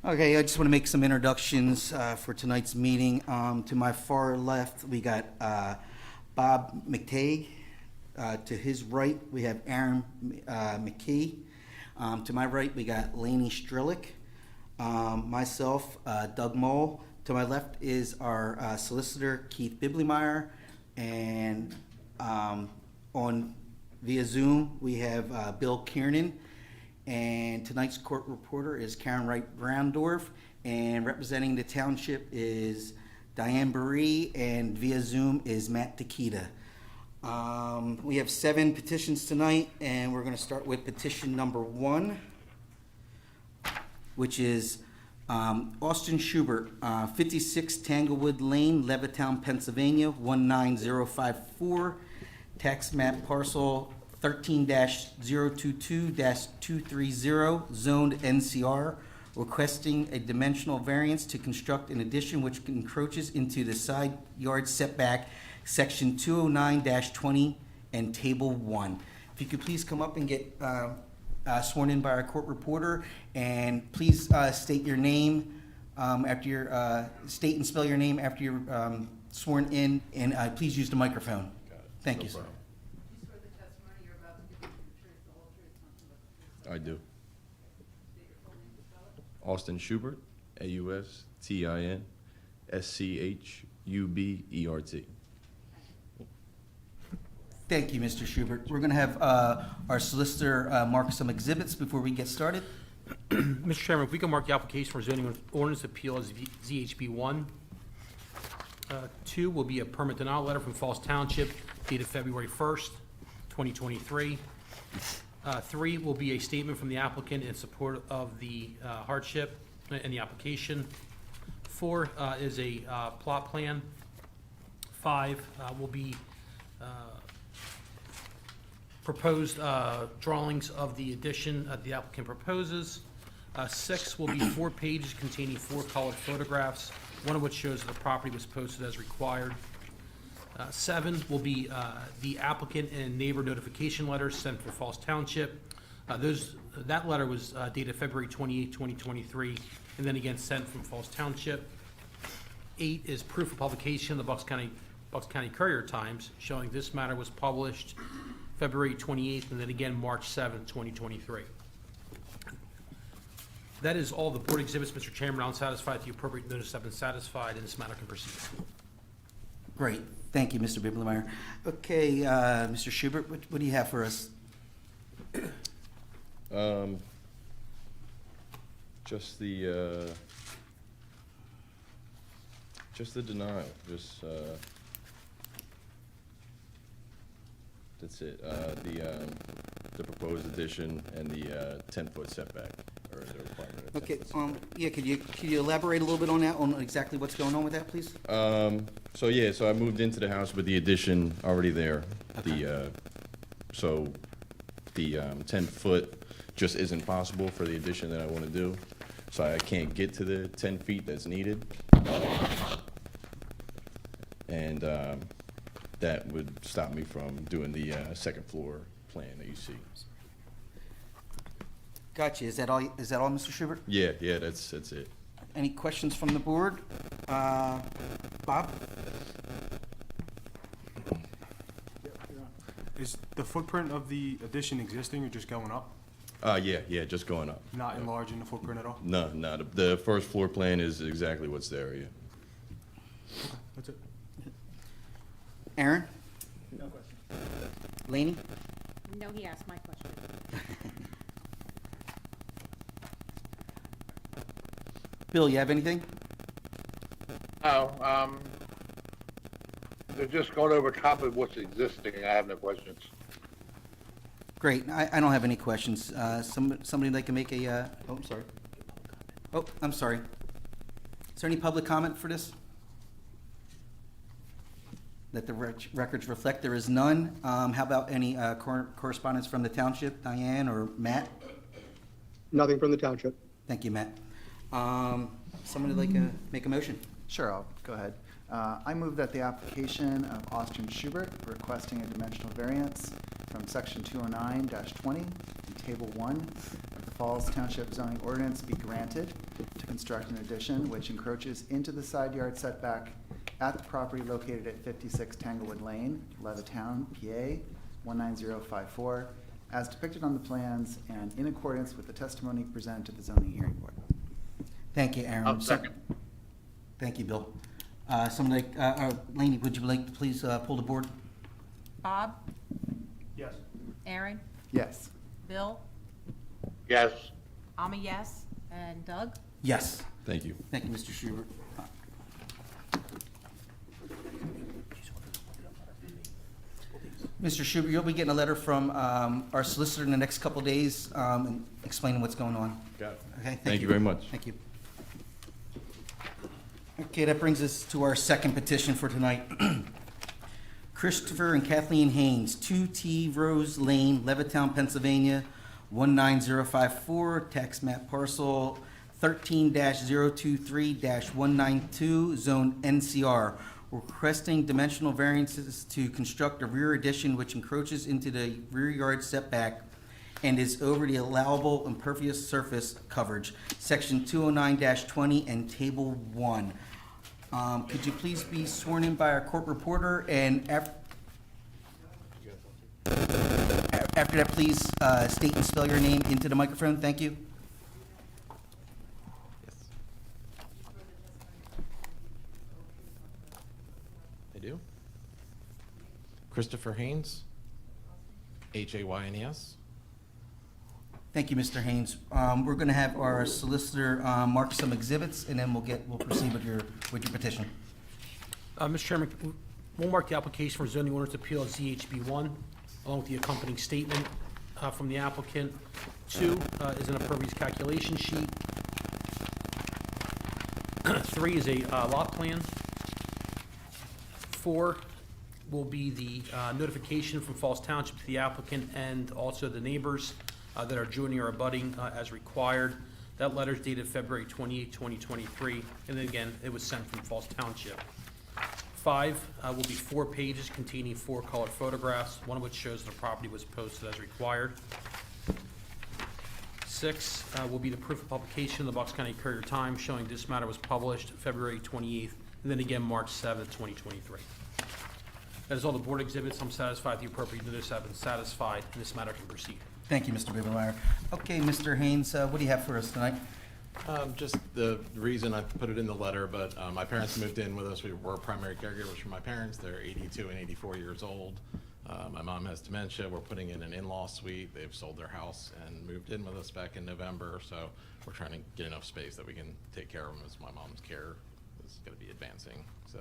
Okay, I just want to make some introductions for tonight's meeting. To my far left, we got Bob McTague. To his right, we have Aaron McKee. To my right, we got Laney Strelick. Myself, Doug Mole. To my left is our solicitor, Keith Bibleymeyer. And on via Zoom, we have Bill Kiernan. And tonight's court reporter is Karen Wright Browndorf, and representing the township is Diane Baree, and via Zoom is Matt Takita. We have 7 petitions tonight, and we're going to start with petition number 1, which is Austin Schubert, 56 Tanglewood Lane, Levittown, Pennsylvania, 19054, tax map parcel 13-022-230, zoned NCR, requesting a dimensional variance to construct an addition which encroaches into the side yard setback, section 209-20 and table 1. If you could please come up and get sworn in by our court reporter, and please state your name after your state and spell your name after you're sworn in, and please use the microphone. Thank you, sir. I do. Austin Schubert, AUSTIN SCHUBERT. Thank you, Mr. Schubert. We're going to have our solicitor mark some exhibits before we get started. Mr. Chairman, if we can mark the application for zoning ordinance appeal as ZHB 1. 2 will be a permit denial letter from Falls Township dated February 1st, 2023. 3 will be a statement from the applicant in support of the hardship and the application. 4 is a plot plan. 5 will be proposed drawings of the addition the applicant proposes. 6 will be 4 pages containing 4 colored photographs, one of which shows that the property was posted as required. 7 will be the applicant and neighbor notification letters sent for Falls Township. That letter was dated February 28, 2023, and then again sent from Falls Township. 8 is proof of publication in the Bucks County Courier Times, showing this matter was published February 28th and then again March 7th, 2023. That is all the board exhibits, Mr. Chairman. I'm satisfied that the appropriate notice have been satisfied, and this matter can proceed. Great. Thank you, Mr. Bibleymeyer. Okay, Mr. Schubert, what do you have for us? Just the denial. That's it. The proposed addition and the 10-foot setback, or the requirement of 10-foot Okay, setback. yeah, could you elaborate a little bit on that, on exactly what's going on with that, please? So I moved into the house with the addition already there. Okay. So the 10-foot just isn't possible for the addition that I want to do. So I can't get to the 10 feet that's needed. And that would stop me from doing the second floor plan that you see. Gotcha. Is that all, Mr. Schubert? Yeah, that's it. Any questions from the board? Bob? Is the footprint of the addition existing or just going up? Yeah, just going up. Not enlarging the footprint at all? No, the first floor plan is exactly what's there, yeah. That's it. Aaron? No question. Laney? No, he asked my question. Bill, you have anything? No, they're just going over top of what's existing. I have no questions. Great. I don't have any questions. Somebody that can make a, oh, I'm sorry. Oh, I'm sorry. Is there any public comment for this? Let the records reflect there is none. How about any correspondence from the township, Diane or Matt? Nothing from the township. Thank you, Matt. Somebody like to make a motion? Sure, I'll go ahead. I move that the application of Austin Schubert requesting a dimensional variance from section 209-20 in table 1 of the Falls Township zoning ordinance be granted to construct an addition which encroaches into the side yard setback at the property located at 56 Tanglewood Lane, Levittown, PA 19054, as depicted on the plans and in accordance with the testimony presented to the zoning hearing board. Thank you, Aaron. I'll second. Thank you, Bill. Somebody, Laney, would you like to please pull the board? Bob? Yes. Aaron? Yes. Bill? Yes. I'm a yes. And Doug? Yes. Thank you. Thank you, Mr. Schubert. Mr. Schubert, you'll be getting a letter from our solicitor in the next couple of days and explaining what's going on. Got it. Okay, Thank you very much. Thank you. Okay, that brings us to our second petition for tonight. Christopher and Kathleen Haynes, 2T Rose Lane, Levittown, Pennsylvania, 19054, tax map parcel 13-023-192, zone NCR, requesting dimensional variances to construct a rear addition which encroaches into the rear yard setback and is over the allowable impervious surface coverage, section 209-20 and table 1. Could you please be sworn in by our court reporter, and after that, please state and spell your name into the microphone. Thank you. I do. Christopher Haynes, Haynes. Thank you, Mr. Haynes. We're going to have our solicitor mark some exhibits, and then we'll proceed with your petition. Mr. Chairman, we'll mark the application for zoning ordinance appeal as ZHB1, along with the accompanying statement from the applicant. 2 is an impervious calculation sheet. 3 is a lot plan. 4 will be the notification from Falls Township to the applicant and also the neighbors that are joining or abutting as required. That letter is dated February 28, 2023, and then again, it was sent from Falls Township. 5 will be 4 pages containing 4 colored photographs, one of which shows the property was posted as required. 6 will be the proof of publication in the Bucks County Courier Times showing this matter was published February 28th, and then again March 7th, 2023. That is all the board exhibits. I'm satisfied the appropriate notice have been satisfied, and this matter can proceed. Thank you, Mr. Bibermeyer. Okay, Mr. Haynes, what do you have for us tonight? Just the reason I put it in the letter, but my parents moved in with us. We were primary caregivers for my parents. They're 82 and 84 years old. My mom has dementia. We're putting in an in-law suite. They've sold their house and moved in with us back in November, so we're trying to get enough space that we can take care of them as my mom's care is going to be advancing. So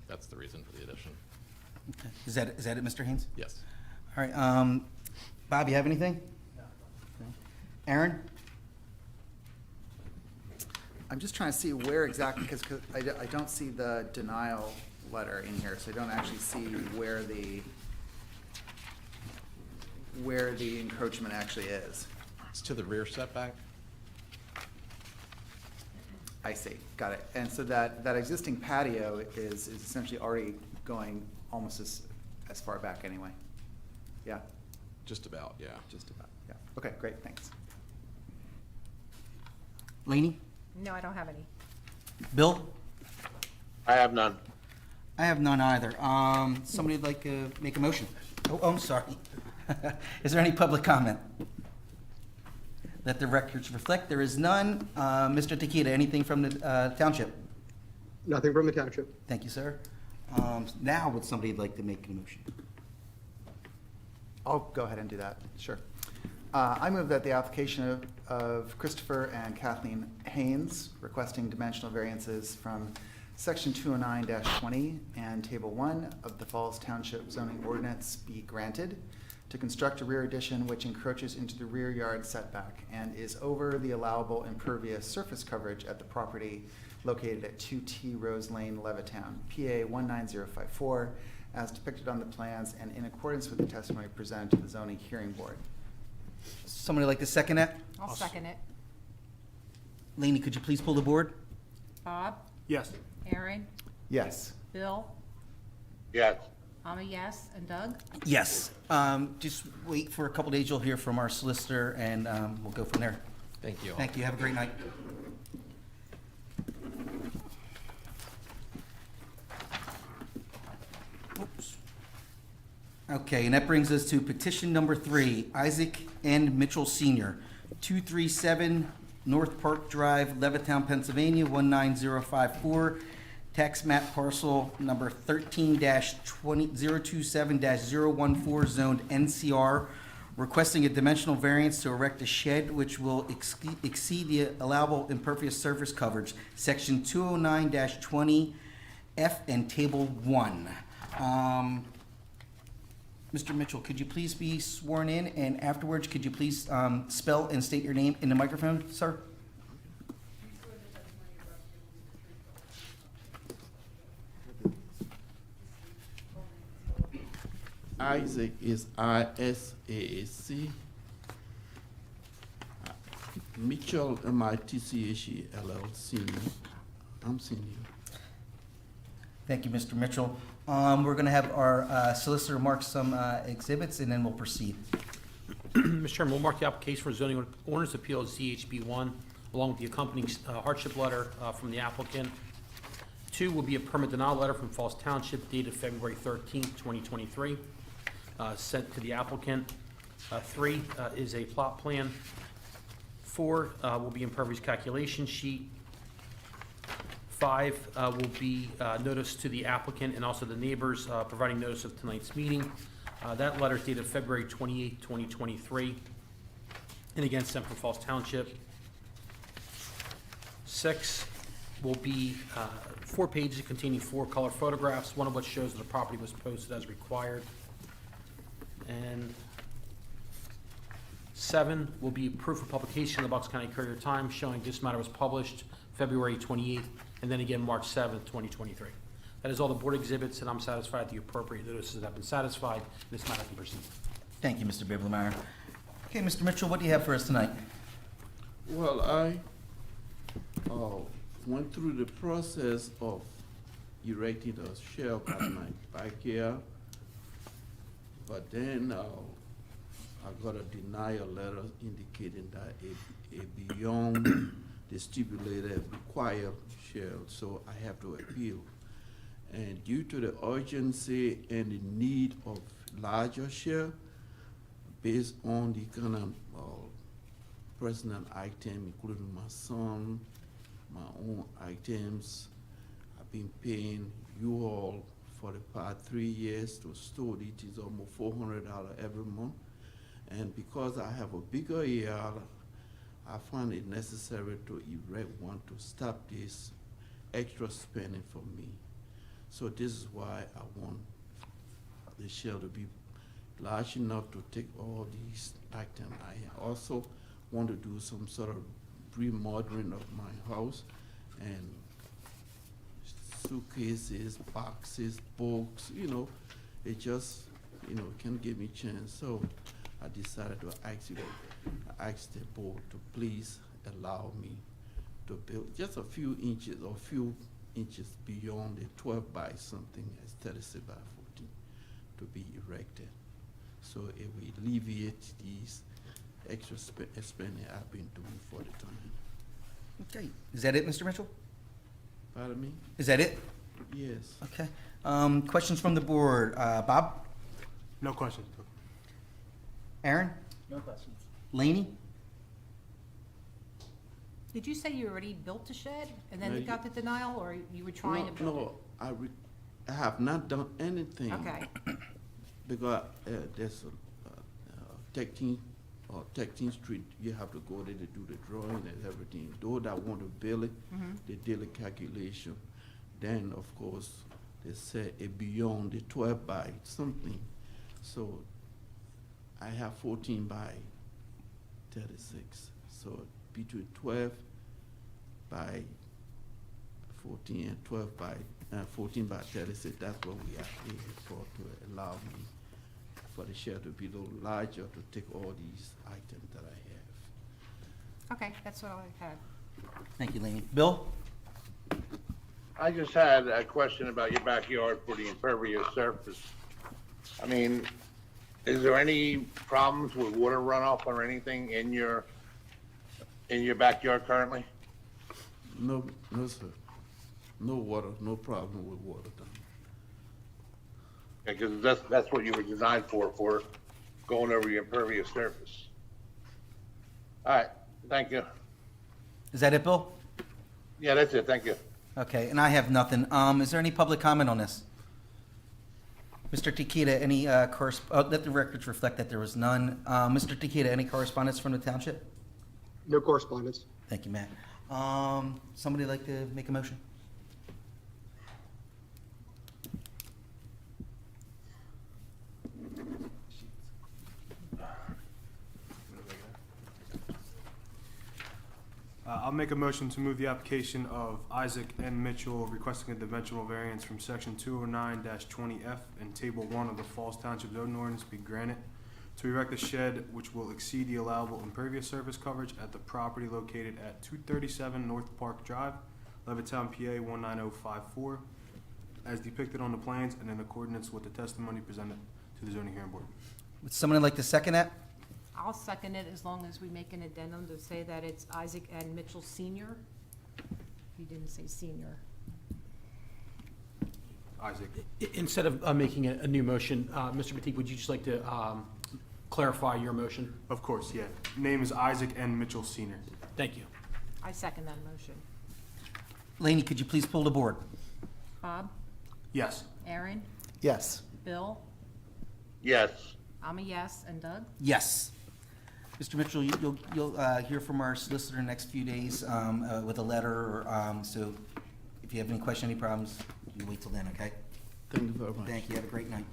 that's the reason for the addition. Okay. Is that it, Mr. Haynes? Yes. All right, Bob, you have anything? No. Aaron? I'm just trying to see where exactly, because I don't see the denial letter in here, so I don't actually see where the encroachment actually is. It's to the rear setback. I see, got it. And so that existing patio is essentially already going almost as far back anyway? Yeah? Just about, yeah. Just about, yeah. Okay, great, thanks. Laney? No, I don't have any. Bill? I have none. I have none either. Somebody'd like to make a motion? Oh, I'm sorry. Is there any public comment? Let the records reflect there is none. Mr. Takita, anything from the township? Nothing from the township. Thank you, sir. Now, would somebody like to make a motion? I'll go ahead and do that, sure. I move that the application of Christopher and Kathleen Haynes requesting dimensional variances from section 209-20 and table 1 of the Falls Township zoning ordinance be granted to construct a rear addition which encroaches into the rear yard setback and is over the allowable impervious surface coverage at the property located at 2T Rose Lane, Levittown, PA 19054, as depicted on the plans and in accordance with the testimony presented to the zoning hearing board. Somebody like to second that? I'll second it. Laney, could you please pull the board? Bob? Yes. Aaron? Yes. Bill? Yes. I'm a yes, and Doug? Yes. Just wait for a couple days, you'll hear from our solicitor, and we'll go from there. Thank you all. Thank you, have a great night. Oops. Okay, and that brings us to petition number 3, Isaac N. Mitchell Sr., 237 North Park Drive, Levittown, Pennsylvania, 19054, tax map parcel number 13-027-014, zoned NCR, requesting a dimensional variance to erect a shed which will exceed the allowable impervious surface coverage, section 209-20F and table 1. Mr. Mitchell, could you please be sworn in, and afterwards, could you please spell and state your name in the microphone, sir? Isaac is I-S-A-A-C. Mitchell, M-I-T-C-H-E, LL, senior. I'm senior. Thank you, Mr. Mitchell. We're going to have our solicitor mark some exhibits, and then we'll proceed. Mr. Chairman, we'll mark the application for zoning ordinance appeal as ZHB1, along with the accompanying hardship letter from the applicant. 2 will be a permit denial letter from Falls Township dated February 13th, 2023, sent to the applicant. 3 is a plot plan. 4 will be impervious calculation sheet. 5 will be notice to the applicant and also the neighbors, providing notice of tonight's meeting. That letter is dated February 28th, 2023, and again, sent from Falls Township. 6 will be 4 pages containing 4 color photographs, one of which shows that the property was posted as required. And 7 will be proof of publication in the Bucks County Courier Times showing this matter was published February 28th, and then again March 7th, 2023. That is all the board exhibits, and I'm satisfied the appropriate notices have been satisfied. This matter can proceed. Thank you, Mr. Biblemeyer. Okay, Mr. Mitchell, what do you have for us tonight? Well, I went through the process of erecting a shelf at my backyard, but then I got a denial letter indicating that a beyond the stipulated required shelf, so I have to appeal. And due to the urgency and the need of larger share, based on the kind of personal item, including my son, my own items, I've been paying you all for the past 3 years to store it. It's almost $400 every month. And because I have a bigger yard, I find it necessary to erect one to stop this extra spending for me. So this is why I want the shell to be large enough to take all these items. I also want to do some sort of remodeling of my house, and suitcases, boxes, books, it just, can give me a chance. So I decided to ask the board to please allow me to build just a few inches beyond the 12 by something as 36 by 14 to be erected. So it will alleviate these extra spending I've been doing for the time. Okay, is that it, Mr. Mitchell? Pardon me? Is that it? Yes. Okay. Questions from the board? Bob? No questions. Aaron? No questions. Laney? Did you say you already built a shed and then No, you got the denial, or you were trying to build No, I have not done anything. it? Okay, Because there's a 13th Street, you have to go there to do the drawing and everything. Those that want to build it, they did the calculation. Then, of course, they say it beyond the 12 by something. So I have 14 by 36. So between 12 by 14 and 12 by 14 by 36, that's what we are here for, to allow me for the share to be a little larger to take all these items that I have. okay, that's what I had. Thank you, Laney. Bill? I just had a question about your backyard for the impervious surface. I mean, is there any problems with water runoff or anything in your backyard currently? No, no, sir. No water, no problem with water down. Because that's what you were designed for going over your impervious surface. All right, thank you. Is that it, Bill? Yeah, that's it, thank you. Okay, and I have nothing. Is there any public comment on this? Mr. Tequita, any let the records reflect that there was none. Mr. Tequita, any correspondence from the township? No correspondence. Thank you, Matt. Somebody like to make a motion? I'll make a motion to move the application of Isaac N. Mitchell requesting a dimensional variance from section 209-20F and table 1 of the Falls Township zoning ordinance be granted to erect a shed which will exceed the allowable impervious surface coverage at the property located at 237 North Park Drive, Levittown, PA 19054, as depicted on the plans and in accordance with the testimony presented to the zoning hearing board. Would somebody like to second that? I'll second it as long as we make an addendum to say that it's Isaac N. Mitchell Senior. You didn't say senior. Isaac. Instead of making a new motion, Mr. Matee, would you just like to clarify your motion? Of course, yeah. Name is Isaac N. Mitchell Senior. Thank you. I second that motion. Laney, could you please pull the board? Bob? Yes. Aaron? Yes. Bill? Yes. I'm a yes. And Doug? Yes. Mr. Mitchell, you'll hear from our solicitor in the next few days with a letter, or, so if you have any question, any problems, you wait till then, okay? Thank you very much. Thank you. Have a great night.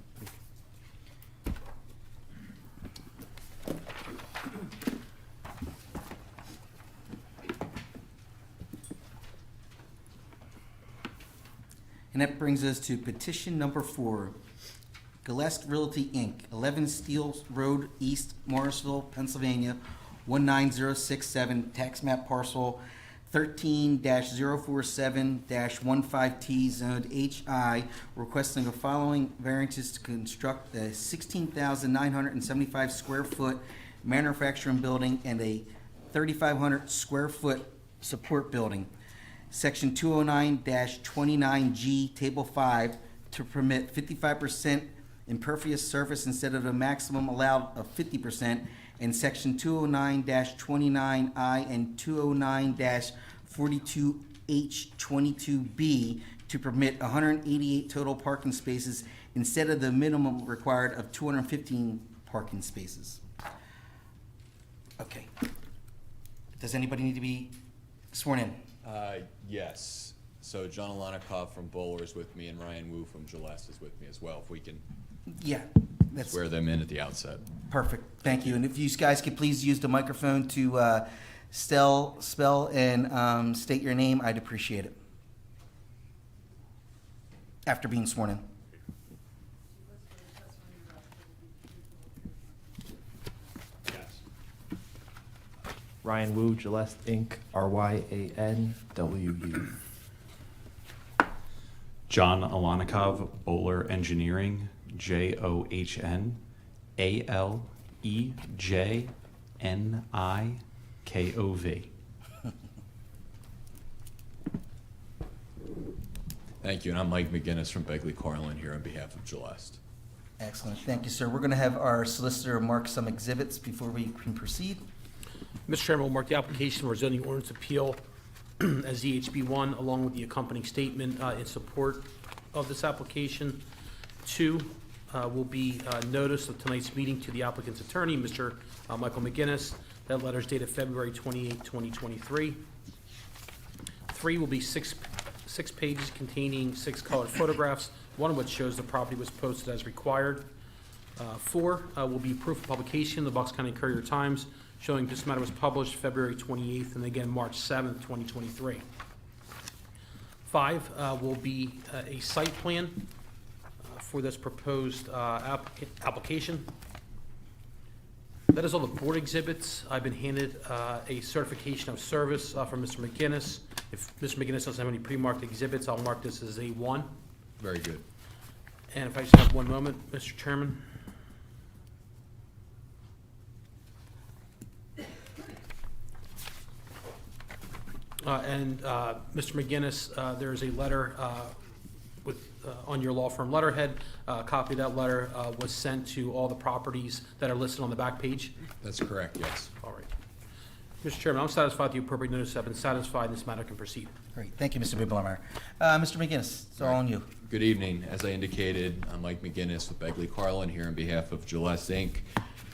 And that brings us to petition number 4. Gelest Realty, Inc., 11 Steele Road East, Morrisville, Pennsylvania, 19067, tax map parcel 13-047-15T, zoned HI, requesting the following variances to construct a 16,975 square foot manufacturing building and a 3,500 square foot support building. Section 209-29G, Table 5, to permit 55% impervious surface instead of the maximum allowed of 50%, and Section 209-29I and 209-42H22B to permit 188 total parking spaces instead of the minimum required of 215 parking spaces. Okay. Does anybody need to be sworn in? Yes. So John Alanikov from Bowler is with me, and Ryan Wu from Gelest is with me as well. If we can Yeah, that's swear them in at the outset. perfect. Thank you. And if you guys could please use the microphone to spell and state your name, I'd appreciate it. After being sworn in. Ryan Wu, Gelest Inc., RYANWU. John Alanikov, Bowler Engineering, JOHN, ALEJNIKOV. Thank you, and I'm Mike McGinnis from Begley Carlin here on behalf of Gelest. Excellent. Thank you, sir. We're going to have our solicitor mark some exhibits before we can proceed. Mr. Chairman, we'll mark the application for zoning ordinance appeal as ZHB1, along with the accompanying statement in support of this application. 2 will be notice of tonight's meeting to the applicant's attorney, Mr. Michael McGinnis. That letter is dated February 28, 2023. 3 will be six pages containing 6 colored photographs, one of which shows the property was posted as required. 4 will be proof of publication in the Bucks County Courier-Times, showing this matter was published February 28th and again March 7th, 2023. 5 will be a site plan for this proposed application. That is all the board exhibits. I've been handed a certification of service from Mr. McGinnis. If Mr. McGinnis doesn't have any pre-marked exhibits, I'll mark this as A1. Very good. And if I just have one moment, Mr. Chairman. Mr. McGinnis, there is a letter on your law firm letterhead. A copy of that letter was sent to all the properties that are listed on the back page. That's correct, yes. All right. Mr. Chairman, I'm satisfied the appropriate notice have been satisfied. This matter can proceed. Great, thank you, Mr. Bibblemayer. Mr. McGinnis, it's all on you. Good evening. As I indicated, I'm Mike McGinnis with Begley Carlin here on behalf of Gelest Inc.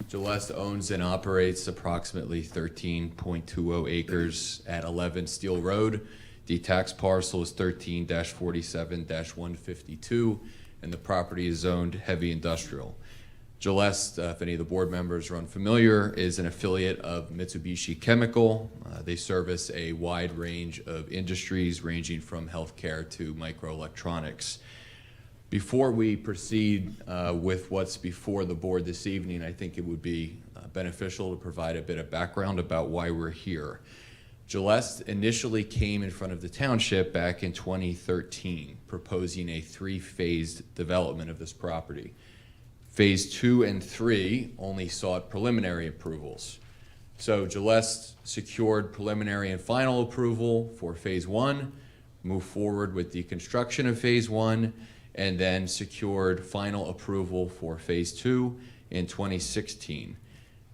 Gelest owns and operates approximately 13.20 acres at 11 Steel Road. The tax parcel is 13-47-152, and the property is zoned heavy industrial. Gelest, if any of the board members are unfamiliar, is an affiliate of Mitsubishi Chemical. They service a wide range of industries ranging from healthcare to microelectronics. Before we proceed with what's before the board this evening, I think it would be beneficial to provide a bit of background about why we're here. Gelest initially came in front of the township back in 2013, proposing a three-phased development of this property. Phase 2 and 3 only sought preliminary approvals. So Gelest secured preliminary and final approval for Phase 1, moved forward with the construction of Phase 1, and then secured final approval for Phase 2 in 2016.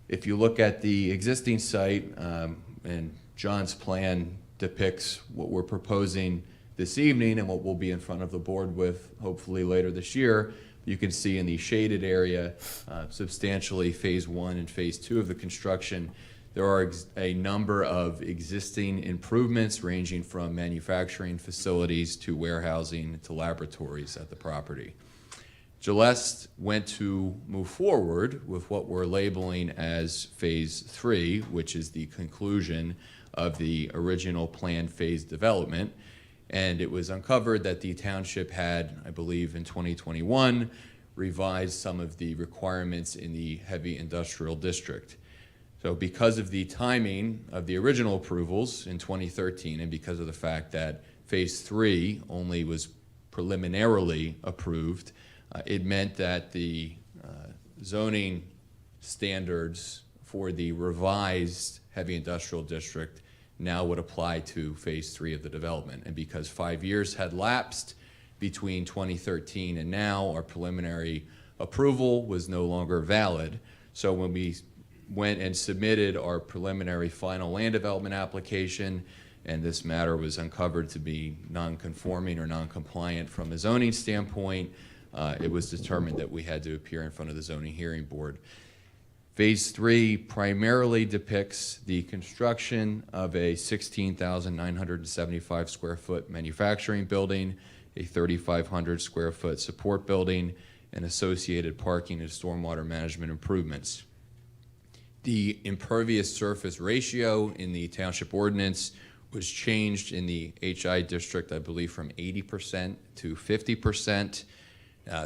If you look at the existing site, and John's plan depicts what we're proposing this evening and what we'll be in front of the board with hopefully later this year, you can see in the shaded area substantially Phase 1 and Phase 2 of the construction. There are a number of existing improvements ranging from manufacturing facilities to warehousing to laboratories at the property. Gelest went to move forward with what we're labeling as Phase 3, which is the conclusion of the original planned phase development. And it was uncovered that the township had, I believe in 2021, revised some of the requirements in the heavy industrial district. So because of the timing of the original approvals in 2013 and because of the fact that Phase 3 only was preliminarily approved, it meant that the zoning standards for the revised heavy industrial district now would apply to Phase 3 of the development. And because 5 years had lapsed between 2013 and now, our preliminary approval was no longer valid. So when we went and submitted our preliminary final land development application, and this matter was uncovered to be non-conforming or non-compliant from a zoning standpoint, it was determined that we had to appear in front of the zoning hearing board. Phase 3 primarily depicts the construction of a 16,975 square foot manufacturing building, a 3,500 square foot support building, and associated parking and stormwater management improvements. The impervious surface ratio in the township ordinance was changed in the HI district, I believe, from 80% to 50%.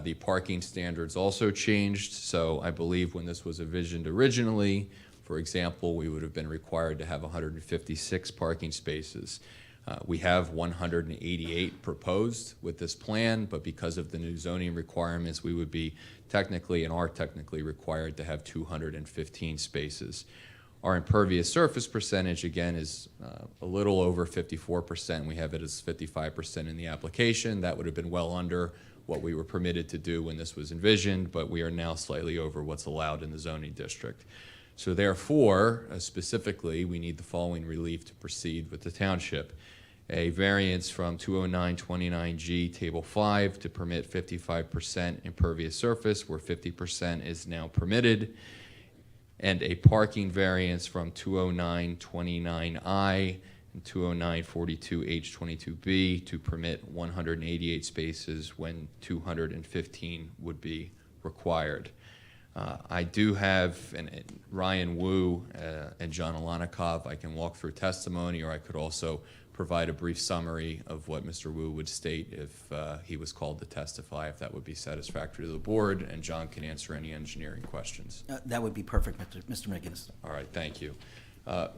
The parking standards also changed, so I believe when this was envisioned originally, for example, we would have been required to have 156 parking spaces. We have 188 proposed with this plan, but because of the new zoning requirements, we would be technically and are technically required to have 215 spaces. Our impervious surface percentage, again, is a little over 54%. We have it as 55% in the application. That would have been well under what we were permitted to do when this was envisioned, but we are now slightly over what's allowed in the zoning district. So therefore, specifically, we need the following relief to proceed with the township. A variance from 20929G Table 5 to permit 55% impervious surface where 50% is now permitted, and a parking variance from 20929I and 20942H22B to permit 188 spaces when 215 would be required. I do have Ryan Wu and John Alanikov. I can walk through testimony, or I could also provide a brief summary of what Mr. Wu would state if he was called to testify, if that would be satisfactory to the board, and John can answer any engineering questions. That would be perfect, Mr. McGinnis. All right, thank you.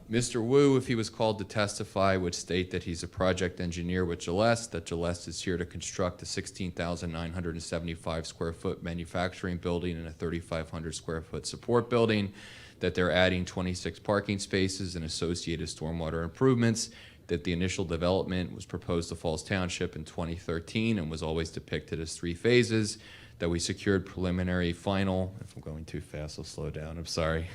Mr. Wu, if he was called to testify, would state that he's a project engineer with Gelest, that Gelest is here to construct a 16,975 square foot manufacturing building and a 3,500 square foot support building, that they're adding 26 parking spaces and associated stormwater improvements, that the initial development was proposed to Falls Township in 2013 and was always depicted as 3 phases, that we secured preliminary final, if I'm going too fast, I'll slow down, I'm sorry.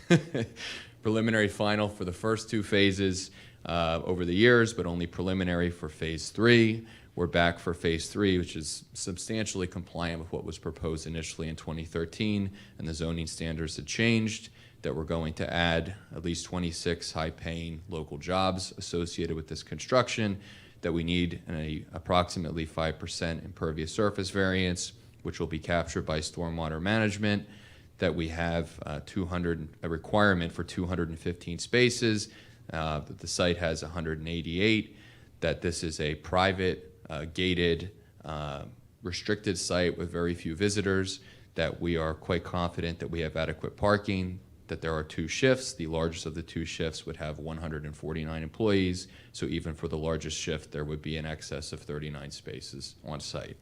Preliminary final for the first 2 phases over the years, but only preliminary for phase 3. We're back for phase 3, which is substantially compliant with what was proposed initially in 2013, and the zoning standards had changed, that we're going to add at least 26 high-paying local jobs associated with this construction, that we need an approximately 5% impervious surface variance, which will be captured by stormwater management, that we have a requirement for 215 spaces, that the site has 188, that this is a private, gated, restricted site with very few visitors, that we are quite confident that we have adequate parking, that there are 2 shifts. The largest of the 2 shifts would have 149 employees, so even for the largest shift, there would be in excess of 39 spaces on site.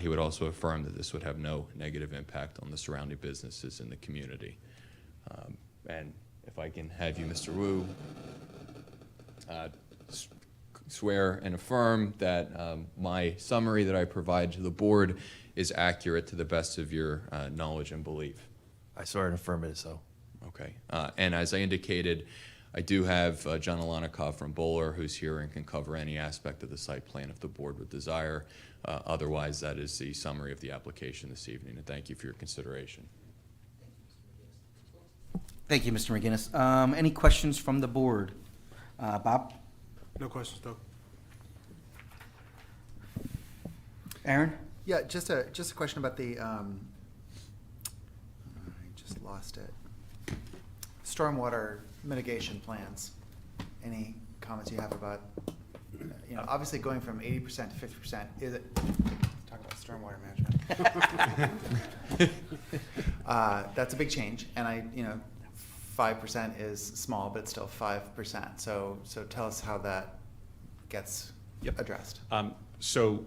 He would also affirm that this would have no negative impact on the surrounding businesses in the community. And if I can have you, Mr. Wu, swear and affirm that my summary that I provide to the board is accurate to the best of your knowledge and belief. I swear and affirm it is so. Okay. And as I indicated, I do have John Alanikov from Bowler who's here and can cover any aspect of the site plan if the board would desire. Otherwise, that is the summary of the application this evening, and thank you for your consideration. Thank you, Mr. McGinnis. Any questions from the board? Bob? No questions, Doug. Aaron? Yeah, just a question about the, I just lost it. Stormwater mitigation plans. Any comments you have about, obviously going from 80% to 50%, is it, talk about stormwater management. That's a big change, and 5% is small, but it's still 5%. So tell us how that gets addressed. So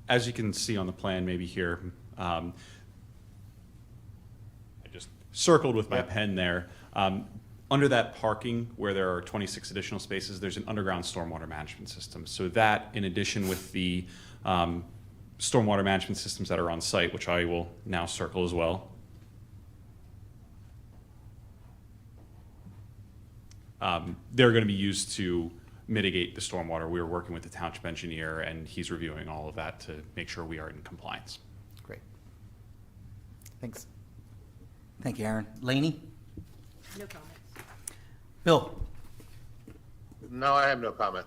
as you can see on the plan, maybe here, I just circled with my pen there. Under that parking, where there are 26 additional spaces, there's an underground stormwater management system. So that, in addition with the stormwater management systems that are on site, which I will now circle as well, they're going to be used to mitigate the stormwater. We are working with the township engineer, and he's reviewing all of that to make sure we are in compliance. Great. Thanks. Thank you, Aaron. Laney? No comments. Bill? No, I have no comment.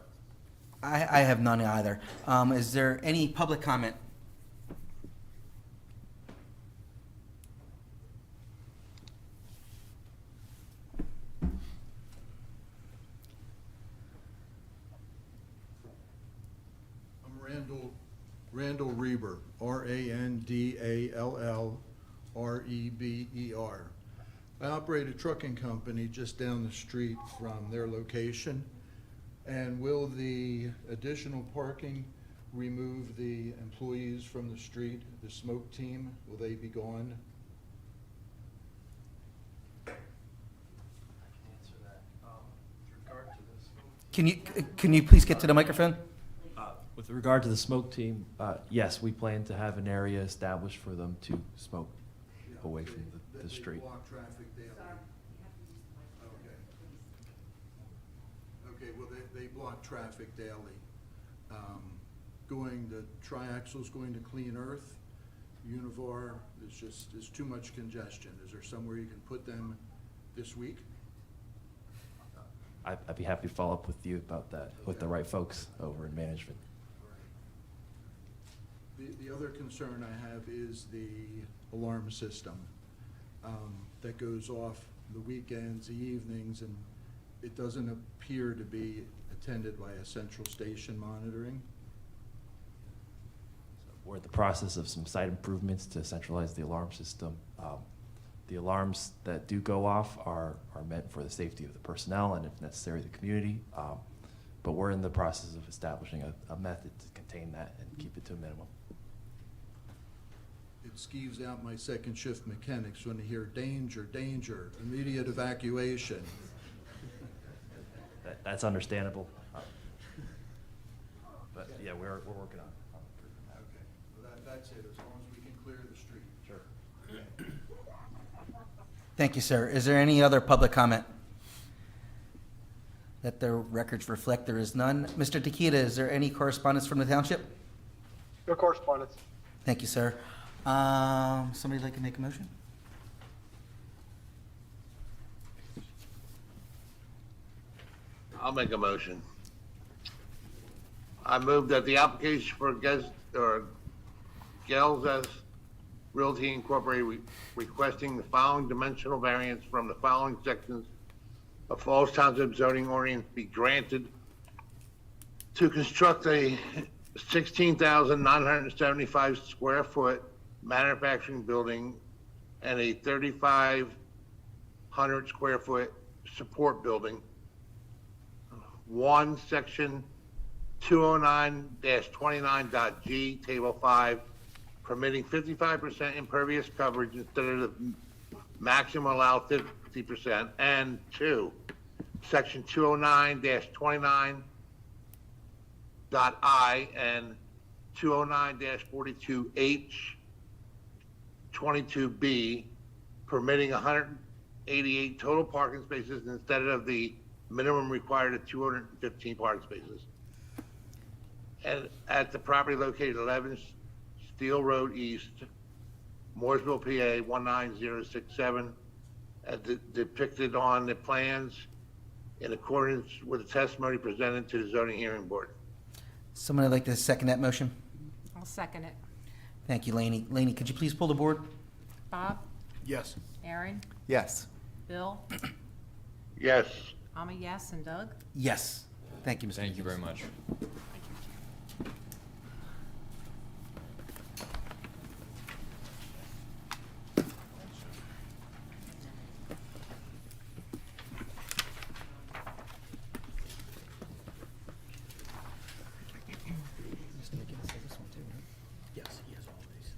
I have none either. Is there any public comment? I'm Randall Reber, R-A-N-D-A-L-L-R-E-B-E-R. I operate a trucking company just down the street from their location. And will the additional parking remove the employees from the street, the smoke team? Will they be gone? I can answer that. With regard to the smoke Can you please get to the microphone? With regard to the smoke team, yes, we plan to have an area established for them to smoke away from the street. They block traffic daily. Okay, well, they block traffic daily. Going to Triaxle's going to Clean Earth, Univar, there's too much congestion. Is there somewhere you can put them this week? I'd be happy to follow up with you about that with the right folks over in management. The other concern I have is the alarm system that goes off the weekends, the evenings, and it doesn't appear to be attended by a central station monitoring. We're in the process of some site improvements to centralize the alarm system. The alarms that do go off are meant for the safety of the personnel and, if necessary, the community. But we're in the process of establishing a method to contain that and keep it to a minimum. It skeeves out my second shift mechanics when they hear danger, danger, immediate evacuation. That's understandable. But yeah, we're working on it. Okay, well, that's it, as long as we can clear the street. Sure. Thank you, sir. Is there any other public comment? Let the records reflect there is none. Mr. Takita, is there any correspondence from the township? No correspondence. Thank you, sir. Somebody like to make a motion? I'll make a motion. I move that the application for Gelest Realty Incorporated requesting the following dimensional variance from the following sections of Falls Township zoning ordinance be granted to construct a 16,975 square foot manufacturing building and a 3,500 square foot support building. One, section 209-29.g, table 5, permitting 55% impervious coverage instead of the maximum allowed 50%. And 2, section 209-29.i and 209-42h, 22b, permitting 188 total parking spaces instead of the minimum required of 215 parking spaces. And at the property located 11 Steel Road East, Morrisville, PA 19067, depicted on the plans in accordance with the testimony presented to the zoning hearing board. Someone would like to second that motion? I'll second it. Thank you, Laney. Laney, could you please pull the board? Bob? Yes. Aaron? Yes. Bill? Yes. I'm a yes, and Doug? Yes. Thank you, Mr. Thank you very much. Yes, he has all these.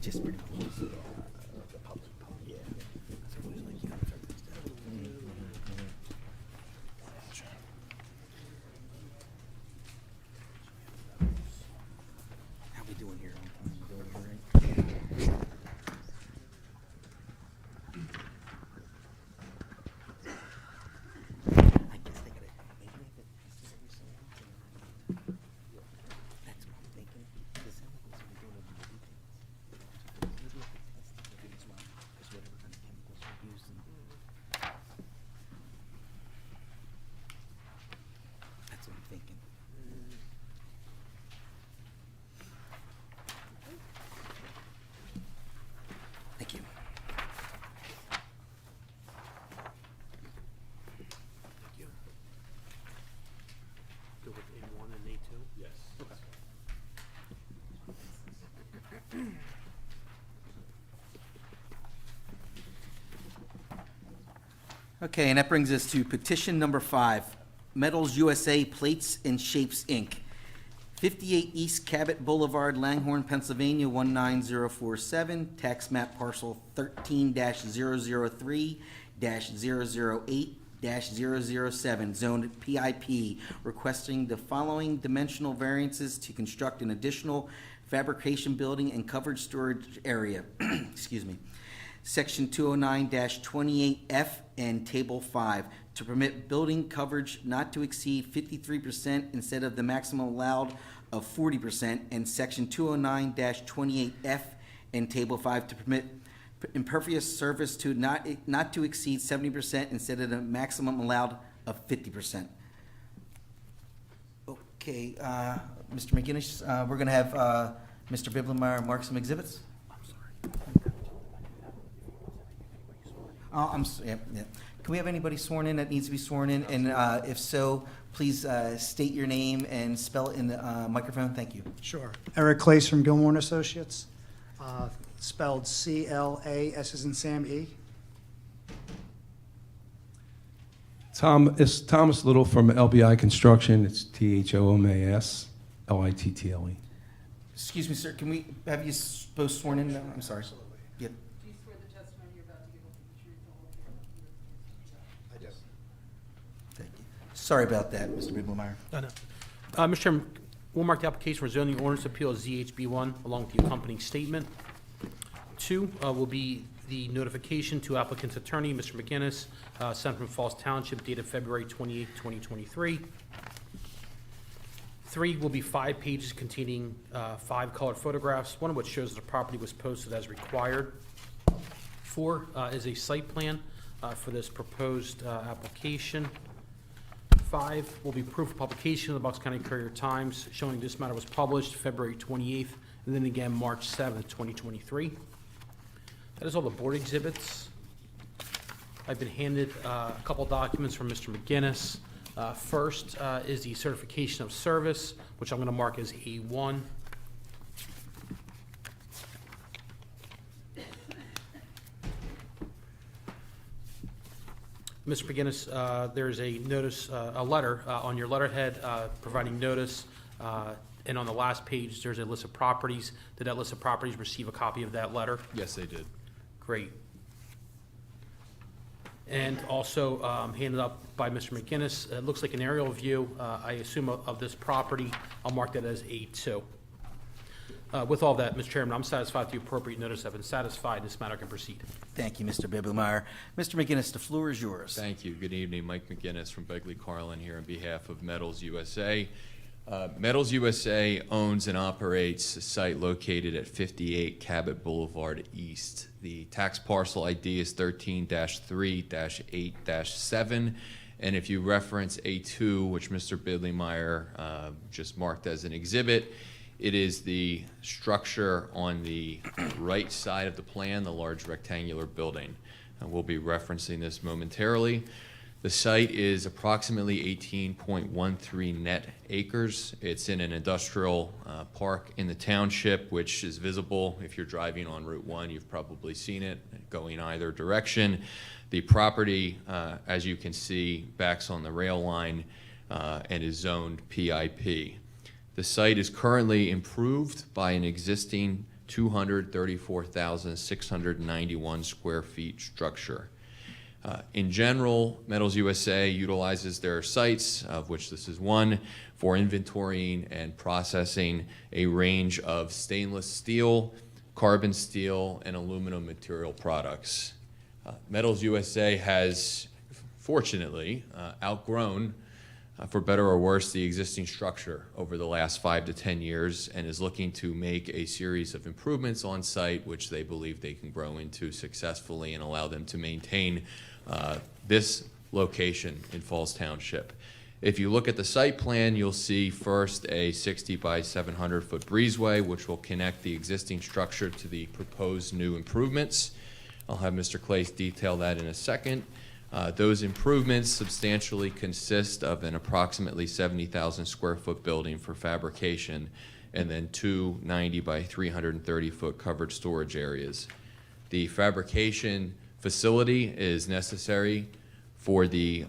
Just pretty much. The public, yeah. So it was like, you know, how we doing here? We doing all right? I guess they gotta, maybe if it, this is what we're saying. That's what I'm thinking. This sounds like we're doing a movie. Maybe if it's the biggest one, because whatever kind of chemicals we're using. That's what I'm thinking. Thank you. Thank you. Go with A1 and A2? Yes. Okay. Okay, and that brings us to petition number 5, Metals USA Plates and Shapes, Inc., 58 East Cabot Boulevard, Langhorne, Pennsylvania, 19047, tax map parcel 13-003-008-007, zoned PIP, requesting the following dimensional variances to construct an additional fabrication building and covered storage area. Excuse me. Section 209-28F and Table 5, to permit building coverage not to exceed 53% instead of the maximum allowed of 40%, and Section 209-28F and Table 5, to permit impervious surface to not to exceed 70% instead of the maximum allowed of 50%. Okay, Mr. McGinnis, we're going to have Mr. Biblemeyer mark some exhibits. Yeah. Can we have anybody sworn in that needs to be sworn in? And if so, please state your name and spell it in the microphone. Thank you. Sure. Eric Clace from Gilmore and Associates, spelled C-L-A-S as in Sam E. It's Thomas Little from LBI Construction. It's Thomas Little. Excuse me, sir. Can we have you both sworn in now? I'm sorry. Yep. Do you swear the testimony you're about to give will be the truth, the whole truth? I do. Thank you. Sorry about that, Mr. Biblemeyer. No. Mr. Chairman, we'll mark the application for zoning ordinance appeal as ZHB1 along with the accompanying statement. 2 will be the notification to applicant's attorney, Mr. McGinnis, sent from Falls Township, dated February 28, 2023. 3 will be 5 pages containing 5 colored photographs, one of which shows that the property was posted as required. 4 is a site plan for this proposed application. 5 will be proof of publication of the Bucks County Courier-Times showing this matter was published February 28th and then again March 7th, 2023. That is all the board exhibits. I've been handed a couple documents from Mr. McGinnis. First is the certification of service, which I'm going to mark as A1. Mr. McGinnis, there's a notice, a letter on your letterhead providing notice, and on the last page, there's a list of properties. Did that list of properties receive a copy of that letter? Yes, they did. Great. And also handed up by Mr. McGinnis, it looks like an aerial view, I assume, of this property. I'll mark that as A2. With all that, Mr. Chairman, I'm satisfied with the appropriate notice. I've been satisfied. This matter can proceed. Thank you, Mr. Biblemeyer. Mr. McGinnis, the floor is yours. Thank you. Good evening. Mike McGinnis from Begley Carlin here on behalf of Metals USA. Metals USA owns and operates a site located at 58 Cabot Boulevard East. The tax parcel ID is 13-3-8-7, and if you reference A2, which Mr. Biblemeyer just marked as an exhibit, it is the structure on the right side of the plan, the large rectangular building. We'll be referencing this momentarily. The site is approximately 18.13 net acres. It's in an industrial park in the township, which is visible if you're driving on Route 1. You've probably seen it going either direction. The property, as you can see, backs on the rail line and is zoned PIP. The site is currently improved by an existing 234,691 square feet structure. In general, Metals USA utilizes their sites, of which this is one, for inventorying and processing a range of stainless steel, carbon steel, and aluminum material products. Metals USA has, fortunately, outgrown, for better or worse, the existing structure over the last 5 to 10 years and is looking to make a series of improvements on site, which they believe they can grow into successfully and allow them to maintain this location in Falls Township. If you look at the site plan, you'll see first a 60 by 700 foot breezeway, which will connect the existing structure to the proposed new improvements. I'll have Mr. Clace detail that in a second. Those improvements substantially consist of an approximately 70,000 square foot building for fabrication and then 2 90 by 330 foot covered storage areas. The fabrication facility is necessary for the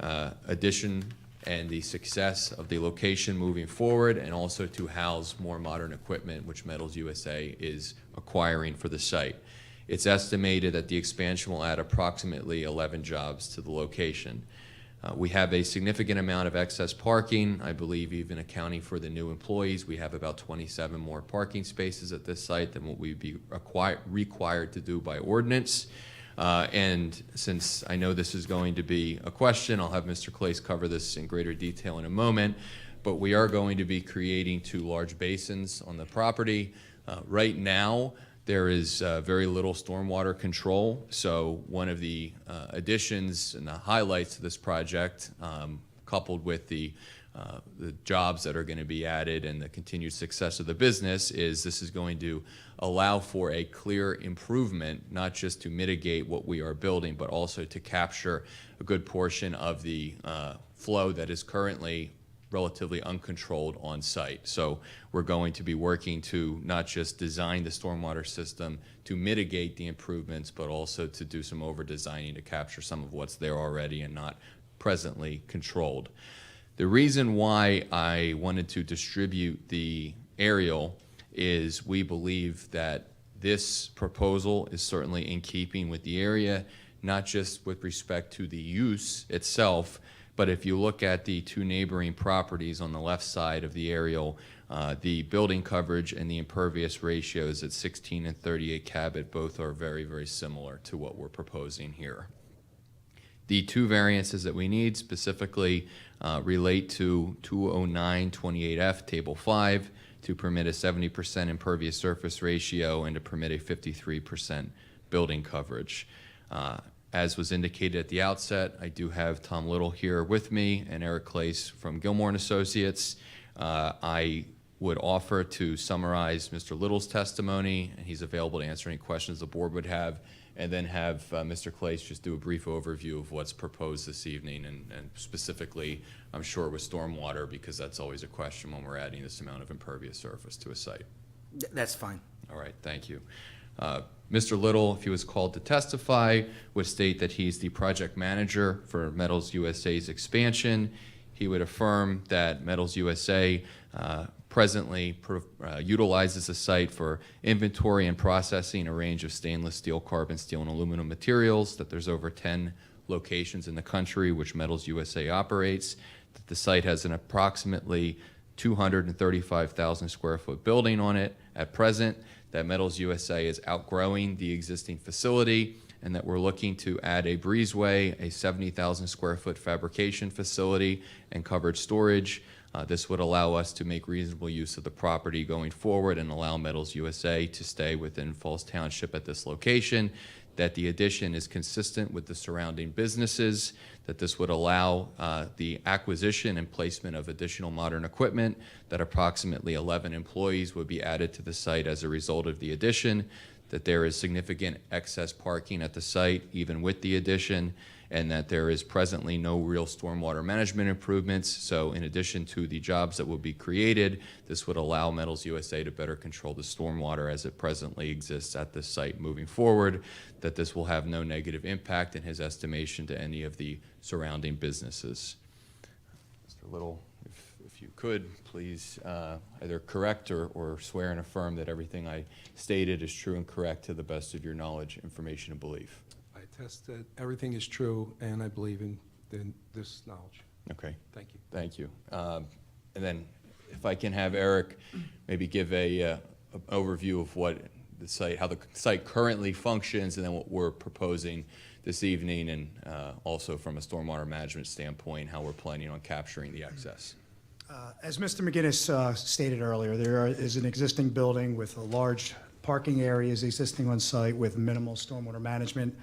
addition and the success of the location moving forward, and also to house more modern equipment which Metals USA is acquiring for the site. It's estimated that the expansion will add approximately 11 jobs to the location. We have a significant amount of excess parking. I believe even accounting for the new employees, we have about 27 more parking spaces at this site than what we'd be required to do by ordinance. And since I know this is going to be a question, I'll have Mr. Clace cover this in greater detail in a moment, but we are going to be creating 2 large basins on the property. Right now, There is very little stormwater control, so one of the additions and the highlights of this project, coupled with the jobs that are going to be added and the continued success of the business, is this is going to allow for a clear improvement, not just to mitigate what we are building, but also to capture a good portion of the flow that is currently relatively uncontrolled on site. So we're going to be working to not just design the stormwater system to mitigate the improvements, but also to do some over-designing to capture some of what's there already and not presently controlled. The reason why I wanted to distribute the aerial is we believe that this proposal is certainly in keeping with the area, not just with respect to the use itself, but if you look at the two neighboring properties on the left side of the aerial, the building coverage and the impervious ratios at 16 and 38 Cabot both are very, very similar to what we're proposing here. The two variances that we need specifically relate to 20928F, Table 5, to permit a 70% impervious surface ratio and to permit a 53% building coverage. As was indicated at the outset, I do have Tom Little here with me and Eric Clace from Gilmore & Associates. I would offer to summarize Mr. Little's testimony, and he's available to answer any questions the board would have, and then have Mr. Clace just do a brief overview of what's proposed this evening, and specifically, I'm sure, with stormwater, because that's always a question when we're adding this amount of impervious surface to a site. That's fine. All right, thank you. Mr. Little, if he was called to testify, would state that he's the project manager for Metals USA's expansion. He would affirm that Metals USA presently utilizes the site for inventory and processing a range of stainless steel, carbon steel, and aluminum materials, that there's over 10 locations in the country which Metals USA operates, that the site has an approximately 235,000 square foot building on it at present, that Metals USA is outgrowing the existing facility, and that we're looking to add a breezeway, a 70,000 square foot fabrication facility, and covered storage. This would allow us to make reasonable use of the property going forward and allow Metals USA to stay within Falls Township at this location, that the addition is consistent with the surrounding businesses, that this would allow the acquisition and placement of additional modern equipment, that approximately 11 employees would be added to the site as a result of the addition, that there is significant excess parking at the site even with the addition, and that there is presently no real stormwater management improvements. So in addition to the jobs that will be created, this would allow Metals USA to better control the stormwater as it presently exists at this site moving forward, that this will have no negative impact in his estimation to any of the surrounding businesses. Mr. Little, if you could, please either correct or swear and affirm that everything I stated is true and correct to the best of your knowledge, information, and belief. I attest that everything is true, and I believe in this knowledge. Okay. Thank you. Thank you. And then if I can have Eric maybe give a overview of what the site, how the site currently functions, and then what we're proposing this evening, and also from a stormwater management standpoint, how we're planning on capturing the excess. As Mr. McGinnis stated earlier, there is an existing building with a large parking areas existing on site with minimal stormwater management.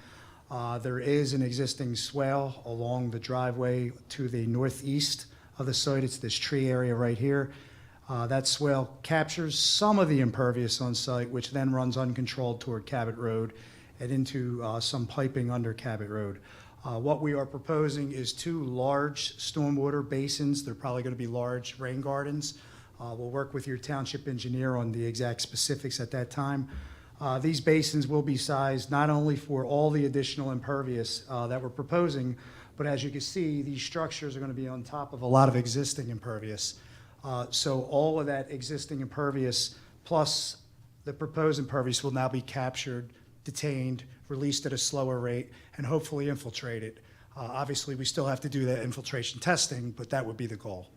There is an existing swale along the driveway to the northeast of the site. It's this tree area right here. That swale captures some of the impervious on site, which then runs uncontrolled toward Cabot Road and into some piping under Cabot Road. What we are proposing is two large stormwater basins. They're probably going to be large rain gardens. We'll work with your township engineer on the exact specifics at that time. These basins will be sized not only for all the additional impervious that we're proposing, but as you can see, these structures are going to be on top of a lot of existing impervious. So all of that existing impervious plus the proposed impervious will now be captured, detained, released at a slower rate, and hopefully infiltrated. Obviously, we still have to do that infiltration testing, but that would be the goal.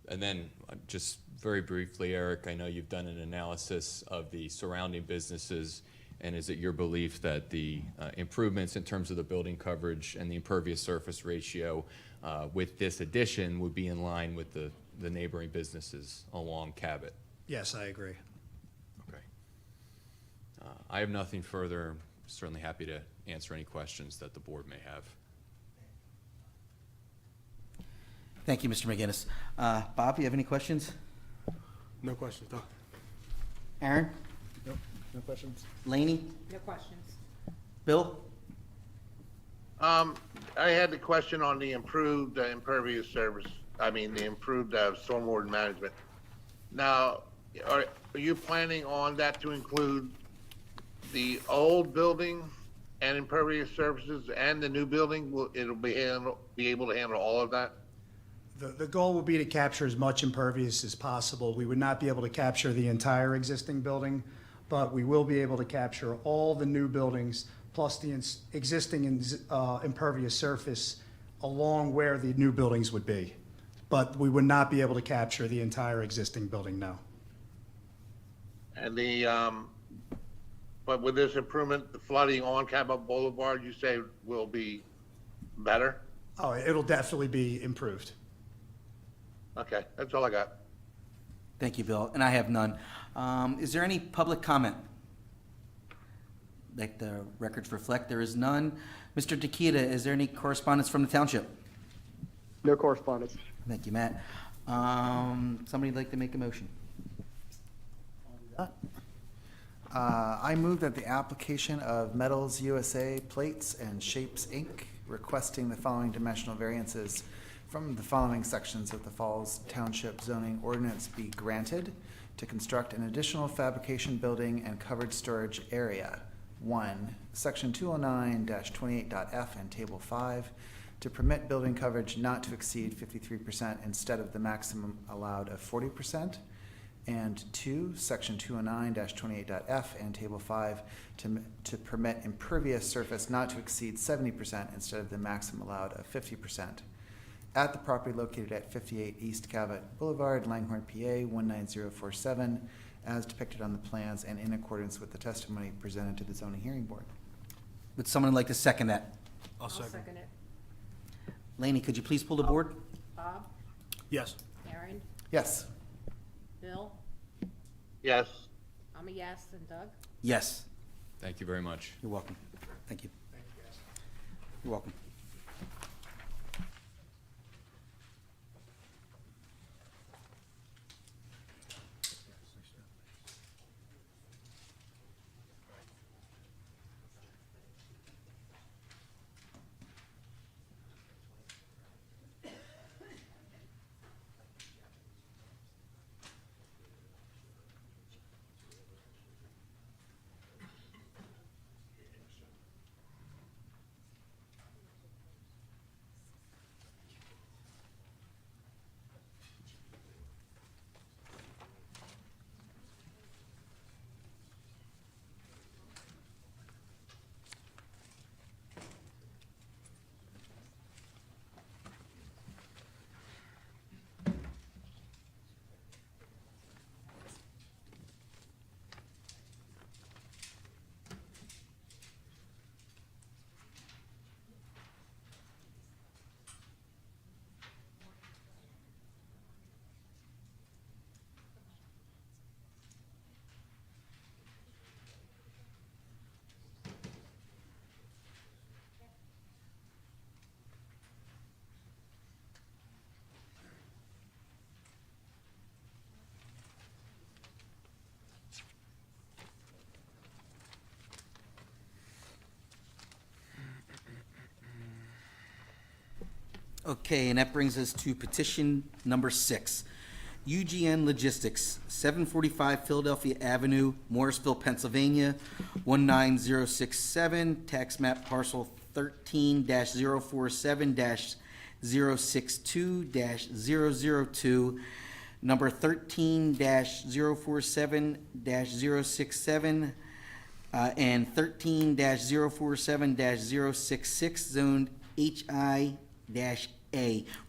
And then just very briefly, Eric, I know you've done an analysis of the surrounding businesses, and is it your belief that the improvements in terms of the building coverage and the impervious surface ratio with this addition would be in line with the neighboring businesses along Cabot? Yes, I agree. I have nothing further. Certainly happy to answer any questions that the board may have. Thank you, Mr. McGinnis. Bob, you have any questions? No questions, though. Aaron? Nope, no questions. Laney? No questions. Bill? I had the question on the improved impervious service, the improved stormwater management. Now, are you planning on that to include the old building and impervious surfaces and the new building? Will it'll be able to handle all of that? The goal would be to capture as much impervious as possible. We would not be able to capture the entire existing building, but we will be able to capture all the new buildings plus the existing impervious surface along where the new buildings would be. But we would not be able to capture the entire existing building, no. And but with this improvement, the flooding on Cabot Boulevard, you say will be better? Oh, it'll definitely be improved. Okay, that's all I got. Thank you, Bill, and I have none. Is there any public comment? Like the records reflect, there is none. Mr. Takita, is there any correspondence from the township? No correspondence. Thank you, Matt. Somebody like to make a motion? I move that the application of Metals USA Plates and Shapes, Inc., requesting the following dimensional variances from the following sections of the Falls Township zoning ordinance be granted to construct an additional fabrication building and covered storage area. 1, Section 209-28.f and Table 5, to permit building coverage not to exceed 53% instead of the maximum allowed of 40%. And 2, Section 209-28.f and Table 5, to permit impervious surface not to exceed 70% instead of the maximum allowed of 50%. At the property located at 58 East Cabot Boulevard, Langhorne, PA 19047, as depicted on the plans and in accordance with the testimony presented to the zoning hearing board. Would someone like to second that? I'll second it. Laney, could you please pull the board? Bob? Yes. Aaron? Yes. Bill? Yes. I'm a yes, and Doug? Yes. Thank you very much. You're welcome. Thank you. You're welcome. Okay, and that brings us to petition number 6. UGN Logistics, 745 Philadelphia Avenue, Morrisville, Pennsylvania, 19067, tax map parcel 13-047-062-002, number 13-047-067, and 13-047-066, zoned HI-A,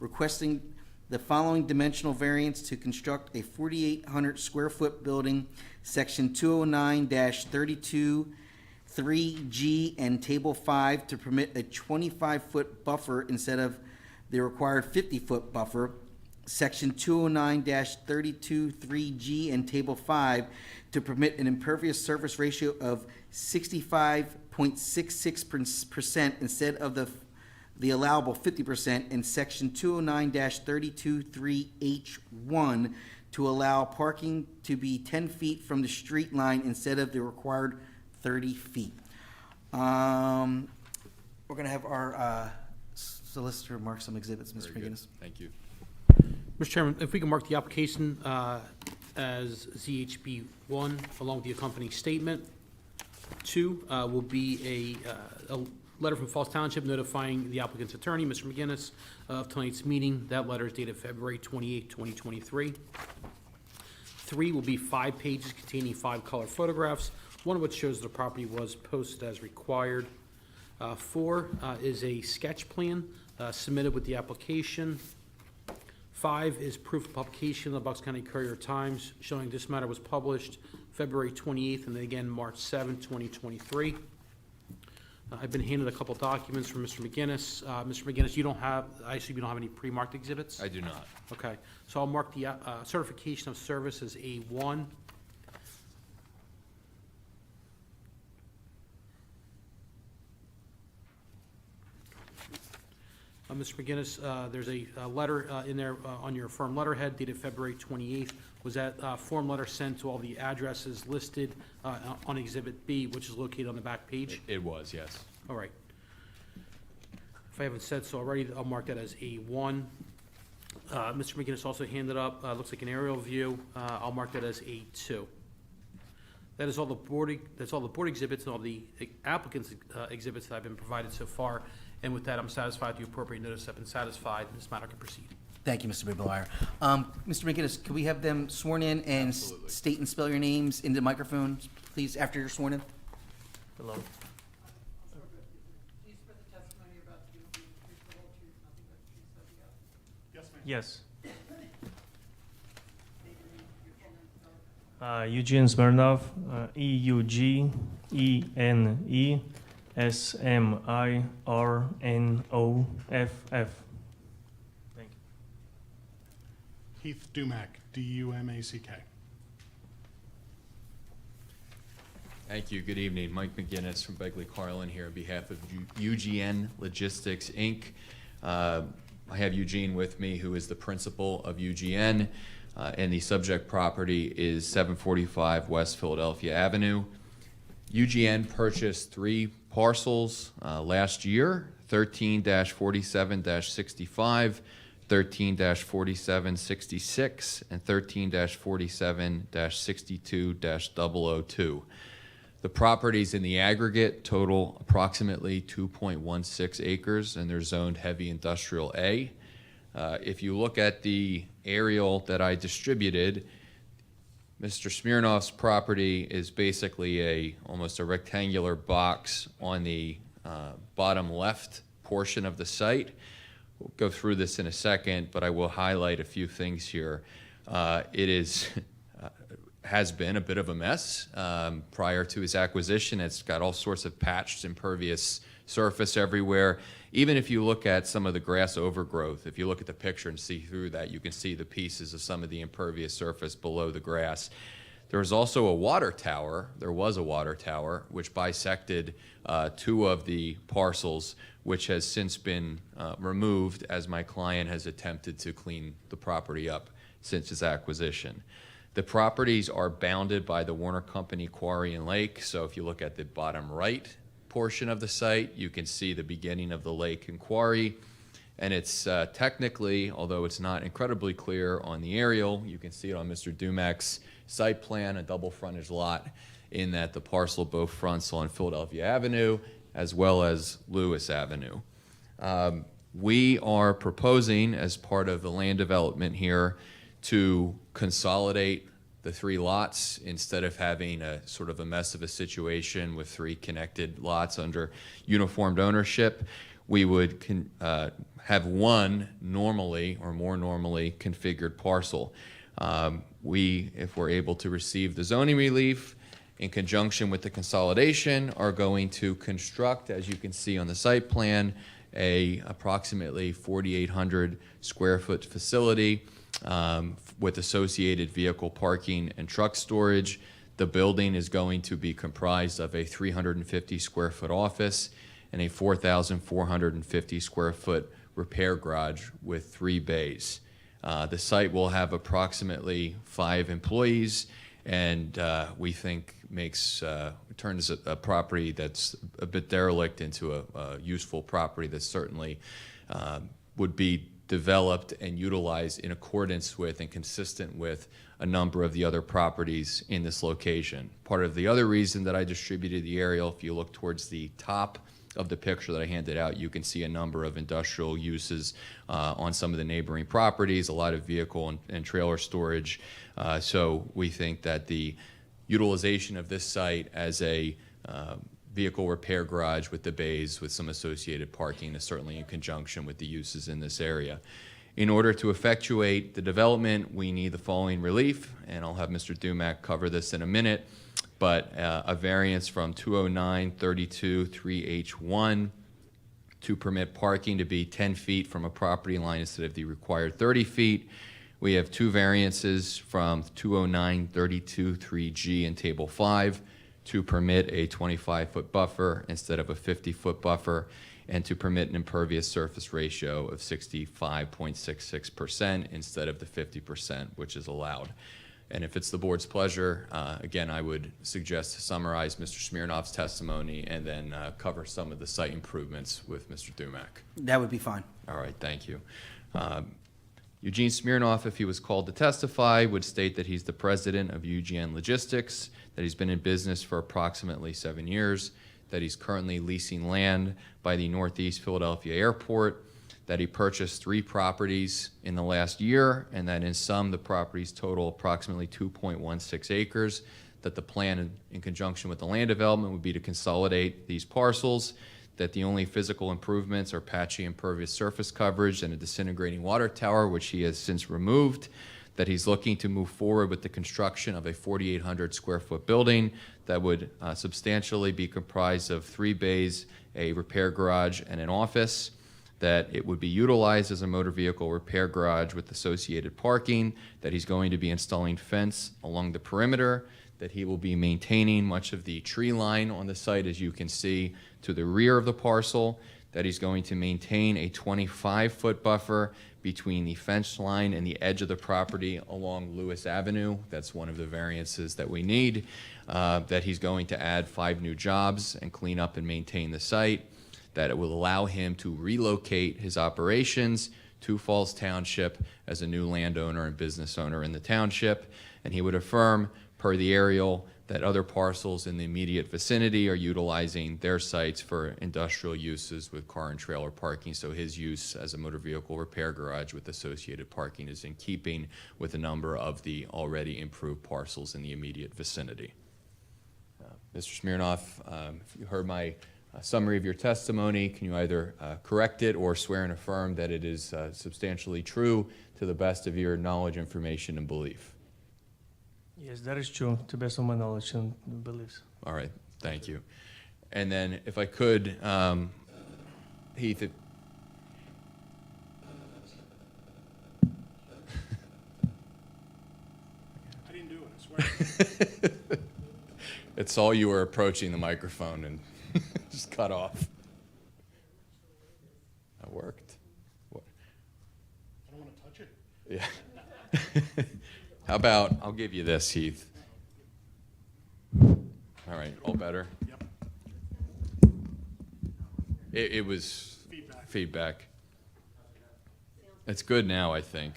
requesting the following dimensional variance to construct a 4,800 square foot building, section 209-32, 3G and table 5, to permit a 25-foot buffer instead of the required 50-foot buffer Section 209-323G and Table 5 to permit an impervious surface ratio of 65.66% instead of the allowable 50%, and Section 209-323H1 to allow parking to be 10 feet from the street line instead of the required 30 feet. We're going to have our solicitor mark some exhibits, Mr. Very good. McGinnis. Thank you. Mr. Chairman, if we can mark the application as ZHB 1 along with the accompanying statement. 2 will be a letter from Falls Township notifying the applicant's attorney, Mr. McGinnis, of tonight's meeting. That letter is dated February 28, 2023. 3 will be 5 pages containing 5 color photographs, one of which shows the property was posted as required. 4 is a sketch plan submitted with the application. 5 is proof of publication in the Bucks County Courier-Times showing this matter was published February 28th and then again March 7th, 2023. I've been handed a couple documents from Mr. McGinnis. Mr. McGinnis, you don't have, I assume you don't have any pre-marked exhibits? I do not. Okay, so I'll mark the certification of service as A1. Mr. McGinnis, there's a letter in there on your firm letterhead dated February 28th. Was that form letter sent to all the addresses listed on Exhibit B, which is located on the back page? It was, yes. All right. If I haven't said so already, I'll mark that as A1. Mr. McGinnis also handed up, looks like an aerial view. I'll mark that as A2. That is all the board, that's all the board exhibits and all the applicant's exhibits that I've been provided so far. And with that, I'm satisfied the appropriate notice have been satisfied, and this matter can proceed. Thank you, Mr. Bibblemeyer. Mr. McGinnis, can we have them sworn in and state and spell your names into the microphone, please, after you're sworn in? Hello. Yes. Eugene Smirnov, EUGENESMIRNOFF. Thank you. Heath Dumack, D-U-M-A-C-K. Thank you. Good evening. Mike McGinnis from Begley Carlin here on behalf of UGN Logistics, Inc. I have Eugene with me, who is the principal of UGN, and the subject property is 745 West Philadelphia Avenue. UGN purchased 3 parcels last year, 13-47-65, 13-47-66, and 13-47-62-002. The properties in the aggregate total approximately 2.16 acres, and they're zoned heavy industrial A. If you look at the aerial that I distributed, Mr. Smirnov's property is basically almost a rectangular box on the bottom left portion of the site. We'll go through this in a second, but I will highlight a few things here. It has been a bit of a mess prior to his acquisition. It's got all sorts of patched, impervious surface everywhere. Even if you look at some of the grass overgrowth, if you look at the picture and see through that, you can see the pieces of some of the impervious surface below the grass. There was also a water tower. There was a water tower which bisected 2 of the parcels, which has since been removed as my client has attempted to clean the property up since his acquisition. The properties are bounded by the Warner Company Quarry and Lake, so if you look at the bottom right portion of the site, you can see the beginning of the lake and quarry, and it's technically, although it's not incredibly clear on the aerial, you can see it on Mr. Dumack's site plan, a double frontage lot, in that the parcel both fronts on Philadelphia Avenue as well as Lewis Avenue. We are proposing, as part of the land development here, to consolidate the 3 lots instead of having a sort of a mess of a situation with 3 connected lots under uniformed ownership. We would have one normally or more normally configured parcel. If we're able to receive the zoning relief in conjunction with the consolidation, are going to construct, as you can see on the site plan, a approximately 4,800 square foot facility with associated vehicle parking and truck storage. The building is going to be comprised of a 350 square foot office and a 4,450 square foot repair garage with 3 bays. The site will have approximately 5 employees, and we think turns a property that's a bit derelict into a useful property that certainly would be developed and utilized in accordance with and consistent with a number of the other properties in this location. Part of the other reason that I distributed the aerial, if you look towards the top of the picture that I handed out, you can see a number of industrial uses on some of the neighboring properties, a lot of vehicle and trailer storage. So we think that the utilization of this site as a vehicle repair garage with the bays with some associated parking is certainly in conjunction with the uses in this area. In order to effectuate the development, we need the following relief, and I'll have Mr. Dumack cover this in a minute, but a variance from 209-32-3H1 to permit parking to be 10 feet from a property line instead of the required 30 feet. We have 2 variances from 209-32-3G in Table 5 to permit a 25-foot buffer instead of a 50-foot buffer, and to permit an impervious surface ratio of 65.66% instead of the 50%, which is allowed. And if it's the board's pleasure, again, I would suggest to summarize Mr. Smirnoff's testimony and then cover some of the site improvements with Mr. Dumack. That would be fine. All right, thank you. Eugene Smirnoff, if he was called to testify, would state that he's the president of UGN Logistics, that he's been in business for approximately 7 years, that he's currently leasing land by the Northeast Philadelphia Airport, that he purchased 3 properties in the last year, and that in sum the properties total approximately 2.16 acres, that the plan in conjunction with the land development would be to consolidate these parcels, that the only physical improvements are patchy impervious surface coverage and a disintegrating water tower, which he has since removed, that he's looking to move forward with the construction of a 4,800 square foot building that would substantially be comprised of 3 bays, a repair garage, and an office, that it would be utilized as a motor vehicle repair garage with associated parking, that he's going to be installing fence along the perimeter, that he will be maintaining much of the tree line on the site, as you can see, to the rear of the parcel, that he's going to maintain a 25-foot buffer between the fence line and the edge of the property along Lewis Avenue. That's one of the variances that we need. That he's going to add 5 new jobs and clean up and maintain the site, that it will allow him to relocate his operations to Falls Township as a new landowner and business owner in the township, and he would affirm, per the aerial, that other parcels in the immediate vicinity are utilizing their sites for industrial uses with car and trailer parking, so his use as a motor vehicle repair garage with associated parking is in keeping with a number of the already improved parcels in the immediate vicinity. Mr. Smirnoff, if you heard my summary of your testimony, can you either correct it or swear and affirm that it is substantially true to the best of your knowledge, information, and belief? Yes, that is true, to the best of my knowledge and beliefs. All right, thank you. And then if I could, Heath, I didn't do it, I swear. it saw you were approaching the microphone and just cut off. That worked. What? I don't want to touch it. Yeah. How about, I'll give you this, Heath. All right, all better? Yep. It was Feedback. feedback. It's good now, I think.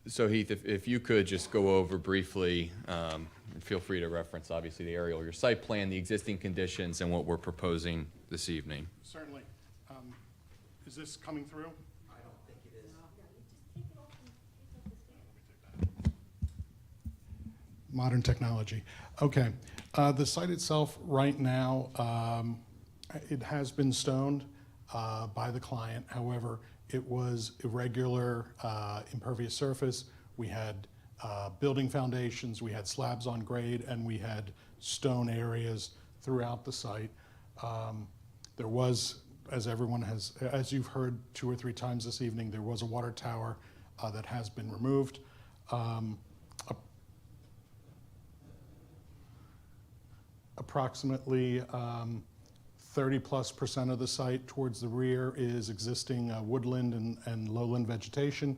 So Heath, if you could just go over briefly, and feel free to reference obviously the aerial, your site plan, the existing conditions, and what we're proposing this evening. Certainly. Is this coming through? Modern technology. Okay. The site itself right now, it has been stoned by the client. However, it was irregular impervious surface. We had building foundations, we had slabs on grade, and we had stone areas throughout the site. There was, as everyone has, as you've heard 2 or 3 times this evening, there was a water tower that has been removed. Approximately 30+% of the site towards the rear is existing woodland and lowland vegetation.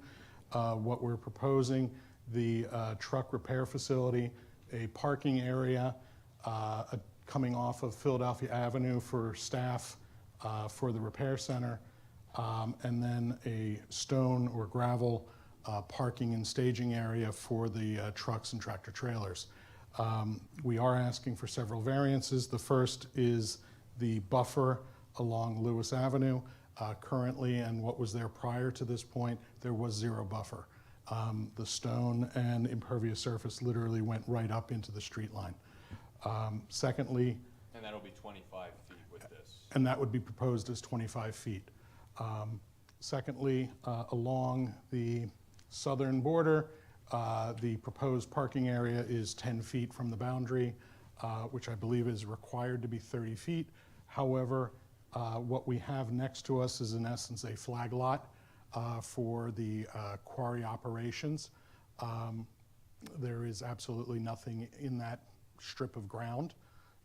What we're proposing, the truck repair facility, a parking area coming off of Philadelphia Avenue for staff for the repair center, and then a stone or gravel parking and staging area for the trucks and tractor trailers. We are asking for several variances. The first is the buffer along Lewis Avenue. Currently, and what was there prior to this point, there was 0 buffer. The stone and impervious surface literally went right up into the street line. Secondly, And that'll be 25 feet with this. and that would be proposed as 25 feet. Secondly, along the southern border, the proposed parking area is 10 feet from the boundary, which I believe is required to be 30 feet. However, what we have next to us is in essence a flag lot for the quarry operations. There is absolutely nothing in that strip of ground,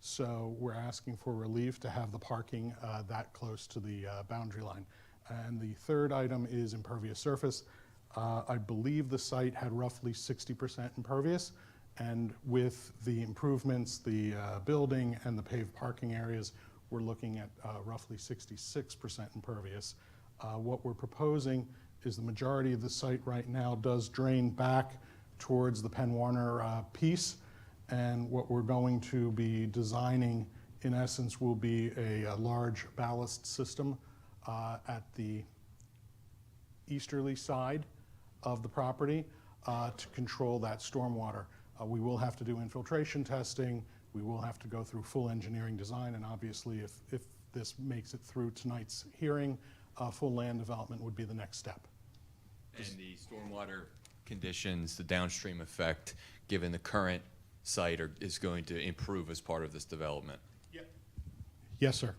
so we're asking for relief to have the parking that close to the boundary line. And the third item is impervious surface. I believe the site had roughly 60% impervious, and with the improvements, the building and the paved parking areas, we're looking at roughly 66% impervious. What we're proposing is the majority of the site right now does drain back towards the Penn Warner piece, and what we're going to be designing in essence will be a large ballast system at the easterly side of the property to control that stormwater. We will have to do infiltration testing. We will have to go through full engineering design, and obviously if this makes it through tonight's hearing, full land development would be the next step. And the stormwater conditions, the downstream effect, given the current site, is going to improve as part of this development. Yes, sir.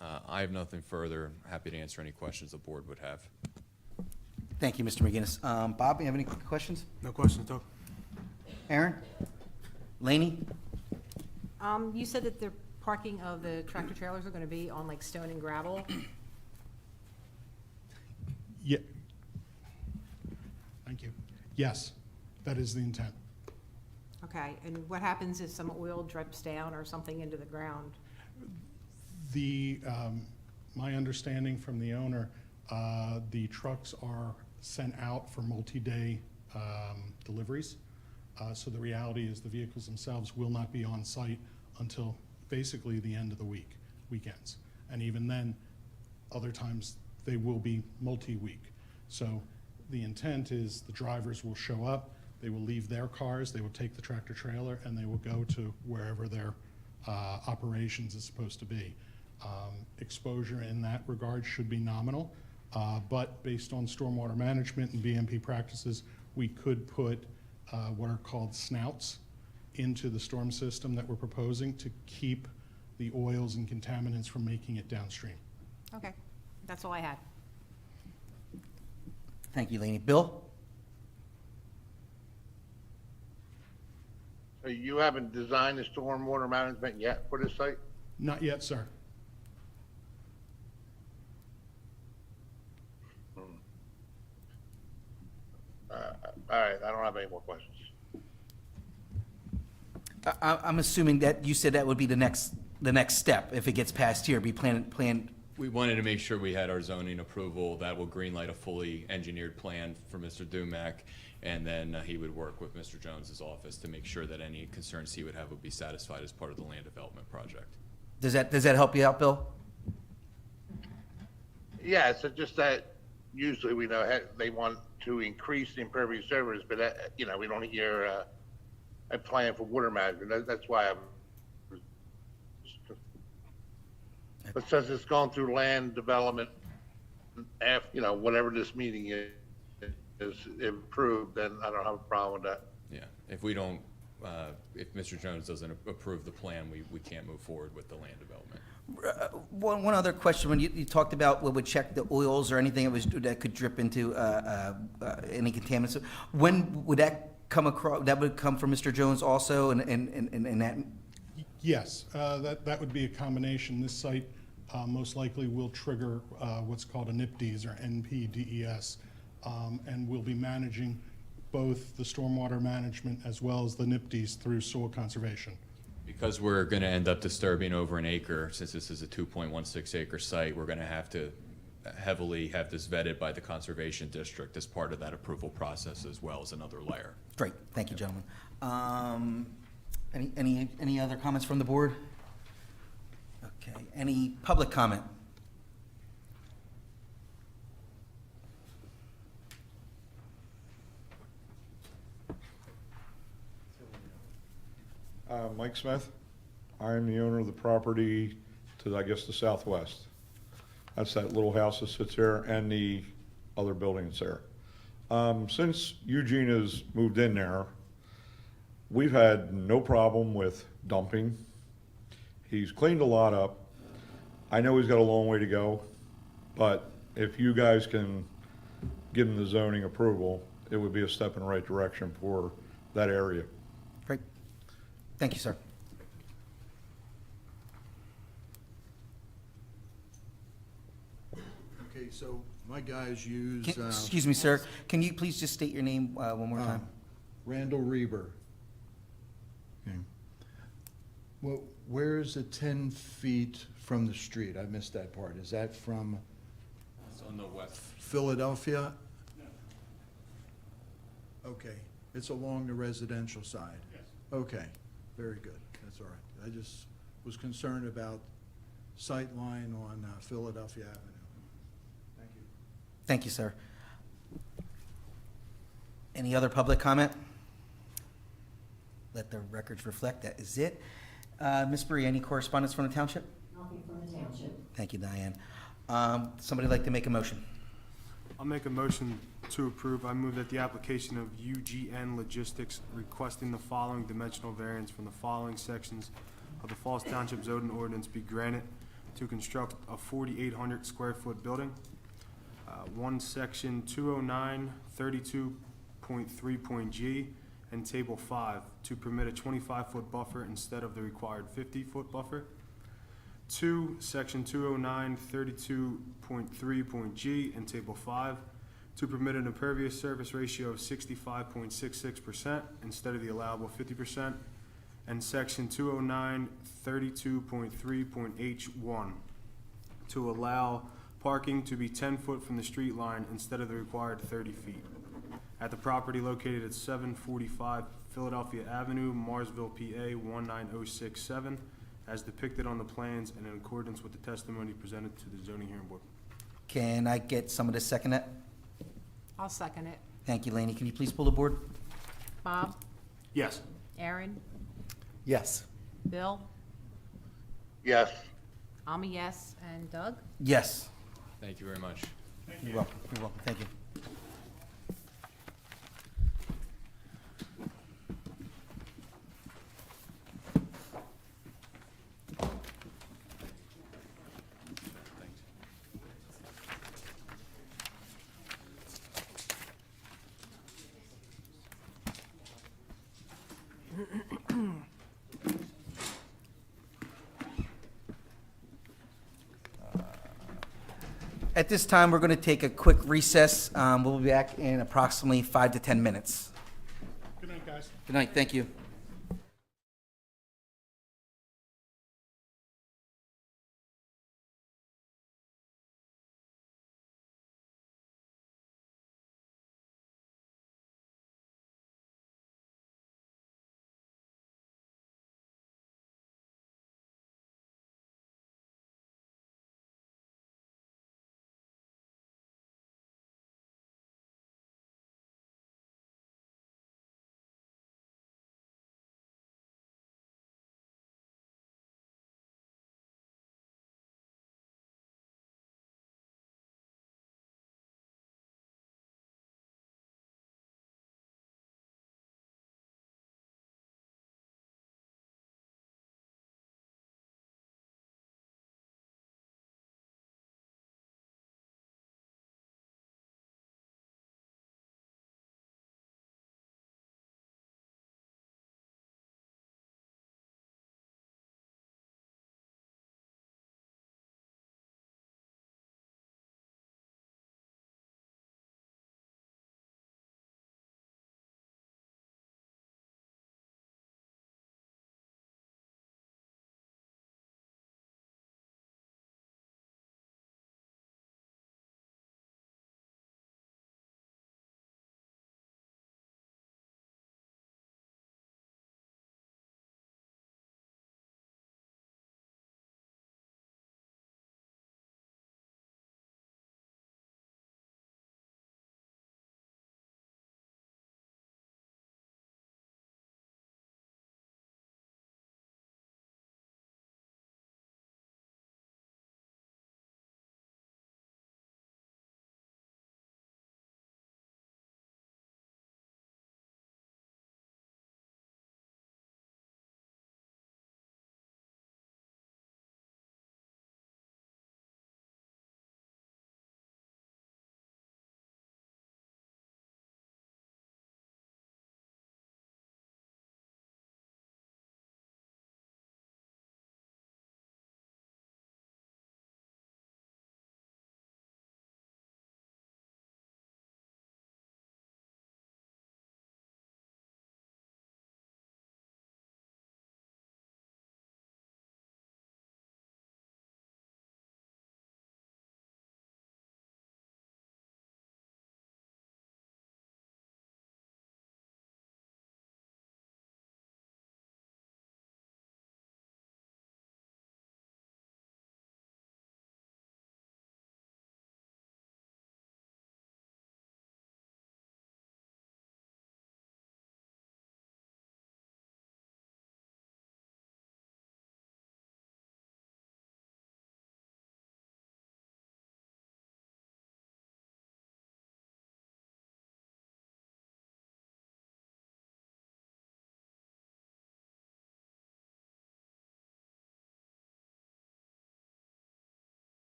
I have nothing further. Happy to answer any questions the board would have. Thank you, Mr. McGinnis. Bob, you have any questions? No questions, Doug. Aaron? Laney? You said that the parking of the tractor trailers are gonna be on like stone and gravel. Yeah. Thank you. Yes, that is the intent. Okay, and what happens if some oil drips down or something into the ground? The, my understanding from the owner, the trucks are sent out for multi-day deliveries. So the reality is the vehicles themselves will not be on site until basically the end of the week, weekends. And even then, other times they will be multi-week. So the intent is the drivers will show up, they will leave their cars, they will take the tractor trailer, and they will go to wherever their operations is supposed to be. Exposure in that regard should be nominal, but based on stormwater management and BMP practices, we could put what are called snouts into the storm system that we're proposing to keep the oils and contaminants from making it downstream. Okay, that's all I had. Thank you, Laney. Bill? So you haven't designed the stormwater management yet for this site? Not yet, sir. All right, I don't have any more questions. I'm assuming that you said that would be the next step if it gets passed here, be planned. We wanted to make sure we had our zoning approval. That will greenlight a fully engineered plan for Mr. Dumack, and then he would work with Mr. Jones's office to make sure that any concerns he would have would be satisfied as part of the land development project. Does that help you out, Bill? Yeah, so just that usually we know they want to increase the impervious surface, but you know, we don't hear a plan for water management. That's why I'm. But since it's gone through land development, after, you know, whatever this meeting is approved, then I don't have a problem with that. Yeah, if we don't if Mr. Jones doesn't approve the plan, we can't move forward with the land development. One other question, when you talked about, we would check the oils or anything that could drip into any contaminants, when would that come across, that would come from Mr. Jones also, and that? Yes, that would be a combination. This site most likely will trigger what's called a NPDES or NPDES, and we'll be managing both the stormwater management as well as the NPDES through soil conservation. Because we're going to end up disturbing over an acre, since this is a 2.16 acre site, we're going to have to heavily have this vetted by the Conservation District as part of that approval process, as well as another layer. Great, thank you, gentlemen. Any other comments from the board? Okay, any public comment? Mike Smith. I'm the owner of the property to, I guess, the southwest. That's that little house that sits there and the other building that's there. Since Eugene has moved in there, we've had no problem with dumping. He's cleaned a lot up. I know he's got a long way to go, but if you guys can give him the zoning approval, it would be a step in the right direction for that area. Great, thank you, sir. Okay, so my guys use. Excuse me, sir, can you please just state your name one more time? Randall Reber. Okay. Well, where is it 10 feet from the street? I missed that part. Is that from It's on the west. Philadelphia? No. Okay, it's along the residential side? Yes. Okay, very good, that's all right. I just was concerned about sight line on Philadelphia Avenue. Thank you. Thank you, sir. Any other public comment? Let the records reflect that is it. Ms. Bree, any correspondence from the township? Nothing from the township. Thank you, Diane. Somebody like to make a motion? I'll make a motion to approve. I move that the application of UGN Logistics requesting the following dimensional variance from the following sections of the Falls Township zoning ordinance be granted to construct a 4,800 square foot building. One section 209 32.3.g and table 5 to permit a 25-foot buffer instead of the required 50-foot buffer. 2, section 209 32.3.g and table 5 to permit an impervious surface ratio of 65.66% instead of the allowable 50%. And section 209 32.3.h1 to allow parking to be 10 foot from the street line instead of the required 30 feet. At the property located at 745 Philadelphia Avenue, Morrisville, PA 19067, as depicted on the plans and in accordance with the testimony presented to the zoning hearing board. Can I get someone to second that? I'll second it. Thank you, Laney. Can you please pull the board? Bob? Yes. Aaron? Yes. Bill? Yes. I'm a yes. And Doug? Yes. Thank you very much. You're welcome. You're welcome. Thank you. At this time, we're going to take a quick recess. We'll be back in approximately 5 to 10 minutes. Good night, guys. Good night. Thank you.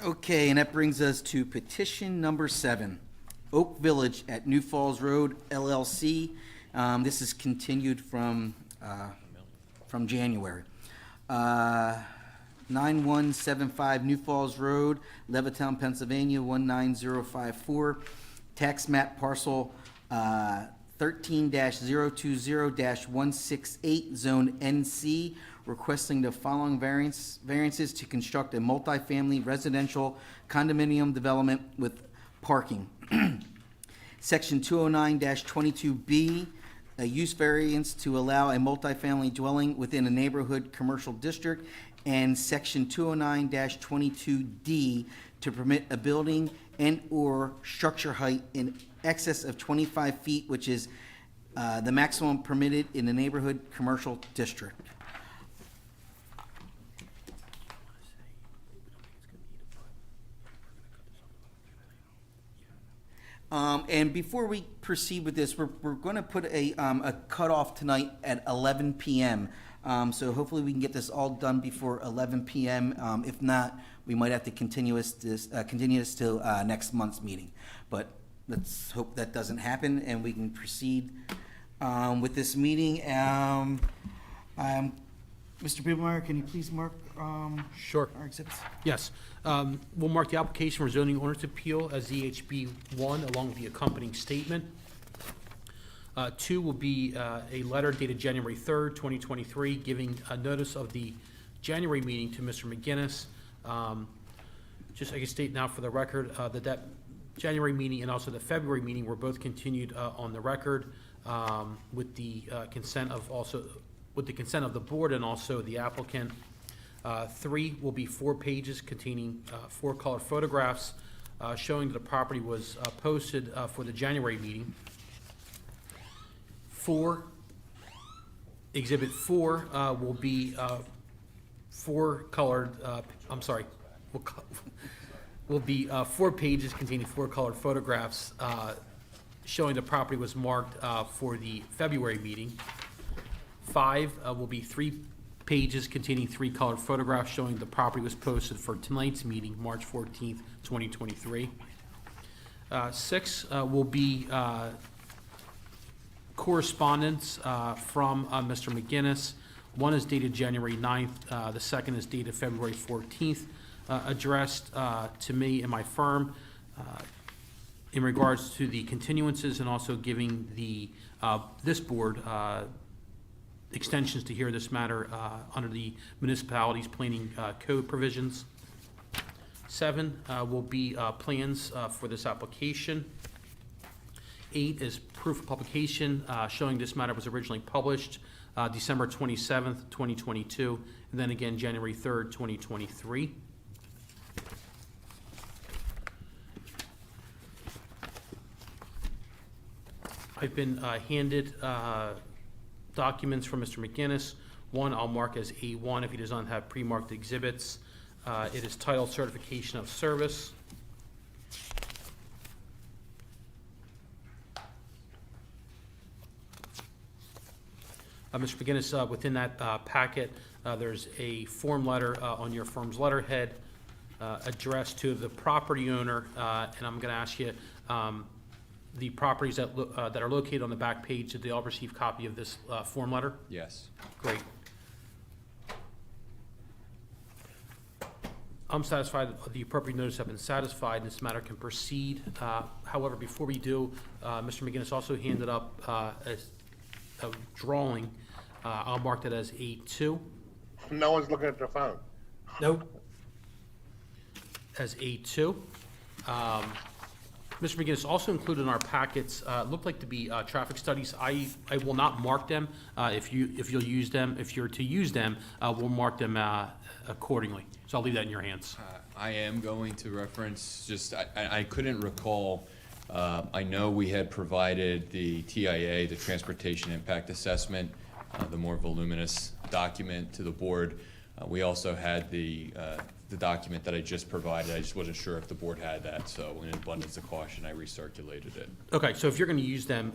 Okay, and that brings us to petition number 7, Oak Village at New Falls Road LLC. This is continued from January. 9175 New Falls Road, Levittown, Pennsylvania, 19054. Tax map parcel 13-020-168, zone NC, requesting the following variances to construct a multifamily residential condominium development with parking. Section 209-22B, a use variance to allow a multifamily dwelling within a neighborhood commercial district, and Section 209-22D to permit a building and/or structure height in excess of 25 feet, which is the maximum permitted in the neighborhood commercial district. And before we proceed with this, we're going to put a cutoff tonight at 11 p.m. So hopefully we can get this all done before 11 p.m. If not, we might have to continue this till next month's meeting. But let's hope that doesn't happen and we can proceed with this meeting. Mr. Biebmeyer, can you please mark Sure. our exhibits? Yes. We'll mark the application for zoning ordinance appeal as ZHB 1 along with the accompanying statement. 2 will be a letter dated January 3rd, 2023, giving a notice of the January meeting to Mr. McGinnis. Just I can state now for the record that January meeting and also the February meeting were both continued on the record with the consent of the board and also the applicant. 3 will be 4 pages containing 4 color photographs showing that the property was posted for the January meeting. 4, Exhibit 4 will be 4 colored, will be 4 pages containing 4 colored photographs showing the property was marked for the February meeting. 5 will be 3 pages containing 3 colored photographs showing the property was posted for tonight's meeting, March 14th, 2023. 6 will be correspondence from Mr. McGinnis. 1 is dated January 9th. The second is dated February 14th, addressed to me and my firm in regards to the continuances and also giving the this board extensions to hear this matter under the municipality's planning code provisions. 7 will be plans for this application. 8 is proof of publication showing this matter was originally published December 27th, 2022, and then again January 3rd, 2023. I've been handed documents from Mr. McGinnis. 1 I'll mark as A1 if he does not have pre-marked exhibits. It is titled Certification of Service. Mr. McGinnis, within that packet, there's a form letter on your firm's letterhead addressed to the property owner, and I'm going to ask you the properties that are located on the back page, did they all receive a copy of this form letter? Yes. Great. I'm satisfied that the appropriate notice have been satisfied and this matter can proceed. However, before we do, Mr. McGinnis also handed up a drawing. I'll mark that as A2. No one's looking at their phone. Nope. As A2. Mr. McGinnis, also included in our packets look like to be traffic studies. I will not mark them. If you'll use them, if you're to use them, we'll mark them accordingly. So I'll leave that in your hands. I am going to reference, just, I couldn't recall, I know we had provided the TIA, the Transportation Impact Assessment, the more voluminous document to the board. We also had the document that I just provided. I just wasn't sure if the board had that, so in abundance of caution, I recirculated it. Okay, so if you're going to use them,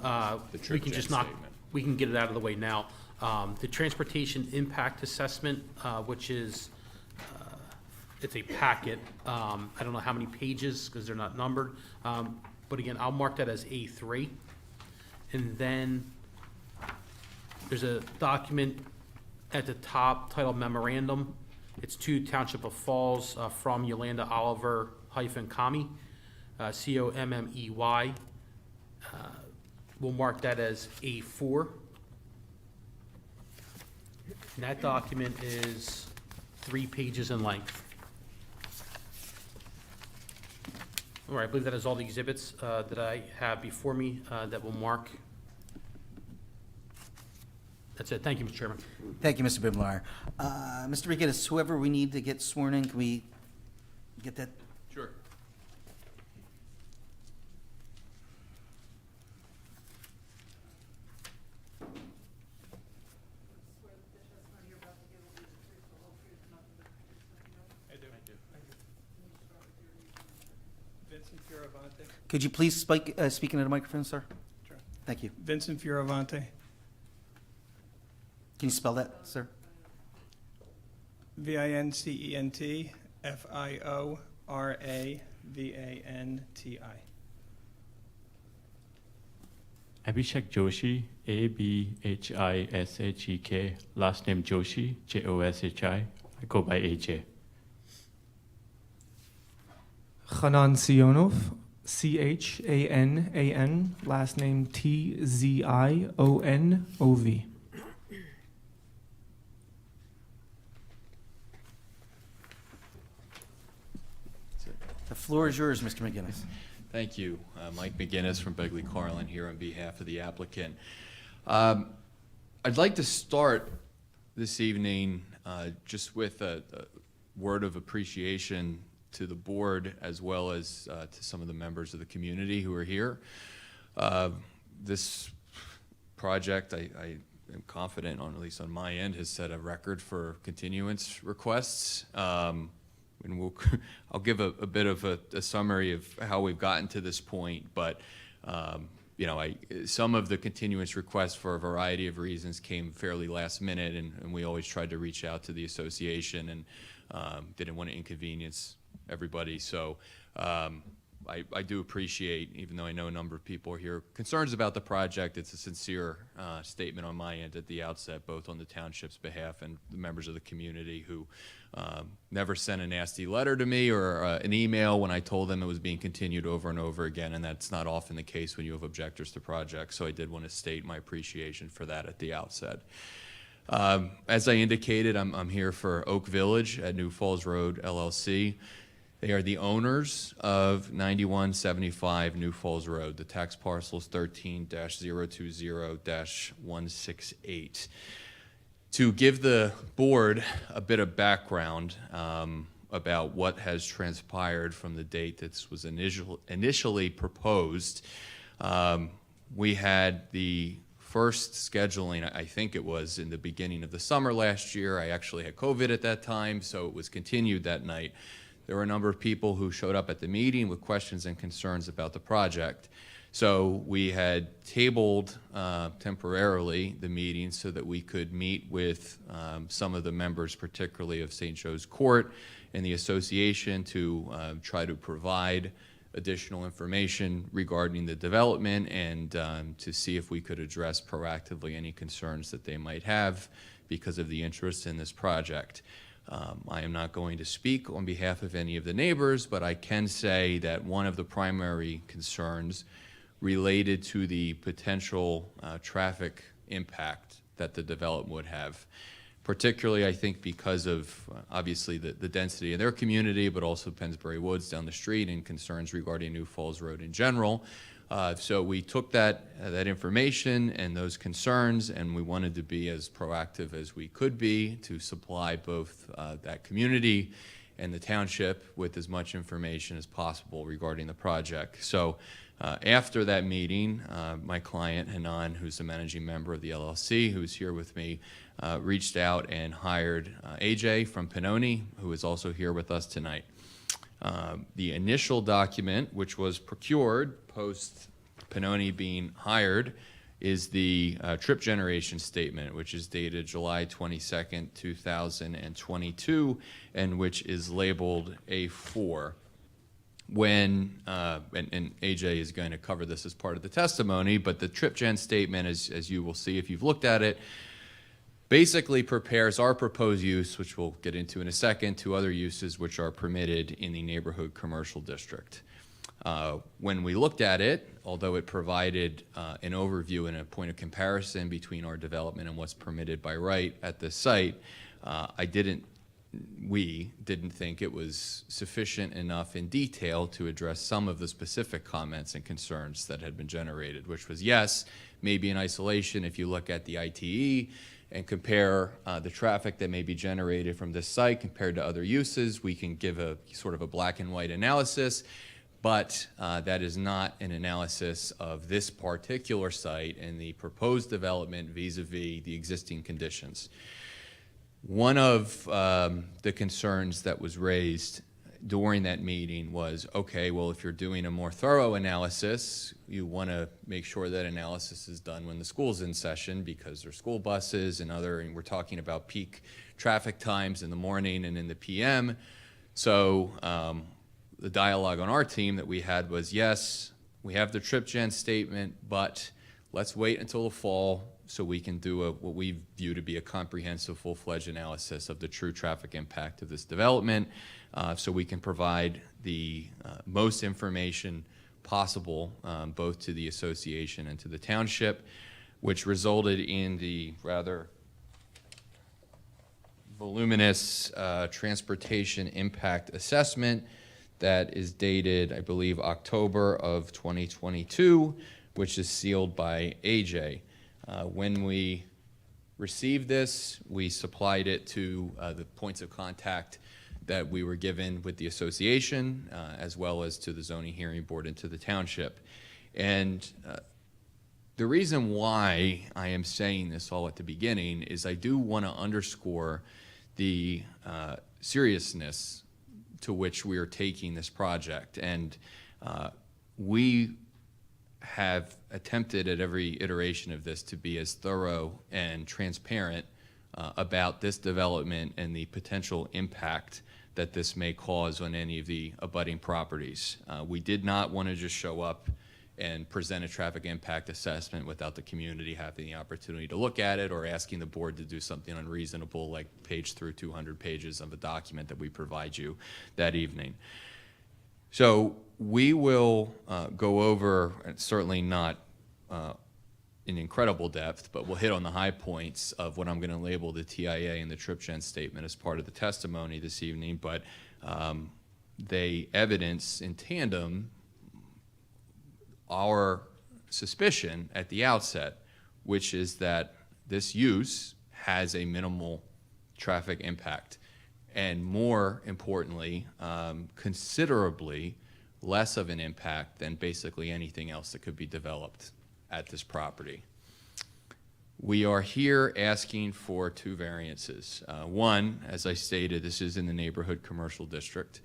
we can gen just not, statement. we can get it out of the way now. The Transportation Impact Assessment, which is it's a packet. I don't know how many pages, because they're not numbered. But again, I'll mark that as A3. And then there's a document at the top titled Memorandum. It's to Township of Falls from Yolanda Oliver Kami, Commey. We'll mark that as A4. And that document is 3 pages in length. All right, I believe that is all the exhibits that I have before me that will mark. That's it. Thank you, Mr. Chairman. Thank you, Mr. Biblar. Mr. McGinnis, whoever we need to get sworn in, can we get that? Sure. Vincent Fioravante. Could you please speak into the microphone, sir? Sure. Thank you. Vincent Fioravante. Can you spell that, sir? Vincent Fioravanti. Abhishek Joshi, Abhishek, last name Joshi, Joshi. I go by AJ. Hanan Sionov, Chanan, last name Tzionov. The floor is yours, Mr. McGinnis. Thank you. Mike McGinnis from Begley Carlin here on behalf of the applicant. I'd like to start this evening just with a word of appreciation to the board as well as to some of the members of the community who are here. This project, I am confident, at least on my end, has set a record for continuance requests. And I'll give a bit of a summary of how we've gotten to this point, but some of the continuance requests for a variety of reasons came fairly last minute, and we always tried to reach out to the association and didn't want to inconvenience everybody. So I do appreciate, even though I know a number of people are here, concerns about the project. It's a sincere statement on my end at the outset, both on the township's behalf and the members of the community who never sent a nasty letter to me or an email when I told them it was being continued over and over again, and that's not often the case when you have objectors to projects. So I did want to state my appreciation for that at the outset. As I indicated, I'm here for Oak Village at New Falls Road, LLC. They are the owners of 9175 New Falls Road. The tax parcel is 13-020-168. To give the board a bit of background about what has transpired from the date this was initially proposed, we had the first scheduling, I think it was in the beginning of the summer last year. I actually had COVID at that time, so it was continued that night. There were a number of people who showed up at the meeting with questions and concerns about the project. So we had tabled temporarily the meeting so that we could meet with some of the members, particularly of St. Joe's Court and the association, to try to provide additional information regarding the development and to see if we could address proactively any concerns that they might have because of the interest in this project. I am not going to speak on behalf of any of the neighbors, but I can say that one of the primary concerns related to the potential traffic impact that the development would have, particularly I think because of obviously the density in their community, but also Pennsbury Woods down the street and concerns regarding New Falls Road in general. So we took that information and those concerns, and we wanted to be as proactive as we could be to supply both that community and the township with as much information as possible regarding the project. So after that meeting, my client, Hanan, who's the managing member of the LLC, who's here with me, reached out and hired AJ from Pennoni, who is also here with us tonight. The initial document, which was procured post Pennoni being hired, is the trip generation statement, which is dated July 22nd, 2022, and which is labeled A4. When, and AJ is going to cover this as part of the testimony, but the trip gen statement, as you will see if you've looked at it, basically prepares our proposed use, which we'll get into in a second, to other uses which are permitted in the neighborhood commercial district. When we looked at it, although it provided an overview and a point of comparison between our development and what's permitted by right at this site, we didn't think it was sufficient enough in detail to address some of the specific comments and concerns that had been generated, which was, yes, maybe in isolation, if you look at the ITE and compare the traffic that may be generated from this site compared to other uses, we can give a sort of a black and white analysis, but that is not an analysis of this particular site and the proposed development vis-a-vis the existing conditions. One of the concerns that was raised during that meeting was, okay, well, if you're doing a more thorough analysis, you want to make sure that analysis is done when the school's in session because there's school buses and we're talking about peak traffic times in the morning and in the PM. So the dialogue on our team that we had was, yes, we have the trip gen statement, but let's wait until the fall so we can do what we view to be a comprehensive, full-fledged analysis of the true traffic impact of this development, so we can provide the most information possible, both to the association and to the township, which resulted in the rather voluminous transportation impact assessment that is dated, I believe, October of 2022, which is sealed by AJ. When we received this, we supplied it to the points of contact that we were given with the association, as well as to the zoning hearing board and to the township. And the reason why I am saying this all at the beginning is I do want to underscore the seriousness to which we are taking this project. And we have attempted at every iteration of this to be as thorough and transparent about this development and the potential impact that this may cause on any of the abutting properties. We did not want to just show up and present a traffic impact assessment without the community having the opportunity to look at it or asking the board to do something unreasonable like page through 200 pages of a document that we provide you that evening. So we will go over, certainly not in incredible depth, but we'll hit on the high points of what I'm going to label the TIA and the trip gen statement as part of the testimony this evening, but they evidence in tandem our suspicion at the outset, which is that this use has a minimal traffic impact, and more importantly, considerably less of an impact than basically anything else that could be developed at this property. We are here asking for two variances. One, as I stated, this is in the neighborhood commercial district.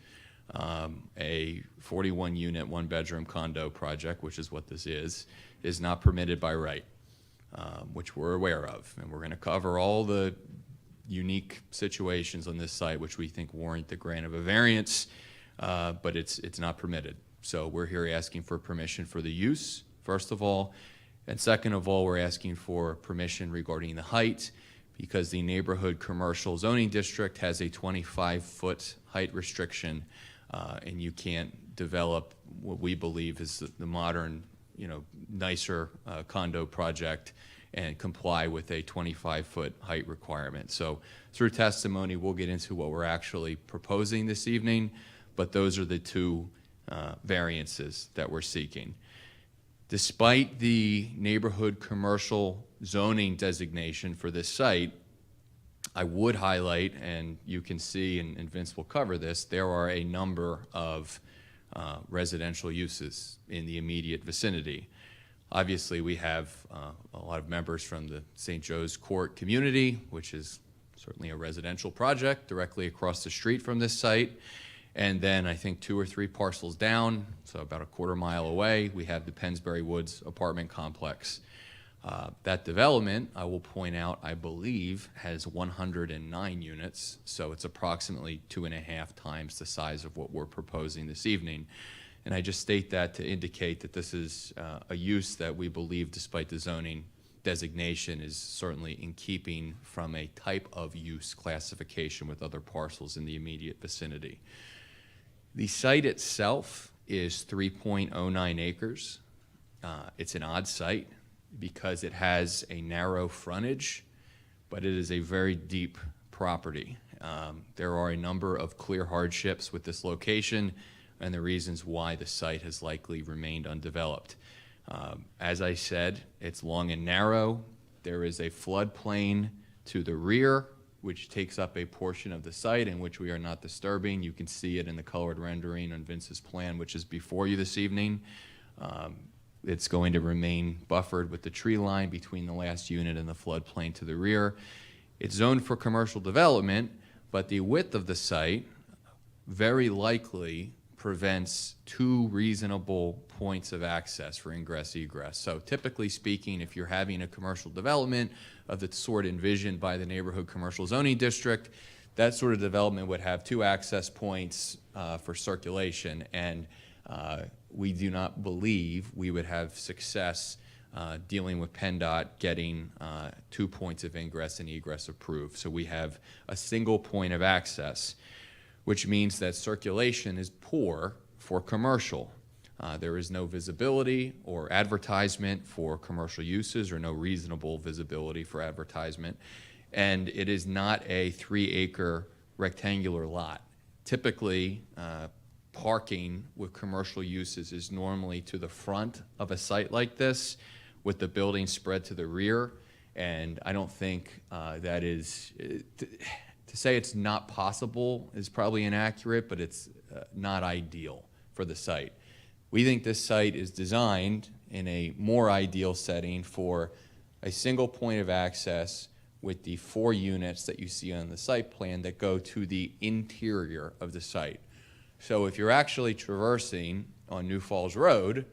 A 41-unit, one-bedroom condo project, which is what this is not permitted by right, which we're aware of. And we're going to cover all the unique situations on this site which we think warrant the grant of a variance, but it's not permitted. So we're here asking for permission for the use, first of all. And second of all, we're asking for permission regarding the height, because the neighborhood commercial zoning district has a 25-foot height restriction, and you can't develop what we believe is the modern, nicer condo project and comply with a 25-foot height requirement. So through testimony, we'll get into what we're actually proposing this evening, but those are the two variances that we're seeking. Despite the neighborhood commercial zoning designation for this site, I would highlight, and you can see, and Vince will cover this, there are a number of residential uses in the immediate vicinity. Obviously, we have a lot of members from the St. Joe's Court community, which is certainly a residential project directly across the street from this site. And then I think 2 or 3 parcels down, so about a quarter mile away, we have the Pennsbury Woods apartment complex. That development, I will point out, I believe, has 109 units, so it's approximately 2.5 times the size of what we're proposing this evening. And I just state that to indicate that this is a use that we believe, despite the zoning designation, is certainly in keeping from a type of use classification with other parcels in the immediate vicinity. The site itself is 3.09 acres. It's an odd site because it has a narrow frontage, but it is a very deep property. There are a number of clear hardships with this location and the reasons why the site has likely remained undeveloped. As I said, it's long and narrow. There is a floodplain to the rear, which takes up a portion of the site and which we are not disturbing. You can see it in the colored rendering on Vince's plan, which is before you this evening. It's going to remain buffered with the tree line between the last unit and the floodplain to the rear. It's zoned for commercial development, but the width of the site very likely prevents 2 reasonable points of access for ingress egress. So typically speaking, if you're having a commercial development of the sort envisioned by the neighborhood commercial zoning district, that sort of development would have 2 access points for circulation, and we do not believe we would have success dealing with PennDOT getting 2 points of ingress and egress approved. So we have a single point of access, which means that circulation is poor for commercial. There is no visibility or advertisement for commercial uses, or no reasonable visibility for advertisement, and it is not a 3-acre rectangular lot. Typically, parking with commercial uses is normally to the front of a site like this, with the building spread to the rear, and I don't think that is... To say it's not possible is probably inaccurate, but it's not ideal for the site. We think this site is designed in a more ideal setting for a single point of access with the 4 units that you see on the site plan that go to the interior of the site. So if you're actually traversing on New Falls Road,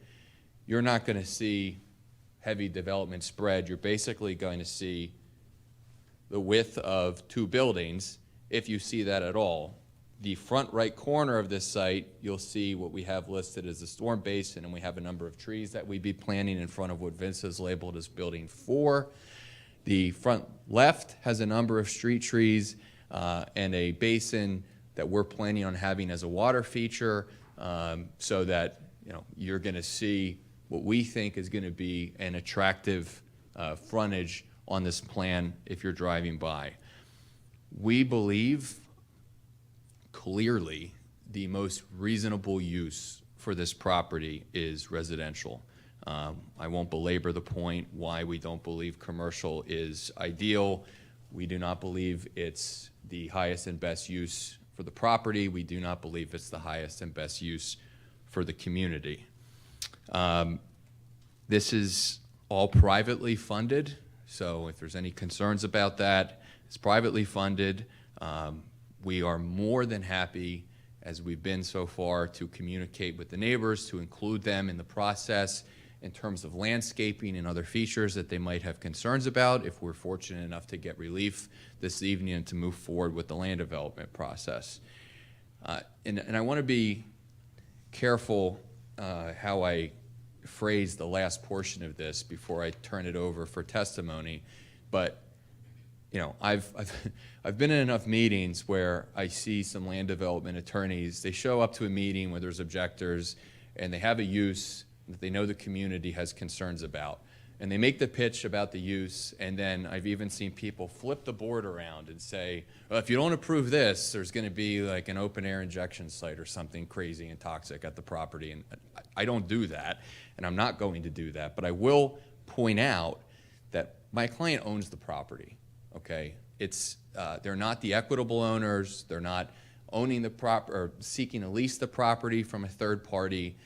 you're not going to see heavy development spread. You're basically going to see the width of 2 buildings, if you see that at all. The front right corner of this site, you'll see what we have listed as the storm basin, and we have a number of trees that we'd be planting in front of what Vince has labeled as Building 4. The front left has a number of street trees and a basin that we're planning on having as a water feature, so that you're going to see what we think is going to be an attractive frontage on this plan if you're driving by. We believe clearly the most reasonable use for this property is residential. I won't belabor the point why we don't believe commercial is ideal. We do not believe it's the highest and best use for the property. We do not believe it's the highest and best use for the community. This is all privately funded. So if there's any concerns about that, it's privately funded. We are more than happy, as we've been so far, to communicate with the neighbors, to include them in the process in terms of landscaping and other features that they might have concerns about, if we're fortunate enough to get relief this evening and to move forward with the land development process. And I want to be careful how I phrase the last portion of this before I turn it over for testimony, but I've been in enough meetings where I see some land development attorneys. They show up to a meeting where there's objectors, and they have a use that they know the community has concerns about, and they make the pitch about the use, and then I've even seen people flip the board around and say, well, if you don't approve this, there's going to be like an open air injection site or something crazy and toxic at the property. And I don't do that, and I'm not going to do that, but I will point out that my client owns the property. Okay, they're not the equitable owners. They're not owning the or seeking to lease the property from a third party.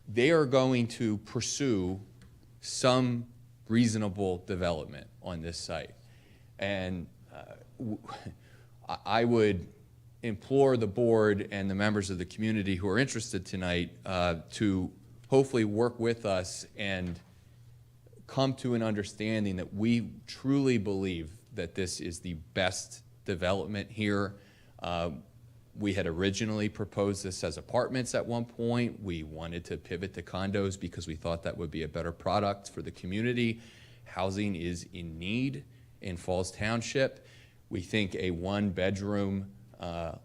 They are going to pursue some reasonable development on this site, and I would implore the board and the members of the community who are interested tonight to hopefully work with us and come to an understanding that we truly believe that this is the best development here. We had originally proposed this as apartments at one point. We wanted to pivot to condos because we thought that would be a better product for the community. Housing is in need in Falls Township. We think a one-bedroom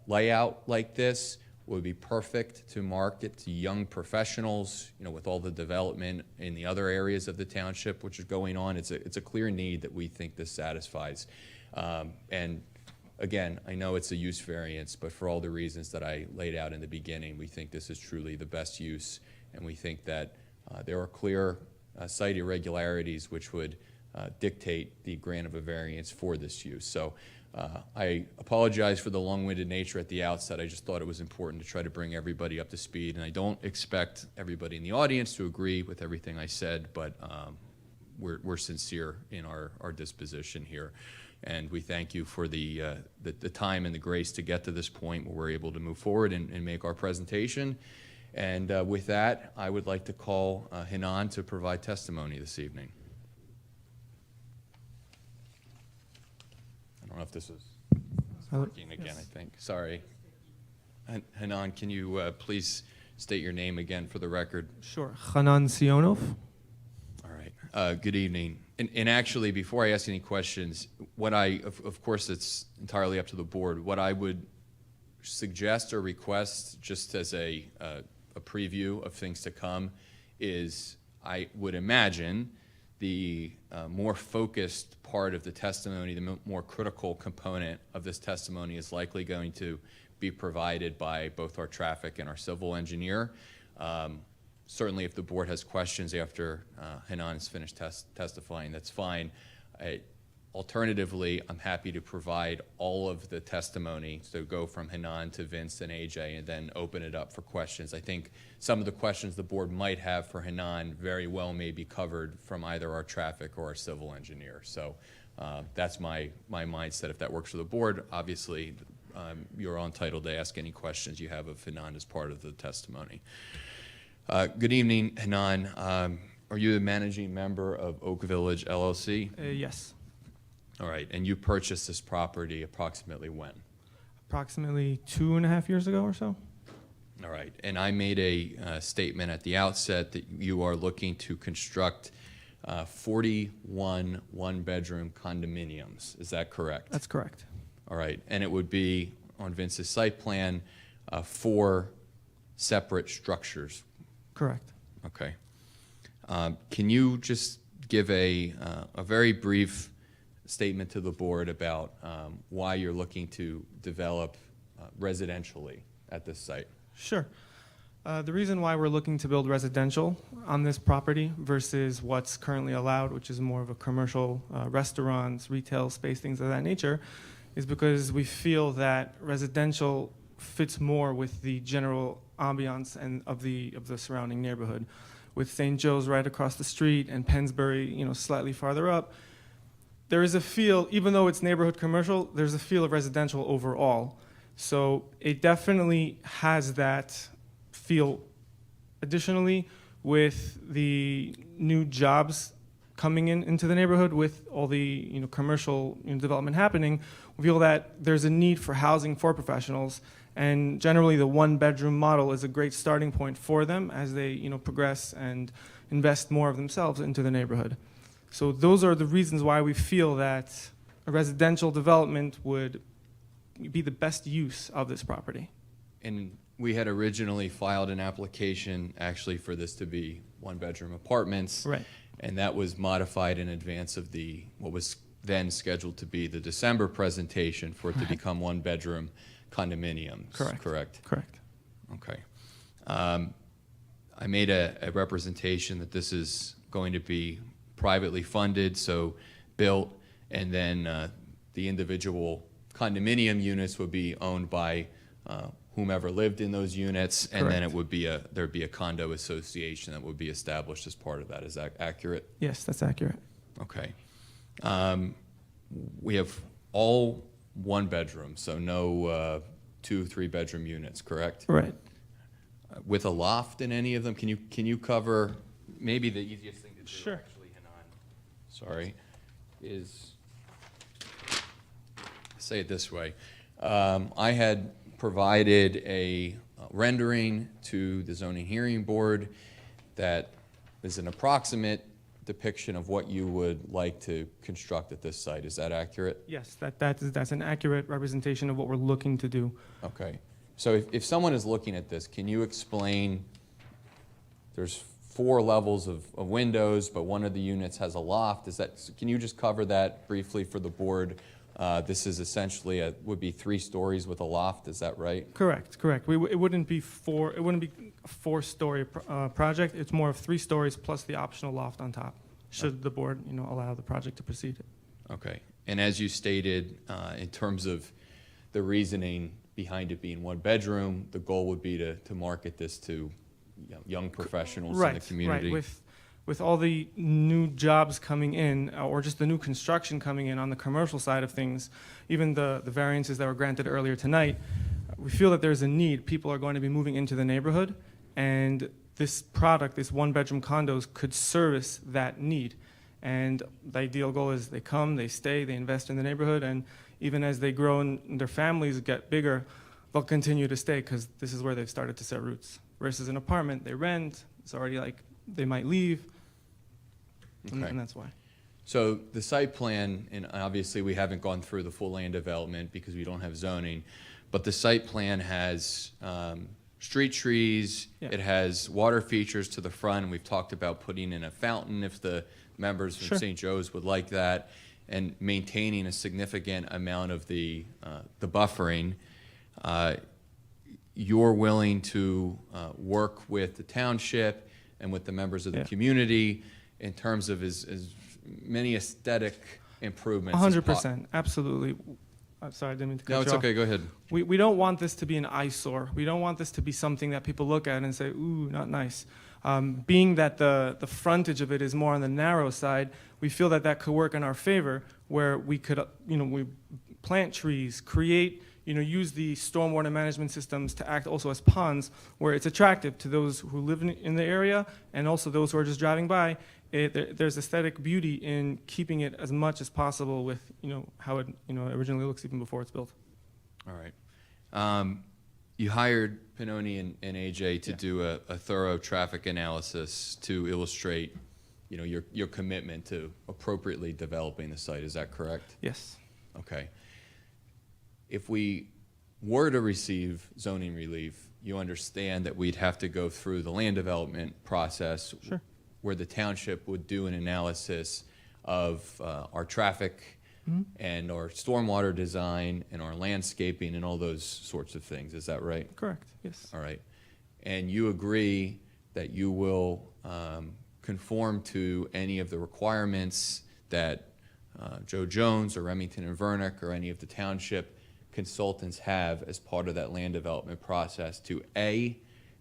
layout like this would be perfect to market to young professionals, with all the development in the other areas of the township which is going on. It's a clear need that we think this satisfies. And again, I know it's a use variance, but for all the reasons that I laid out in the beginning, we think this is truly the best use, and we think that there are clear site irregularities which would dictate the grant of a variance for this use. So I apologize for the long-winded nature at the outset. I just thought it was important to try to bring everybody up to speed, and I don't expect everybody in the audience to agree with everything I said, but we're sincere in our disposition here. And we thank you for the time and the grace to get to this point where we're able to move forward and make our presentation. And with that, I would like to call Hanan to provide testimony this evening. I don't know if this is working again, I think. Sorry. Hanan, can you please state your name again for the record? Sure. Hanan Sionov. All right. Good evening. And actually, before I ask any questions, of course, it's entirely up to the board. What I would suggest or request, just as a preview of things to come, is I would imagine the more focused part of the testimony, the more critical component of this testimony is likely going to be provided by both our traffic and our civil engineer. Certainly, if the board has questions after Hanan is finished testifying, that's fine. Alternatively, I'm happy to provide all of the testimony, so go from Hanan to Vince and AJ, and then open it up for questions. I think some of the questions the board might have for Hanan very well may be covered from either our traffic or our civil engineer. So that's my mindset. If that works for the board, obviously you're entitled to ask any questions you have of Hanan as part of the testimony. Good evening, Hanan. Are you the managing member of Oak Village LLC? Yes. All right, and you purchased this property approximately when? Approximately 2.5 years ago or so. All right, and I made a statement at the outset that you are looking to construct 41 one-bedroom condominiums. Is that correct? That's correct. All right, and it would be, on Vince's site plan, 4 separate structures. Correct. Okay. Can you just give a very brief statement to the board about why you're looking to develop residentially at this site? Sure. The reason why we're looking to build residential on this property versus what's currently allowed, which is more of a commercial restaurants, retail space, things of that nature, is because we feel that residential fits more with the general ambiance and of the surrounding neighborhood. With St. Joe's right across the street and Pennsbury, slightly farther up, there is a feel, even though it's neighborhood commercial, there's a feel of residential overall. So it definitely has that feel. Additionally, with the new jobs coming into the neighborhood, with all the commercial development happening, we feel that there's a need for housing for professionals, and generally the one-bedroom model is a great starting point for them as they progress and invest more of themselves into the neighborhood. So those are the reasons why we feel that a residential development would be the best use of this property. And we had originally filed an application actually for this to be one-bedroom apartments. Right. And that was modified in advance of what was then scheduled to be the December presentation for it to become one-bedroom condominiums. Correct. Correct? Correct. Okay. I made a representation that this is going to be privately funded, so built, and then the individual condominium units would be owned by whomever lived in those units, and then it would be there'd be a condo association that would be established as part of that. Is that accurate? Yes, that's accurate. Okay. We have all one bedroom, so no 2-3 bedroom units, correct? Right. With a loft in any of them, can you cover maybe the easiest thing to do? Sure. Actually, Hanan. sorry, is, say it this way. I had provided a rendering to the zoning hearing board that is an approximate depiction of what you would like to construct at this site. Is that accurate? Yes, that's an accurate representation of what we're looking to do. Okay. So if someone is looking at this, can you explain, there's 4 levels of windows, but one of the units has a loft. Can you just cover that briefly for the board? This is essentially would be 3 stories with a loft. Is that right? Correct. It wouldn't be a 4-story project. It's more of 3 stories plus the optional loft on top, should the board, allow the project to proceed. Okay. And as you stated, in terms of the reasoning behind it being 1 bedroom, the goal would be to market this to young professionals in the community. Right. With all the new jobs coming in, or just the new construction coming in on the commercial side of things, even the variances that were granted earlier tonight, we feel that there's a need. People are going to be moving into the neighborhood, and this product, this 1-bedroom condos, could service that need. And the ideal goal is they come, they stay, they invest in the neighborhood, and even as they grow and their families get bigger, they'll continue to stay because this is where they've started to set roots. Versus an apartment, they rent, it's already like they might leave. Okay. And that's why. So the site plan, and obviously we haven't gone through the full land development because we don't have zoning, but the site plan has street trees, Yeah. it has water features to the front, and we've talked about putting in a fountain if the members from Sure. St. Joe's would like that, and maintaining a significant amount of the buffering. You're willing to work with the township and with the members of the Yeah. community in terms of as many aesthetic improvements as 100%, absolutely. I'm sorry, I didn't mean to cut No, you it's off. okay, go ahead. We don't want this to be an eyesore. We don't want this to be something that people look at and say, ooh, not nice. Being that the frontage of it is more on the narrow side, we feel that that could work in our favor, where we could, we plant trees, create, use the stormwater management systems to act also as ponds, where it's attractive to those who live in the area and also those who are just driving by. There's aesthetic beauty in keeping it as much as possible with, how it, originally looks even before it's built. All right. You hired Pannoni and AJ to do a thorough traffic analysis to illustrate, your commitment to appropriately developing the site. Is that correct? Yes. Okay. If we were to receive zoning relief, you understand that we'd have to go through the land development process. Sure. Where the township would do an analysis of our traffic and our stormwater design and our landscaping and all those sorts of things. Is that right? Correct, yes. All right. And you agree that you will conform to any of the requirements that Joe Jones or Remington and Vernick or any of the township consultants have as part of that land development process to A,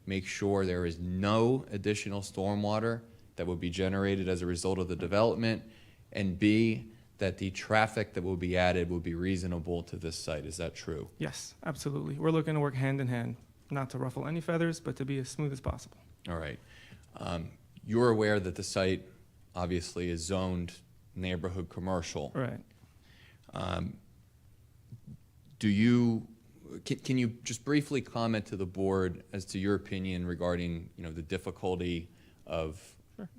make sure there is no additional stormwater that will be generated as a result of the development, and B, that the traffic that will be added will be reasonable to this site. Is that true? Yes, absolutely. We're looking to work hand in hand, not to ruffle any feathers, but to be as smooth as possible. All right. You're aware that the site obviously is zoned neighborhood commercial. Right. Can you just briefly comment to the board as to your opinion regarding, the difficulty of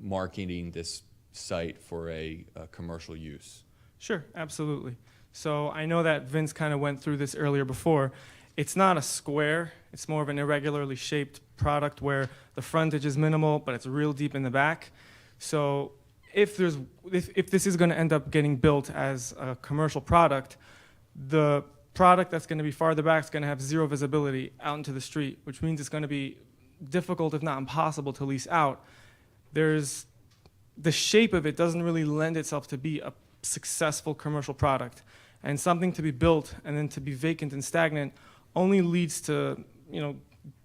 marketing this site for a commercial use? Sure, absolutely. So I know that Vince kind of went through this earlier before. It's not a square. It's more of an irregularly shaped product where the frontage is minimal, but it's real deep in the back. So if this is going to end up getting built as a commercial product, the product that's going to be farther back is going to have zero visibility out into the street, which means it's going to be difficult, if not impossible, to lease out. The shape of it doesn't really lend itself to be a successful commercial product. And something to be built and then to be vacant and stagnant only leads to,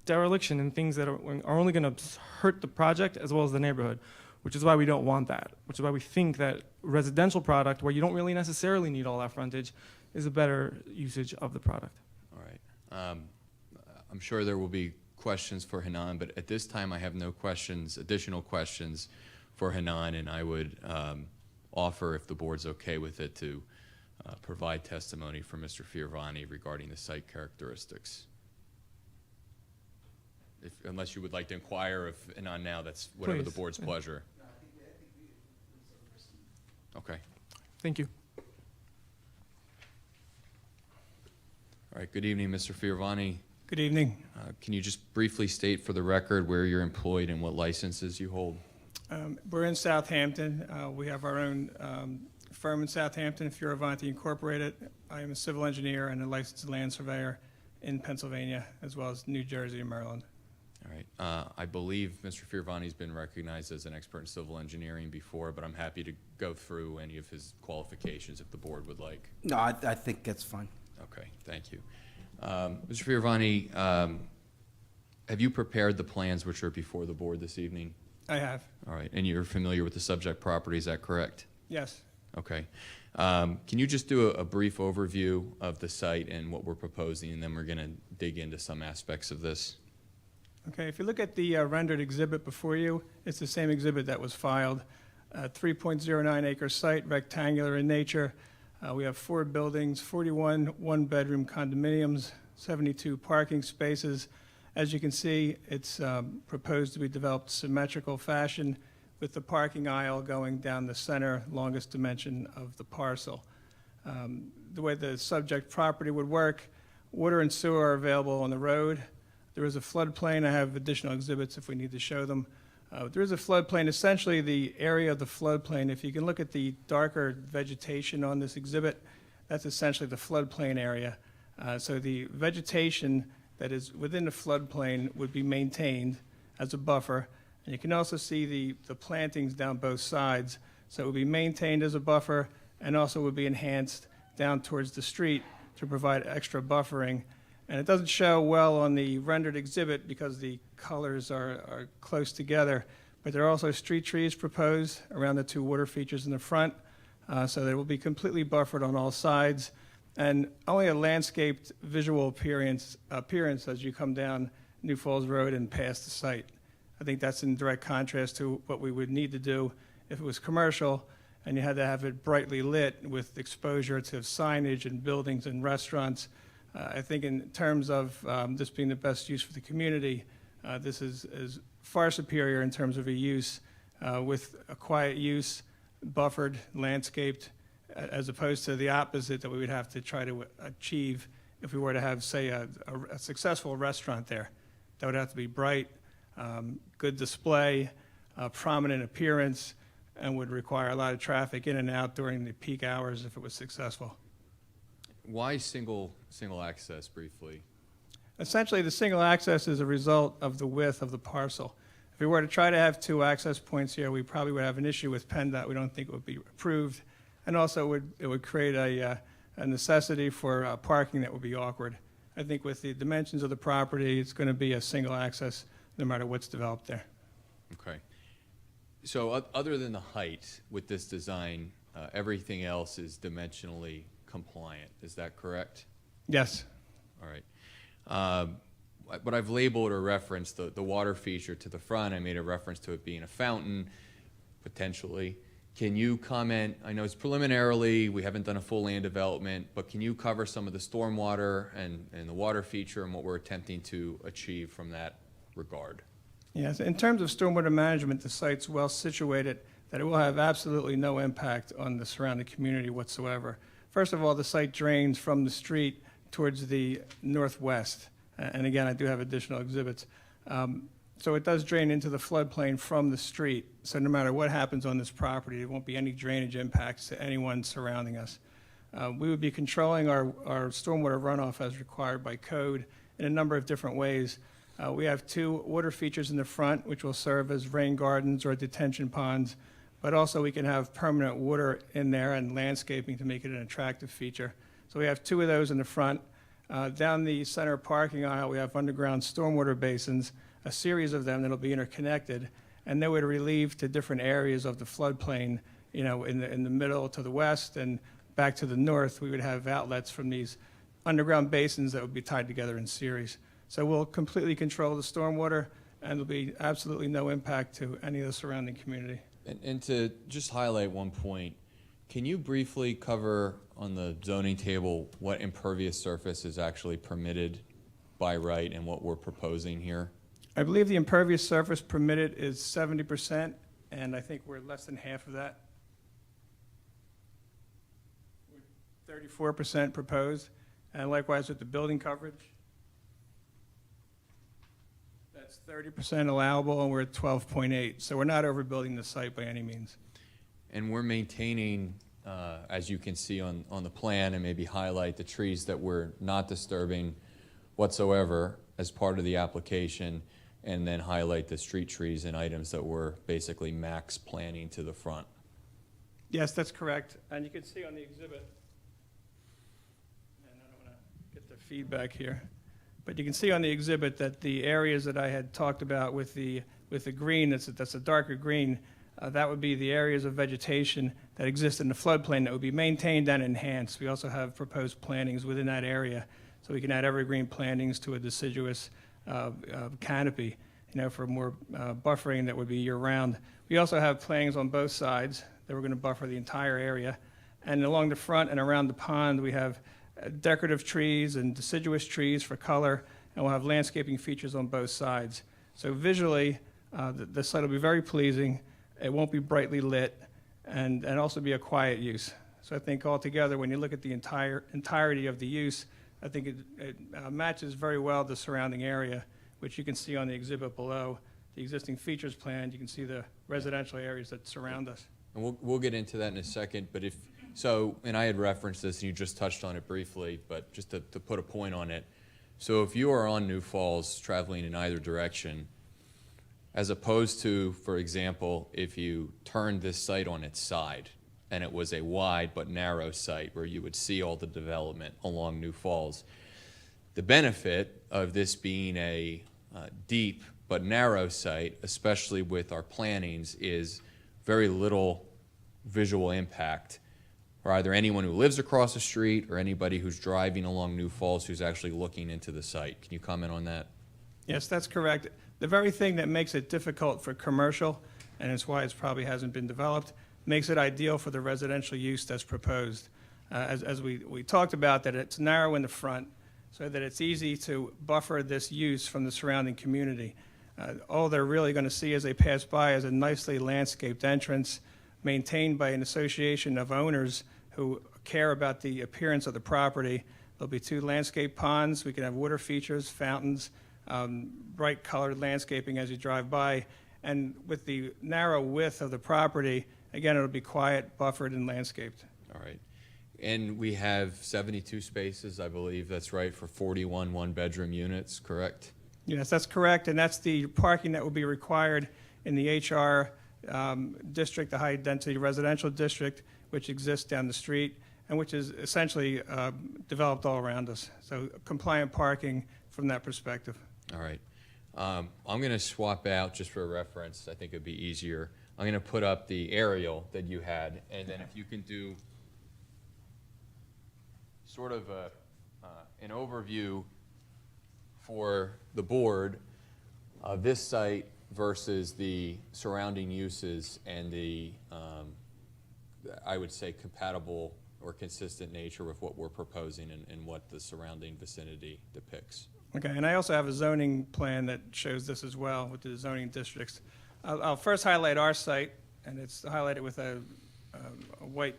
dereliction and things that are only going to hurt the project as well as the neighborhood, which is why we don't want that, which is why we think that residential product, where you don't really necessarily need all that frontage, is a better usage of the product. All right. I'm sure there will be questions for Hanan, but at this time I have no additional questions for Hanan, and I would offer, if the board's okay with it, to provide testimony from Mr. Fioravani regarding the site characteristics. Unless you would like to inquire, and on now, that's whatever the Please. board's pleasure. Okay. Thank you. All right, good evening, Mr. Fioravani. Good evening. Can you just briefly state for the record where you're employed and what licenses you hold? We're in Southampton. We have our own firm in Southampton, Fioravani Incorporated. I am a civil engineer and a licensed land surveyor in Pennsylvania, as well as New Jersey and Maryland. All right. I believe Mr. Fioravani's been recognized as an expert in civil engineering before, but I'm happy to go through any of his qualifications if the board would like. No, I think that's fine. Okay, thank you. Mr. Fioravani, have you prepared the plans which are before the board this evening? I have. All right, and you're familiar with the subject property, is that correct? Yes. Okay. Can you just do a brief overview of the site and what we're proposing, and then we're going to dig into some aspects of this? Okay, if you look at the rendered exhibit before you, it's the same exhibit that was filed. 3.09 acre site, rectangular in nature. We have 4 buildings, 41 one-bedroom condominiums, 72 parking spaces. As you can see, it's proposed to be developed symmetrical fashion with the parking aisle going down the center, longest dimension of the parcel. The way the subject property would work, water and sewer are available on the road. There is a floodplain. I have additional exhibits if we need to show them. There is a floodplain. Essentially, the area of the floodplain, if you can look at the darker vegetation on this exhibit, that's essentially the floodplain area. So the vegetation that is within the floodplain would be maintained as a buffer. And you can also see the plantings down both sides. So it would be maintained as a buffer and also would be enhanced down towards the street to provide extra buffering. And it doesn't show well on the rendered exhibit because the colors are close together, but there are also street trees proposed around the 2 water features in the front, so they will be completely buffered on all sides, and only a landscaped visual appearance as you come down New Falls Road and past the site. I think that's in direct contrast to what we would need to do if it was commercial, and you had to have it brightly lit with exposure to signage and buildings and restaurants. I think in terms of this being the best use for the community, this is far superior in terms of a use with a quiet use, buffered, landscaped, as opposed to the opposite that we would have to try to achieve if we were to have, say, a successful restaurant there. That would have to be bright, good display, prominent appearance, and would require a lot of traffic in and out during the peak hours if it was successful. Why single access, briefly? Essentially, the single access is a result of the width of the parcel. If we were to try to have 2 access points here, we probably would have an issue with PennDOT. We don't think it would be approved. And also, it would create a necessity for parking that would be awkward. I think with the dimensions of the property, it's going to be a single access no matter what's developed there. Okay. So other than the height with this design, everything else is dimensionally compliant. Is that correct? Yes. All right. But I've labeled or referenced the water feature to the front. I made a reference to it being a fountain, potentially. Can you comment, I know it's preliminarily, we haven't done a full land development, but can you cover some of the stormwater and the water feature and what we're attempting to achieve from that regard? Yes, in terms of stormwater management, the site's well situated that it will have absolutely no impact on the surrounding community whatsoever. First of all, the site drains from the street towards the northwest. And again, I do have additional exhibits. So it does drain into the floodplain from the street. So no matter what happens on this property, there won't be any drainage impacts to anyone surrounding us. We would be controlling our stormwater runoff as required by code in a number of different ways. We have 2 water features in the front, which will serve as rain gardens or detention ponds. But also we can have permanent water in there and landscaping to make it an attractive feature. So we have 2 of those in the front. Down the center parking aisle, we have underground stormwater basins, a series of them that'll be interconnected, and they would relieve to different areas of the floodplain, you know, in the middle to the west and back to the north. We would have outlets from these underground basins that would be tied together in series. So we'll completely control the stormwater, and there'll be absolutely no impact to any of the surrounding community. And to just highlight one point, Can you briefly cover on the zoning table what impervious surface is actually permitted by right and what we're proposing here? I believe the impervious surface permitted is 70%, and I think we're less than half of that. 34% proposed, and likewise with the building coverage. That's 30% allowable, and we're at 12.8, so we're not overbuilding the site by any means. And we're maintaining, as you can see on the plan, and maybe highlight the trees that we're not disturbing whatsoever as part of the application, and then highlight the street trees and items that we're basically max planning to the front. Yes, that's correct, and you can see on the exhibit, and I don't want to get the feedback here, but you can see on the exhibit that the areas that I had talked about with the green, that's a darker green, that would be the areas of vegetation that exist in the floodplain that would be maintained and enhanced. We also have proposed plantings within that area, so we can add evergreen plantings to a deciduous canopy, for more buffering that would be year-round. We also have plantings on both sides that we're going to buffer the entire area. And along the front and around the pond, we have decorative trees and deciduous trees for color, and we'll have landscaping features on both sides. So visually, the site will be very pleasing. It won't be brightly lit, and also be a quiet use. So I think altogether, when you look at the entirety of the use, I think it matches very well the surrounding area, which you can see on the exhibit below. The existing features plan, you can see the residential areas that surround us. And we'll get into that in a second, but and I had referenced this and you just touched on it briefly, but just to put a point on it. So if you are on New Falls traveling in either direction, as opposed to, for example, if you turned this site on its side and it was a wide but narrow site where you would see all the development along New Falls, the benefit of this being a deep but narrow site, especially with our plantings, is very little visual impact for either anyone who lives across the street or anybody who's driving along New Falls who's actually looking into the site. Can you comment on that? Yes, that's correct. The very thing that makes it difficult for commercial, and it's why it probably hasn't been developed, makes it ideal for the residential use that's proposed. As we talked about, that it's narrow in the front, so that it's easy to buffer this use from the surrounding community. All they're really going to see as they pass by is a nicely landscaped entrance maintained by an association of owners who care about the appearance of the property. There'll be 2 landscape ponds. We can have water features, fountains, bright colored landscaping as you drive by. And with the narrow width of the property, again, it'll be quiet, buffered, and landscaped. All right. And we have 72 spaces, I believe that's right, for 41 one-bedroom units, correct? Yes, that's correct, and that's the parking that will be required in the HR district, the high-density residential district, which exists down the street, and which is essentially developed all around us. So compliant parking from that perspective. All right. I'm going to swap out, just for reference, I think it'd be easier. I'm going to put up the aerial that you had, and then if you can do sort of an overview for the board of this site versus the surrounding uses and the, I would say, compatible or consistent nature with what we're proposing and what the surrounding vicinity depicts. Okay, and I also have a zoning plan that shows this as well with the zoning districts. I'll first highlight our site, and it's highlighted with a white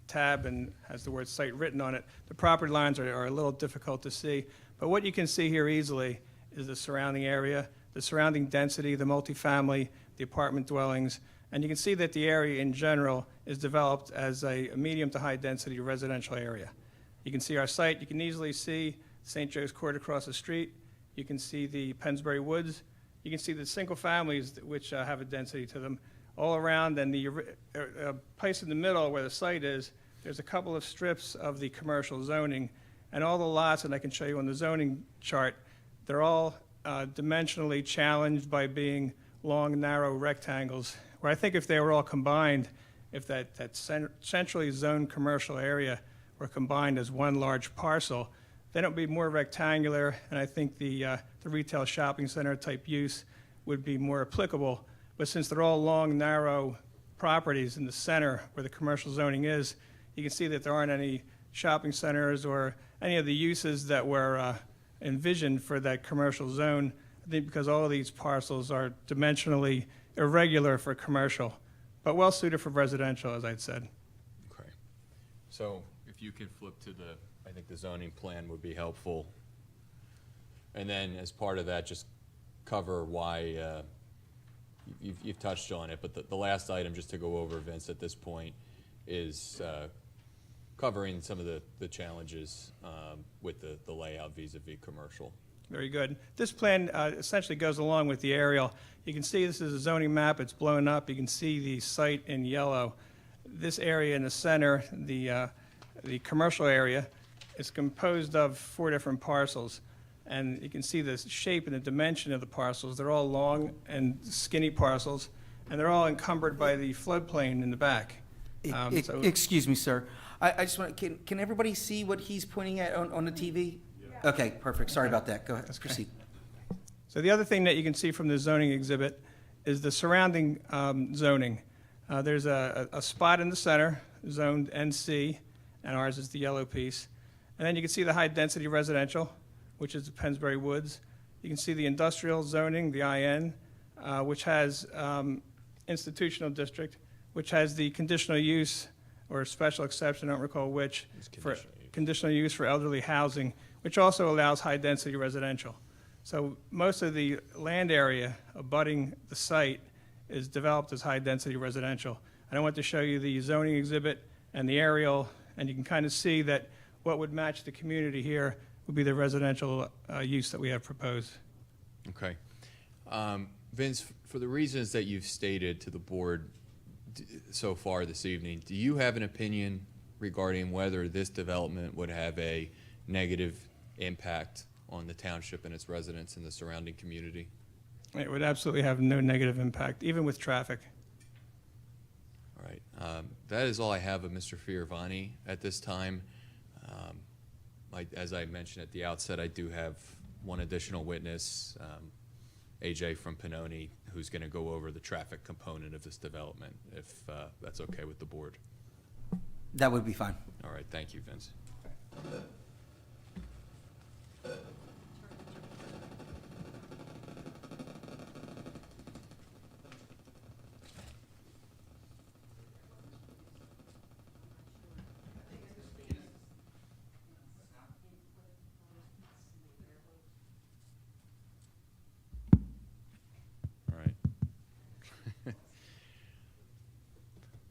tab and has the word site written on it. The property lines are a little difficult to see, but what you can see here easily is the surrounding area, the surrounding density, the multifamily, the apartment dwellings, and you can see that the area in general is developed as a medium to high density residential area. You can see our site, you can easily see St. Joe's Court across the street, you can see the Pennsbury Woods, you can see the single families which have a density to them all around, and the place in the middle where the site is, there's a couple of strips of the commercial zoning, and all the lots, and I can show you on the zoning chart, they're all dimensionally challenged by being long, narrow rectangles, where I think if they were all combined, if that centrally zoned commercial area were combined as one large parcel, then it would be more rectangular, and I think the retail shopping center type use would be more applicable. But since they're all long, narrow properties in the center where the commercial zoning is, you can see that there aren't any shopping centers or any of the uses that were envisioned for that commercial zone. I think because all of these parcels are dimensionally irregular for commercial, but well suited for residential, as I'd said. Okay. So if you could flip to I think the zoning plan would be helpful. And then as part of that, just cover why, you've touched on it, but the last item, just to go over, Vince, at this point, is covering some of the challenges with the layout vis-a-vis commercial. Very good. This plan essentially goes along with the aerial. You can see this is a zoning map. It's blown up. You can see the site in yellow. This area in the center, the commercial area, is composed of 4 different parcels. And you can see the shape and the dimension of the parcels. They're all long and skinny parcels, and they're all encumbered by the floodplain in the back. So- Excuse me, sir. I just want, can everybody see what he's pointing at on the TV? Okay, perfect. Sorry about that. Go ahead, let's proceed. So the other thing that you can see from the zoning exhibit is the surrounding zoning. There's a spot in the center, zoned NC, and ours is the yellow piece. And then you can see the high-density residential, which is the Pennsbury Woods. You can see the industrial zoning, the IN, which has institutional district, which has the conditional use or special exception, I don't recall which, for conditional use for elderly housing, which also allows high-density residential. So most of the land area abutting the site is developed as high-density residential. And I want to show you the zoning exhibit and the aerial, and you can kind of see that what would match the community here would be the residential use that we have proposed. Okay. Vince, for the reasons that you've stated to the board so far this evening, do you have an opinion regarding whether this development would have a negative impact on the township and its residents and the surrounding community? It would absolutely have no negative impact, even with traffic. All right. That is all I have of Mr. Fioravani at this time. As I mentioned at the outset, I do have one additional witness, AJ from Pannoni, who's going to go over the traffic component of this development, if that's okay with the board. That would be fine. All right. Thank you, Vince.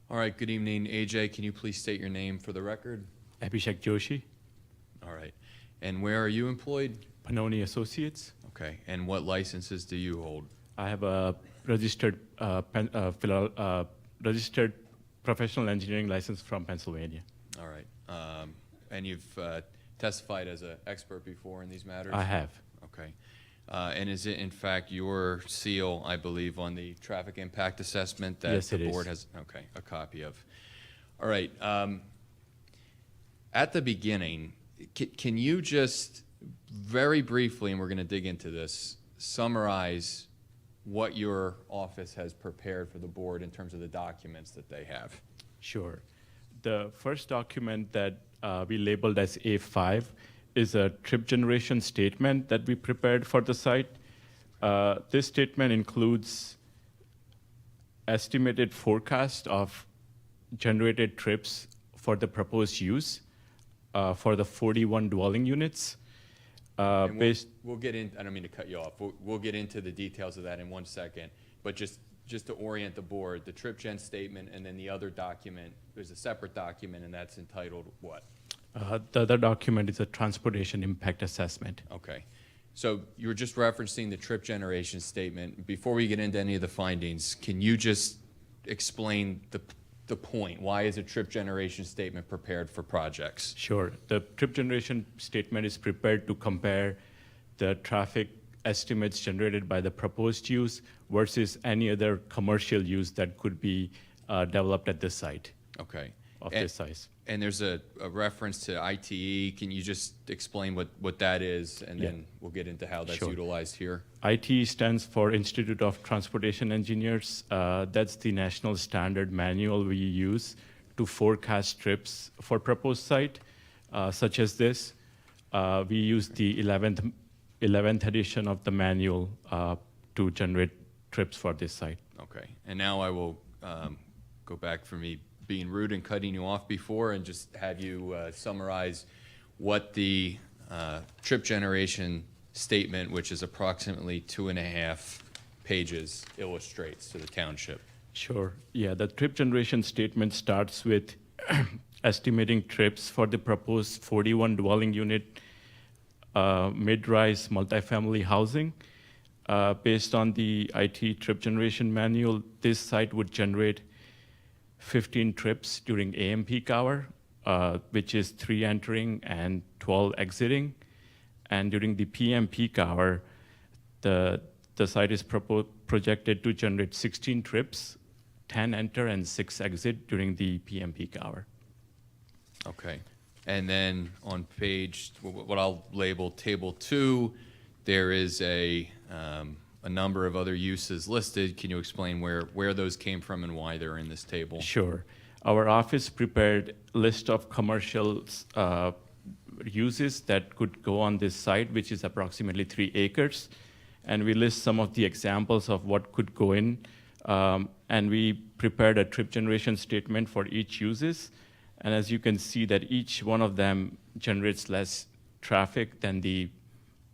All right, good evening. AJ, can you please state your name for the record? Abhishek Joshi, All right. And where are you employed? Pannoni Associates. Okay. And what licenses do you hold? I have a registered registered professional engineering license from Pennsylvania. All right. And you've testified as an expert before in these matters? I have. Okay. And is it in fact your seal, I believe, on the traffic impact assessment that Yes, the it board is. has? Okay, a copy of. All right. At the beginning, can you just very briefly, and we're going to dig into this, summarize what your office has prepared for the board in terms of the documents that they have? Sure. The first document that we labeled as A5 is a trip generation statement that we prepared for the site. This statement includes estimated forecast of generated trips for the proposed use for the 41 dwelling units. And we'll get in, I don't mean to cut you off, we'll get into the details of that in 1 second, but just to orient the board, the trip gen statement and then the other document, there's a separate document and that's entitled what? The other document is a transportation impact assessment. Okay. So you were just referencing the trip generation statement. Before we get into any of the findings, can you just explain the point? Why is a trip generation statement prepared for projects? Sure. The trip generation statement is prepared to compare the traffic estimates generated by the proposed use versus any other commercial use that could be developed at this site. Okay. Of this size. And there's a reference to ITE. Can you just explain what that is, and Yeah. then we'll get into how that's Sure. utilized here? ITE stands for Institute of Transportation Engineers. That's the national standard manual we use to forecast trips for proposed site, such as this. We use the 11th edition of the manual to generate trips for this site. Okay, and now I will go back for me being rude and cutting you off before, and just have you summarize what the trip generation statement, which is approximately 2.5 pages, illustrates to the township. Sure. Yeah, the trip generation statement starts with estimating trips for the proposed 41 dwelling unit mid-rise multifamily housing. Based on the IT trip generation manual, this site would generate 15 trips during AM peak hour, which is 3 entering and 12 exiting. And during the PM peak hour, the site is projected to generate 16 trips, 10 enter and 6 exit during the PM peak hour. Okay, and then on page, what I'll label table 2, there is a number of other uses listed. Can you explain where those came from and why they're in this table? Sure. Our office prepared list of commercial uses that could go on this site, which is approximately 3 acres. And we list some of the examples of what could go in. And we prepared a trip generation statement for each uses. And as you can see that each one of them generates less traffic than the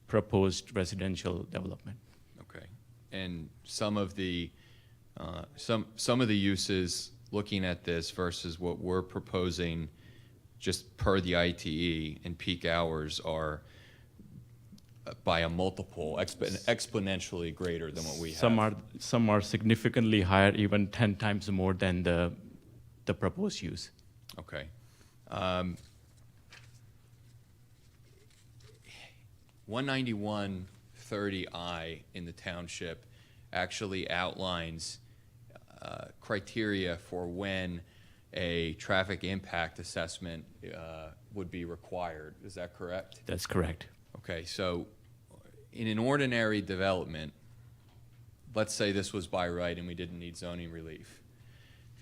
proposed residential development. Okay, and some of the uses, looking at this versus what we're proposing, just per the ITE in peak hours, are by a multiple, exponentially greater than what we have. Some are significantly higher, even 10 times more than the proposed use. Okay. 19130I in the township actually outlines criteria for when a traffic impact assessment would be required. Is that correct? That's correct. Okay, so in an ordinary development, let's say this was by right and we didn't need zoning relief.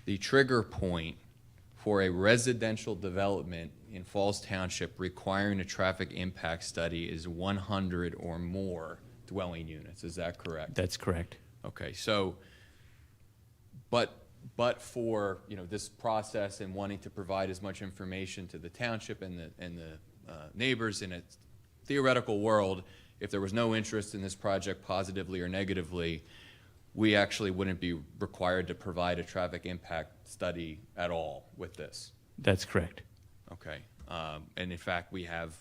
The trigger point for a residential development in Falls Township requiring a traffic impact study is 100 or more dwelling units. Is that correct? That's correct. Okay, so, but for, you know, this process and wanting to provide as much information to the township and the neighbors in a theoretical world, if there was no interest in this project positively or negatively, we actually wouldn't be required to provide a traffic impact study at all with this. That's correct. Okay, and in fact, we have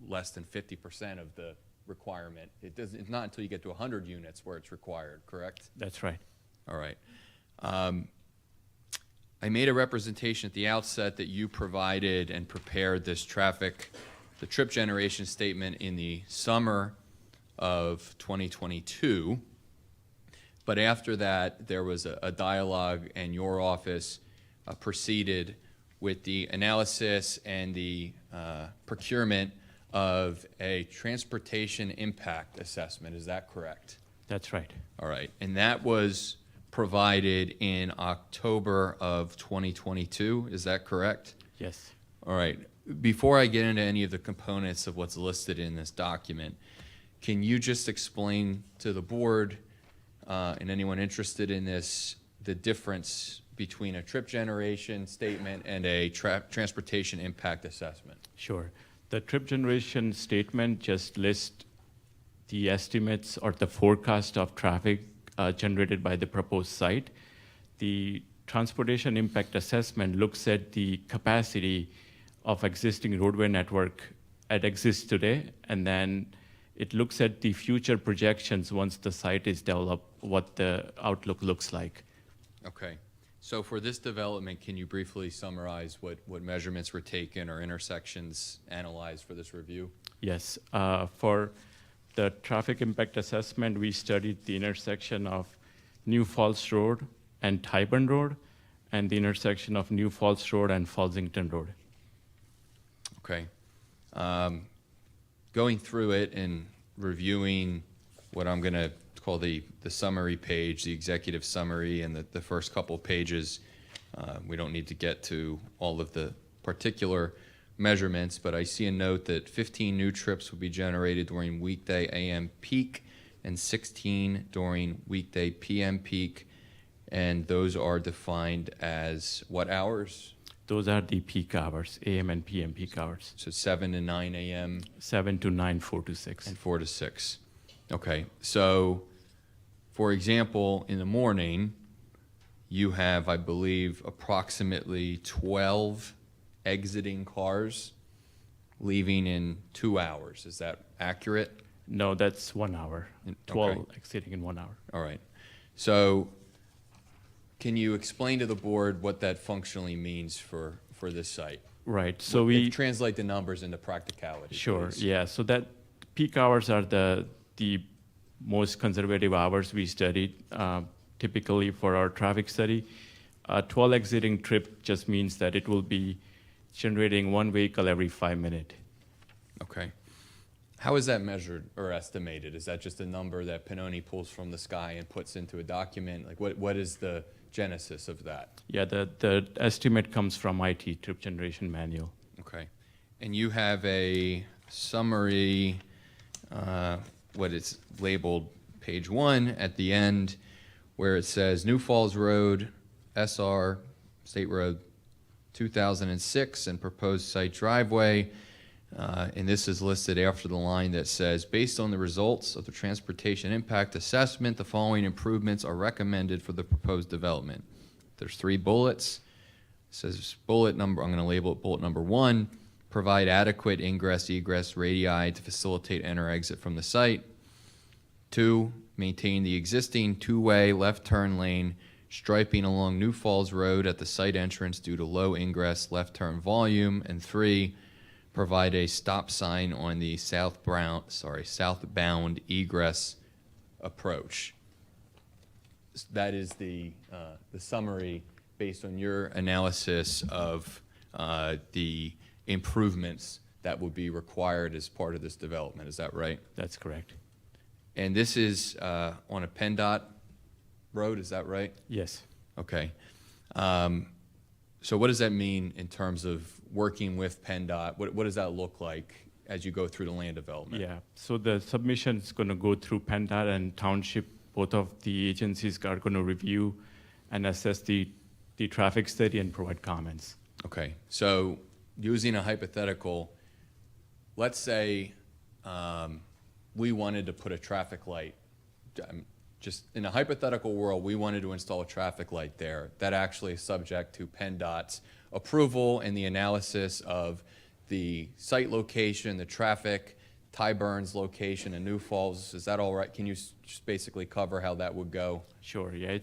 less than 50% of the requirement. It's not until you get to 100 units where it's required, correct? That's right. All right. I made a representation at the outset that you provided and prepared this the trip generation statement in the summer of 2022. But after that, there was a dialogue, and your office proceeded with the analysis and the procurement of a transportation impact assessment. Is that correct? That's right. All right. And that was provided in October of 2022. Is that correct? Yes. All right. Before I get into any of the components of what's listed in this document, can you just explain to the board and anyone interested in this the difference between a trip generation statement and a transportation impact assessment? Sure. The trip generation statement just lists the estimates or the forecast of traffic generated by the proposed site. The transportation impact assessment looks at the capacity of existing roadway network that exists today, and then it looks at the future projections once the site is developed, what the outlook looks like. Okay. So for this development, can you briefly summarize what measurements were taken or intersections analyzed for this review? Yes. For the traffic impact assessment, we studied the intersection of New Falls Road and Tyburn Road, and the intersection of New Falls Road and Fallsington Road. Okay. Going through it and reviewing what I'm going to call the summary page, the executive summary, and the first couple of pages, we don't need to get to all of the particular measurements, but I see a note that 15 new trips will be generated during weekday AM peak and 16 during weekday PM peak, and those are defined as what hours? Those are the peak hours, AM and PM peak hours. So 7 to 9 a.m.? 7 to 9, 4 to 6. And 4 to 6. Okay, so for example, in the morning, you have, I believe, approximately 12 exiting cars leaving in 2 hours. Is that accurate? No, that's 1 hour. 12 exiting in 1 hour. All right. So can you explain to the board what that functionally means for this site? Right. So we translate the numbers into practicality. Sure. Please. Yeah. So that peak hours are the most conservative hours we studied typically for our traffic study. 12 exiting trip just means that it will be generating one vehicle every 5 minutes. Okay. How is that measured or estimated? Is that just a number that Pannoni pulls from the sky and puts into a document? Like what is the genesis of that? Yeah, the estimate comes from IT, trip generation manual. Okay. And you have a summary, what is labeled page 1 at the end, where it says New Falls Road, SR, State Road 2006, and proposed site driveway. And this is listed after the line that says, based on the results of the transportation impact assessment, the following improvements are recommended for the proposed development. There's 3 bullets. It says bullet number, I'm going to label it bullet number 1, provide adequate ingress egress radii to facilitate enter exit from the site. 2, maintain the existing 2-way left turn lane striping along New Falls Road at the site entrance due to low ingress left turn volume. And 3, provide a stop sign on the southbound egress approach. That is the summary based on your analysis of the improvements that would be required as part of this development. Is that right? That's correct. And this is on a PennDOT road, is that right? Yes. Okay. So what does that mean in terms of working with PennDOT? What does that look like as you go through the land development? Yeah, so the submission is going to go through PennDOT and Township. Both of the agencies are going to review and assess the traffic study and provide comments. Okay, so using a hypothetical, let's say we wanted to put a traffic light, just in a hypothetical world, we wanted to install a traffic light there. That actually is subject to PennDOT's approval and the analysis of the site location, the traffic, Ty Burns location, and New Falls. Is that all right? Can you just basically cover how that would go? Sure, yeah.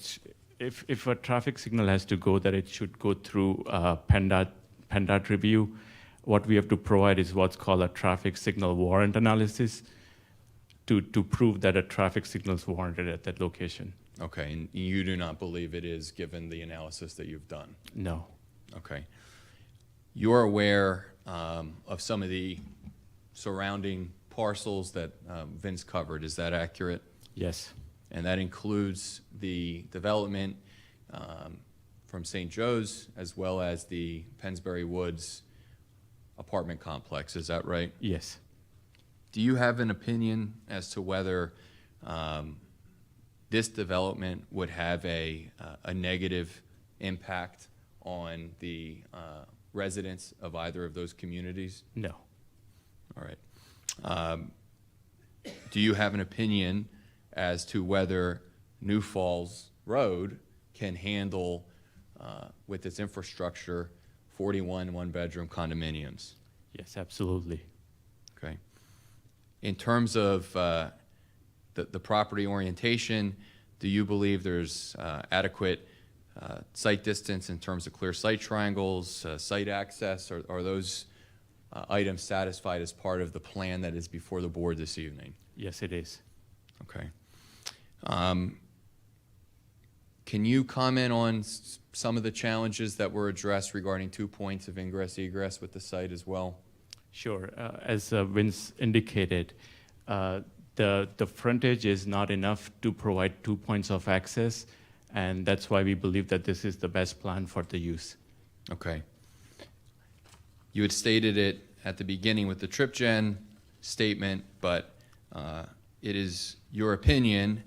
If a traffic signal has to go there, it should go through PennDOT review. What we have to provide is what's called a traffic signal warrant analysis to prove that a traffic signal is warranted at that location. Okay, and you do not believe it is, given the analysis that you've done? No. Okay. You're aware of some of the surrounding parcels that Vince covered, is that accurate? Yes. And that includes the development from St. Joe's as well as the Pennsbury Woods apartment complex, is that right? Yes. Do you have an opinion as to whether this development would have a negative impact on the residents of either of those communities? No. All right. Do you have an opinion as to whether New Falls Road can handle, with its infrastructure, 41 one-bedroom condominiums? Yes, absolutely. Okay. In terms of the property orientation, do you believe there's adequate site distance in terms of clear sight triangles, site access? Are those items satisfied as part of the plan that is before the board this evening? Yes, it is. Okay. Can you comment on some of the challenges that were addressed regarding 2 points of ingress egress with the site as well? Sure. As Vince indicated, the frontage is not enough to provide 2 points of access, and that's why we believe that this is the best plan for the use. Okay. You had stated it at the beginning with the trip gen statement, but it is your opinion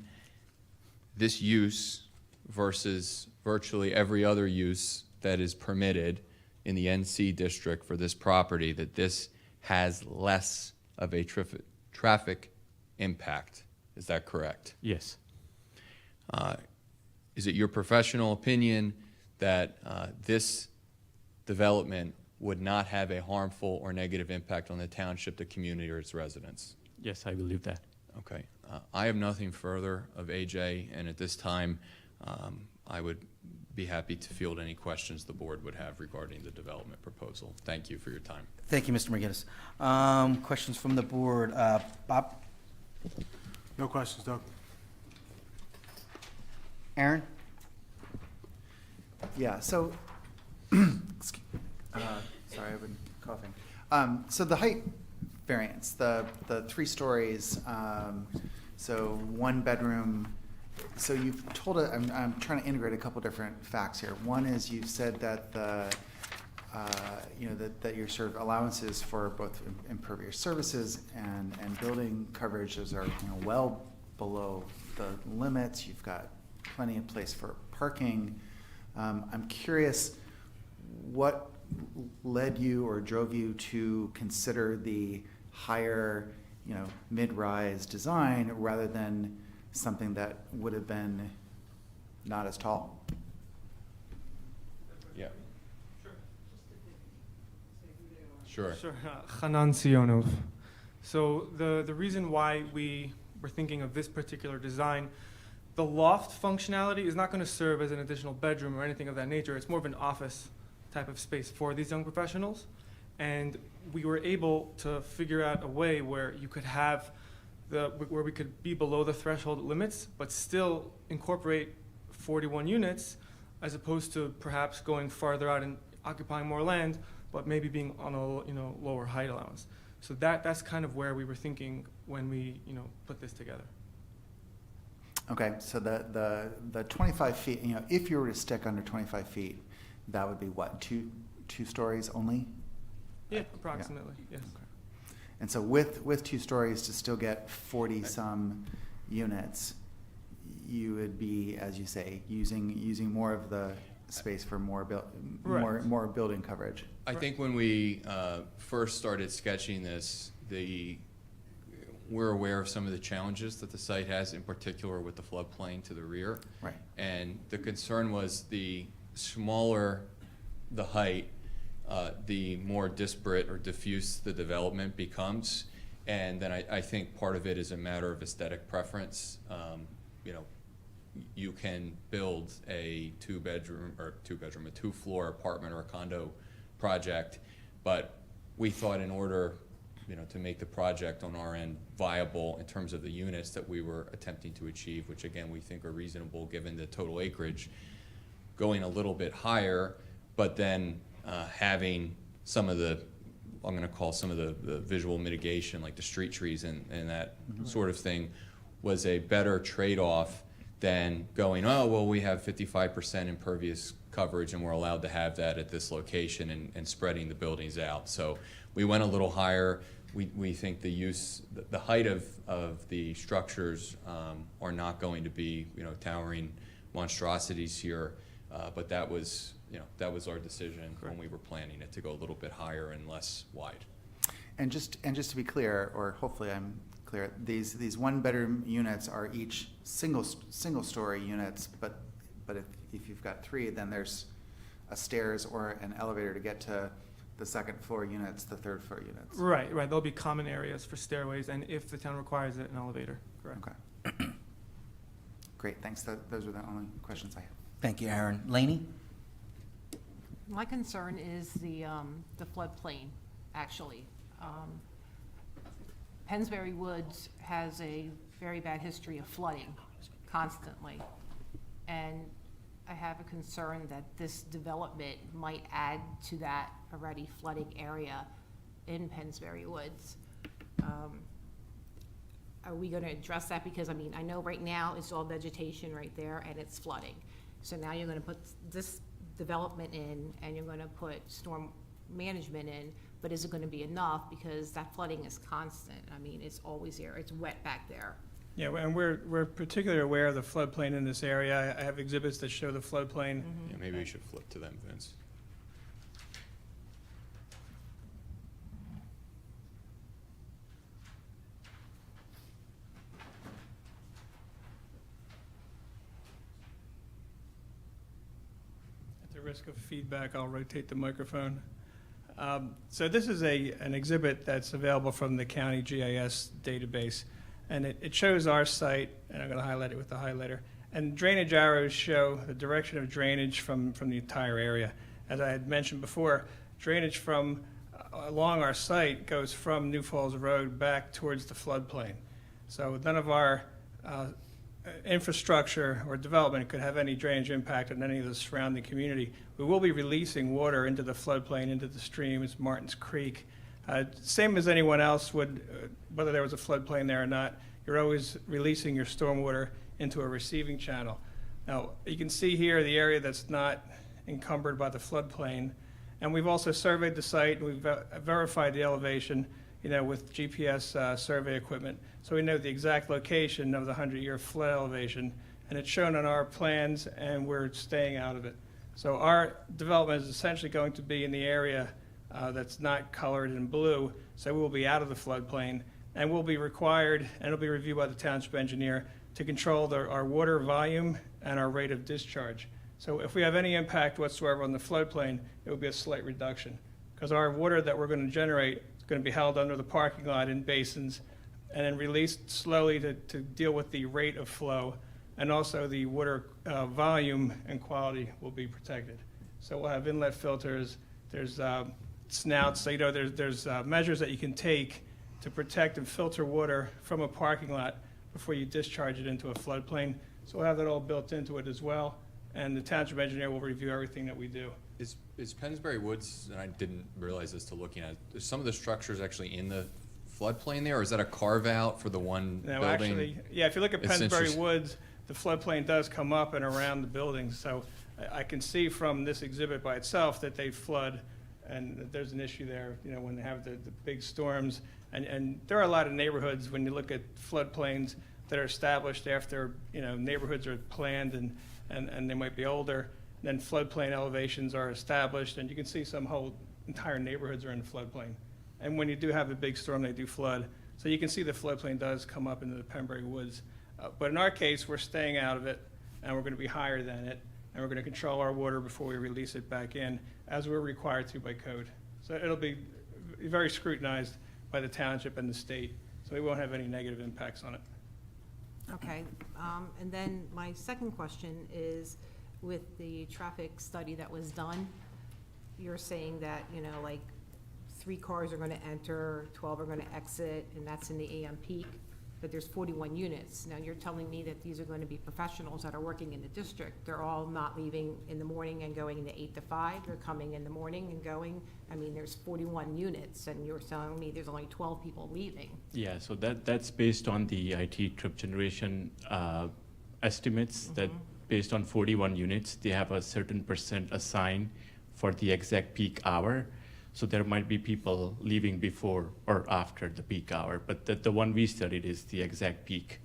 this use versus virtually every other use that is permitted in the NC district for this property, that this has less of a traffic impact. Is that correct? Yes. Is it your professional opinion that this development would not have a harmful or negative impact on the township, the community, or its residents? Yes, I believe that. Okay. I have nothing further of AJ, and at this time, I would be happy to field any questions the board would have regarding the development proposal. Thank you for your time. Thank you, Mr. McGinnis. Questions from the board? Bob? No questions, Doug. Aaron? Yeah, so, sorry, I've been coughing. So the height variance, the 3 stories, so 1 bedroom, so you've told it, I'm trying to integrate a couple different facts here. One is you've said that that your sort of allowances for both impervious services and building coverages are well below the limits. You've got plenty of place for parking. I'm curious what led you or drove you to consider the higher, mid-rise design rather than something that would have been not as tall? Yeah. Sure. Sure. Hanan Sionov. So the reason why we were thinking of this particular design, the loft functionality is not going to serve as an additional bedroom or anything of that nature. It's more of an office type of space for these young professionals. And we were able to figure out a way where you could have where we could be below the threshold limits, but still incorporate 41 units, as opposed to perhaps going farther out and occupying more land, but maybe being on a lower height allowance. So that's kind of where we were thinking when we put this together. Okay, so the 25 feet, if you were to stick under 25 feet, that would be what, two stories only? Yeah, approximately, yes. Okay. And so with 2 stories to still get 40-some units, you would be, as you say, using more of the space for more building coverage. I think when we first started sketching this, we're aware of some of the challenges that the site has, in particular with the floodplain to the rear. Right. And the concern was the smaller the height, the more disparate or diffuse the development becomes. And then I think part of it is a matter of aesthetic preference. You can build a 2-floor apartment or a condo project, but we thought in order to make the project on our end viable in terms of the units that we were attempting to achieve, which again we think are reasonable given the total acreage, going a little bit higher, but then having some of the, I'm going to call some of the visual mitigation, like the street trees and that sort of thing, was a better trade-off than going, oh, well, we have 55% impervious coverage and we're allowed to have that at this location and spreading the buildings out. So we went a little higher. We think the height of the structures are not going to be, towering monstrosities here, but that was our decision when we were planning it, to go a little bit higher and less wide. And just to be clear, or hopefully I'm clear, these 1-bedroom units are each single-story units, but if you've got 3, then there's a stairs or an elevator to get to the 2nd-floor units, the 3rd-floor units. Right. There'll be common areas for stairways, and if the town requires it, an elevator. Correct. Okay. Great, thanks. Those are the only questions I have. Thank you, Aaron. Laney? My concern is the floodplain, actually. Pennsbury Woods has a very bad history of flooding constantly. And I have a concern that this development might add to that already flooding area in Pennsbury Woods. Are we gonna address that? Because, I mean, I know right now it's all vegetation right there and it's flooding. So now you're gonna put this development in and you're gonna put storm management in, but is it gonna be enough? Because that flooding is constant. I mean, it's always there. It's wet back there. Yeah, and we're particularly aware of the floodplain in this area. I have exhibits that show the floodplain. Yeah, maybe we should flip to them, Vince. At the risk of feedback, I'll rotate the microphone. So this is an exhibit that's available from the county GIS database. And it shows our site, and I'm going to highlight it with the highlighter. And drainage arrows show the direction of drainage from the entire area. As I had mentioned before, drainage from along our site goes from New Falls Road back towards the floodplain. So none of our infrastructure or development could have any drainage impact on any of the surrounding community. We will be releasing water into the floodplain, into the stream. It's Martin's Creek. Same as anyone else would, whether there was a floodplain there or not, you're always releasing your stormwater into a receiving channel. Now, you can see here the area that's not encumbered by the floodplain, and we've also surveyed the site, and we've verified the elevation, with GPS survey equipment, so we know the exact location of the 100-year flood elevation, and it's shown on our plans, and we're staying out of it. So our development is essentially going to be in the area that's not colored in blue, so we will be out of the floodplain, and we'll be required, and it'll be reviewed by the township engineer, to control our water volume and our rate of discharge. So if we have any impact whatsoever on the floodplain, it will be a slight reduction, because our water that we're going to generate is going to be held under the parking lot in basins, and then released slowly to deal with the rate of flow, and also the water volume and quality will be protected. So we'll have inlet filters, there's snouts, so there's measures that you can take to protect and filter water from a parking lot before you discharge it into a floodplain. So we'll have that all built into it as well, and the township engineer will review everything that we do. Is Pennsbury Woods, and I didn't realize this till looking at it, is some of the structures actually in the floodplain there, or is that a carve out for the one No, building? actually, yeah, if you look at It's Pennsbury interest- Woods, the floodplain does come up and around the buildings. So I can see from this exhibit by itself that they flood, and that there's an issue there, when they have the big storms. And there are a lot of neighborhoods, when you look at floodplains, that are established after, neighborhoods are planned and they might be older. Then floodplain elevations are established, and you can see some whole entire neighborhoods are in floodplain. And when you do have a big storm, they do flood. So you can see the floodplain does come up into the Pennsbury Woods. But in our case, we're staying out of it, and we're going to be higher than it, and we're going to control our water before we release it back in, as we're required to by code. So it'll be very scrutinized by the township and the state, so we won't have any negative impacts on it. Okay, and then my second question is, with the traffic study that was done, you're saying that, 3 cars are gonna enter, 12 are gonna exit, and that's in the AM peak, but there's 41 units. Now, you're telling me that these are gonna be professionals that are working in the district. They're all not leaving in the morning and going into 8 to 5, they're coming in the morning and going. I mean, there's 41 units, and you're telling me there's only 12 people leaving. Yeah, so that's based on the IT trip generation estimates, that based on 41 units, they have a certain percent assigned for the exact peak hour. So there might be people leaving before or after the peak hour, but the one we studied is the exact peak.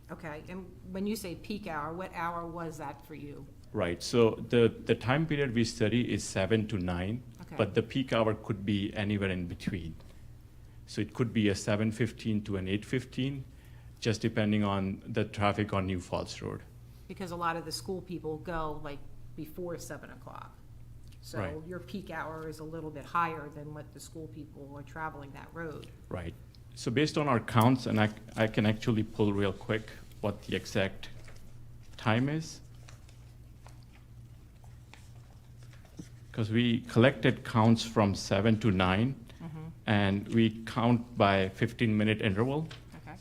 Okay, and when you say peak hour, what hour was that for you? Right, so the time period we study is 7 to 9, Okay. but the peak hour could be anywhere in between. So it could be a 7:15 to an 8:15, just depending on the traffic on New Falls Road. Because a lot of the school people go before 7 o'clock. So Right. your peak hour is a little bit higher than what the school people are traveling that road. Right. So based on our counts, and I can actually pull real quick what the exact time is. Because we collected counts from 7 to 9, and we count by 15-minute interval. Okay.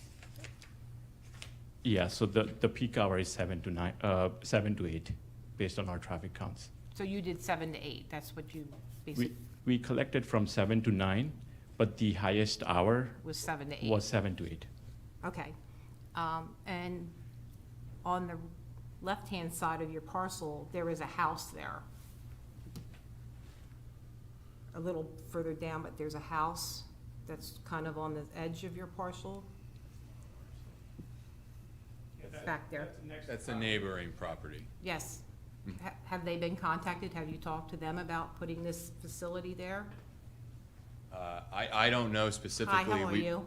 Yeah, so the peak hour is 7 to 8, based on our traffic counts. So you did 7 to 8, that's what you basically, We collected from 7 to 9, but the highest hour Was 7 to 8? was 7 to 8. Okay. And on the left-hand side of your parcel, there is a house there. A little further down, but there's a house that's kind of on the edge of your parcel. Back there. That's a neighboring property. Yes. Have they been contacted? Have you talked to them about putting this facility there? I don't know specifically. Hi, how are you?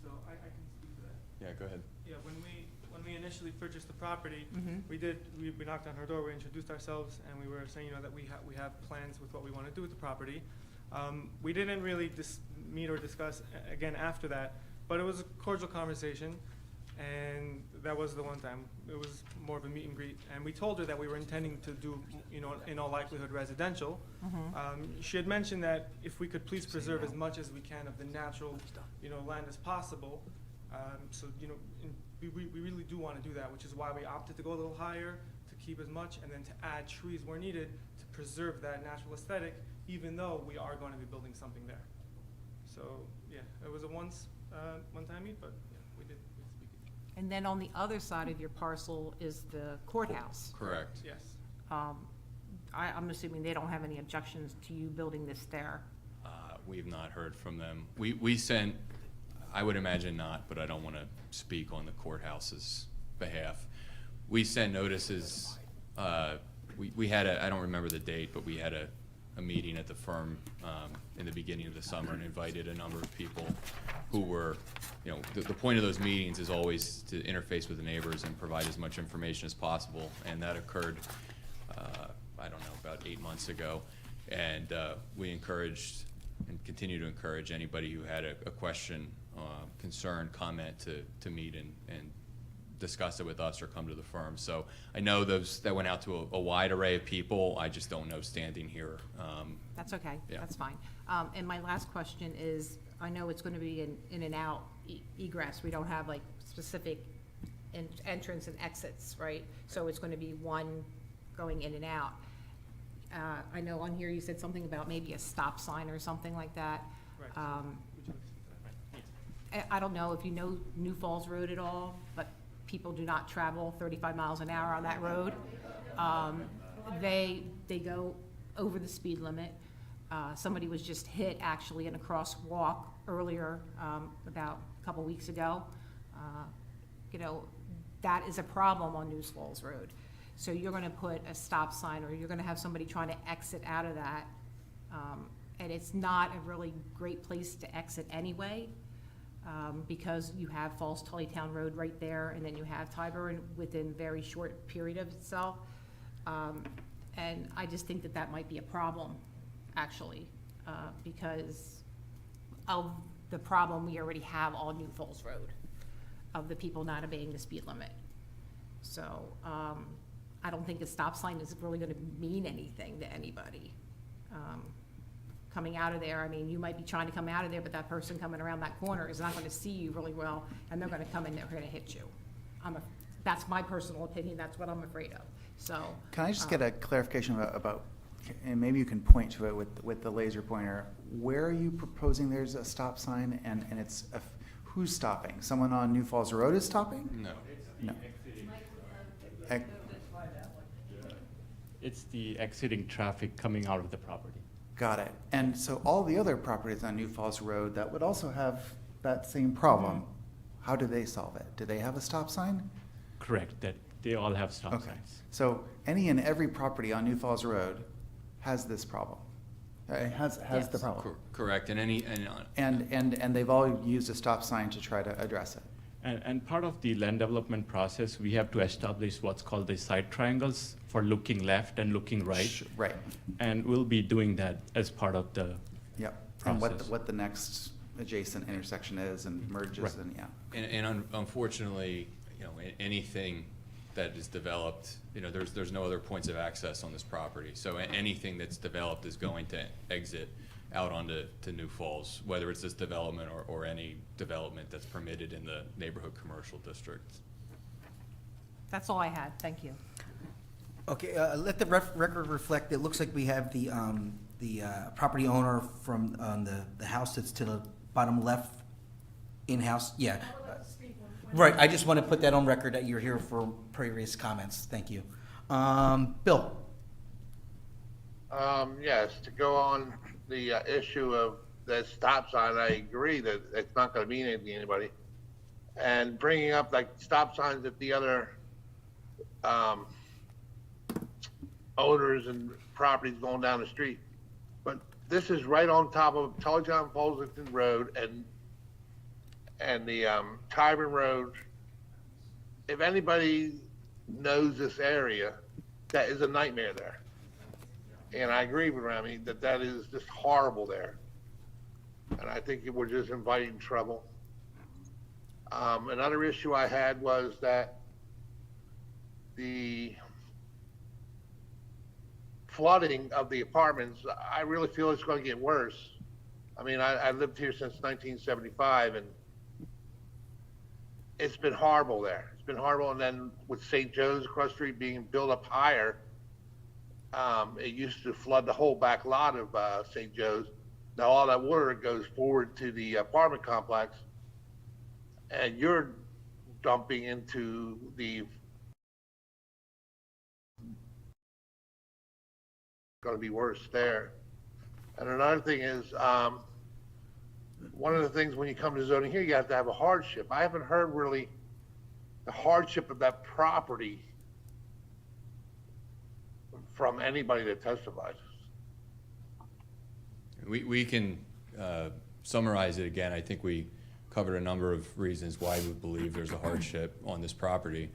So I can speak to that. Yeah, go ahead. Yeah, when we initially purchased the property, Mhm. we knocked on her door, we introduced ourselves, and we were saying, that we have plans with what we want to do with the property. We didn't really meet or discuss again after that, but it was a cordial conversation, and that was the one time. It was more of a meet and greet, and we told her that we were intending to do, in all likelihood, residential. She had mentioned that if we could please preserve as much as we can of the natural, land as possible. So, we really do want to do that, which is why we opted to go a little higher, to keep as much, and then to add trees where needed to preserve that natural aesthetic, even though we are going to be building something there. So, yeah, it was a one-time meet, but yeah, we did speak. And then on the other side of your parcel is the courthouse. Correct. Yes. I'm assuming they don't have any objections to you building this there. We've not heard from them. We sent, I would imagine not, but I don't want to speak on the courthouse's behalf. We sent notices, we had I don't remember the date, but we had a meeting at the firm in the beginning of the summer and invited a number of people who were, the point of those meetings is always to interface with the neighbors and provide as much information as possible. And that occurred, I don't know, about 8 months ago. And we encouraged and continue to encourage anybody who had a question, concern, comment to meet and discuss it with us or come to the firm. So I know that went out to a wide array of people. I just don't know standing here. That's okay, Yeah. that's fine. And my last question is, I know it's gonna be an in and out egress. We don't have like specific entrance and exits, right? So it's gonna be one going in and out. I know on here you said something about maybe a stop sign or something like that. Right. I don't know if you know New Falls Road at all, but people do not travel 35 miles an hour on that road. They go over the speed limit. Somebody was just hit actually in a crosswalk earlier, about a couple weeks ago. That is a problem on New Falls Road. So you're gonna put a stop sign, or you're gonna have somebody trying to exit out of that. And it's not a really great place to exit anyway, because you have Falls Tullytown Road right there, and then you have Tyburn within a very short period of itself. And I just think that might be a problem, actually, because of the problem we already have on New Falls Road, of the people not obeying the speed limit. So, I don't think a stop sign is really gonna mean anything to anybody. Coming out of there, I mean, you might be trying to come out of there, but that person coming around that corner is not gonna see you really well, and they're gonna come in, they're gonna hit you. That's my personal opinion, that's what I'm afraid of, so. Can I just get a clarification about, and maybe you can point to it with the laser pointer, where are you proposing there's a stop sign, and it's, who's stopping? Someone on New Falls Road is stopping? No. No. It's the exiting traffic coming out of the property. Got it. And so all the other properties on New Falls Road that would also have that same problem, how do they solve it? Do they have a stop sign? Correct, that they all have stop Okay. signs. So any and every property on New Falls Road has this problem? It has the problem? Correct, and And they've all used a stop sign to try to address it? And part of the land development process, we have to establish what's called the side triangles for looking left and looking right. Right. And we'll be doing that as part of the Yep. process. And what the next adjacent intersection is and merges Right. and, yeah. And unfortunately, anything that is developed, there's no other points of access on this property. So anything that's developed is going to exit out onto New Falls, whether it's this development or any development that's permitted in the neighborhood commercial district. That's all I had, thank you. Okay, let the record reflect, it looks like we have the the property owner from, on the house that's to the bottom left, in-house, yeah. Right, I just want to put that on record that you're here for previous comments, thank you. Bill? Yes, to go on the issue of the stop sign, I agree that it's not gonna mean anything to anybody. And bringing up like stop signs at the other, owners and properties going down the street. But this is right on top of Tully John Folsington Road and the, Tyburn Road. If anybody knows this area, that is a nightmare there. And I agree with Rami that that is just horrible there. And I think we're just inviting trouble. Another issue I had was that the flooding of the apartments, I really feel it's going to get worse. I mean, I lived here since 1975, and it's been horrible there. It's been horrible. And then with St. Joe's across the street being built up higher, it used to flood the whole back lot of St. Joe's. Now all that water goes forward to the apartment complex, and you're dumping into the going to be worse there. And another thing is, one of the things when you come to zoning here, you have to have a hardship. I haven't heard really the hardship of that property from anybody that testifies. We can summarize it again. I think we covered a number of reasons why we believe there's a hardship on this property.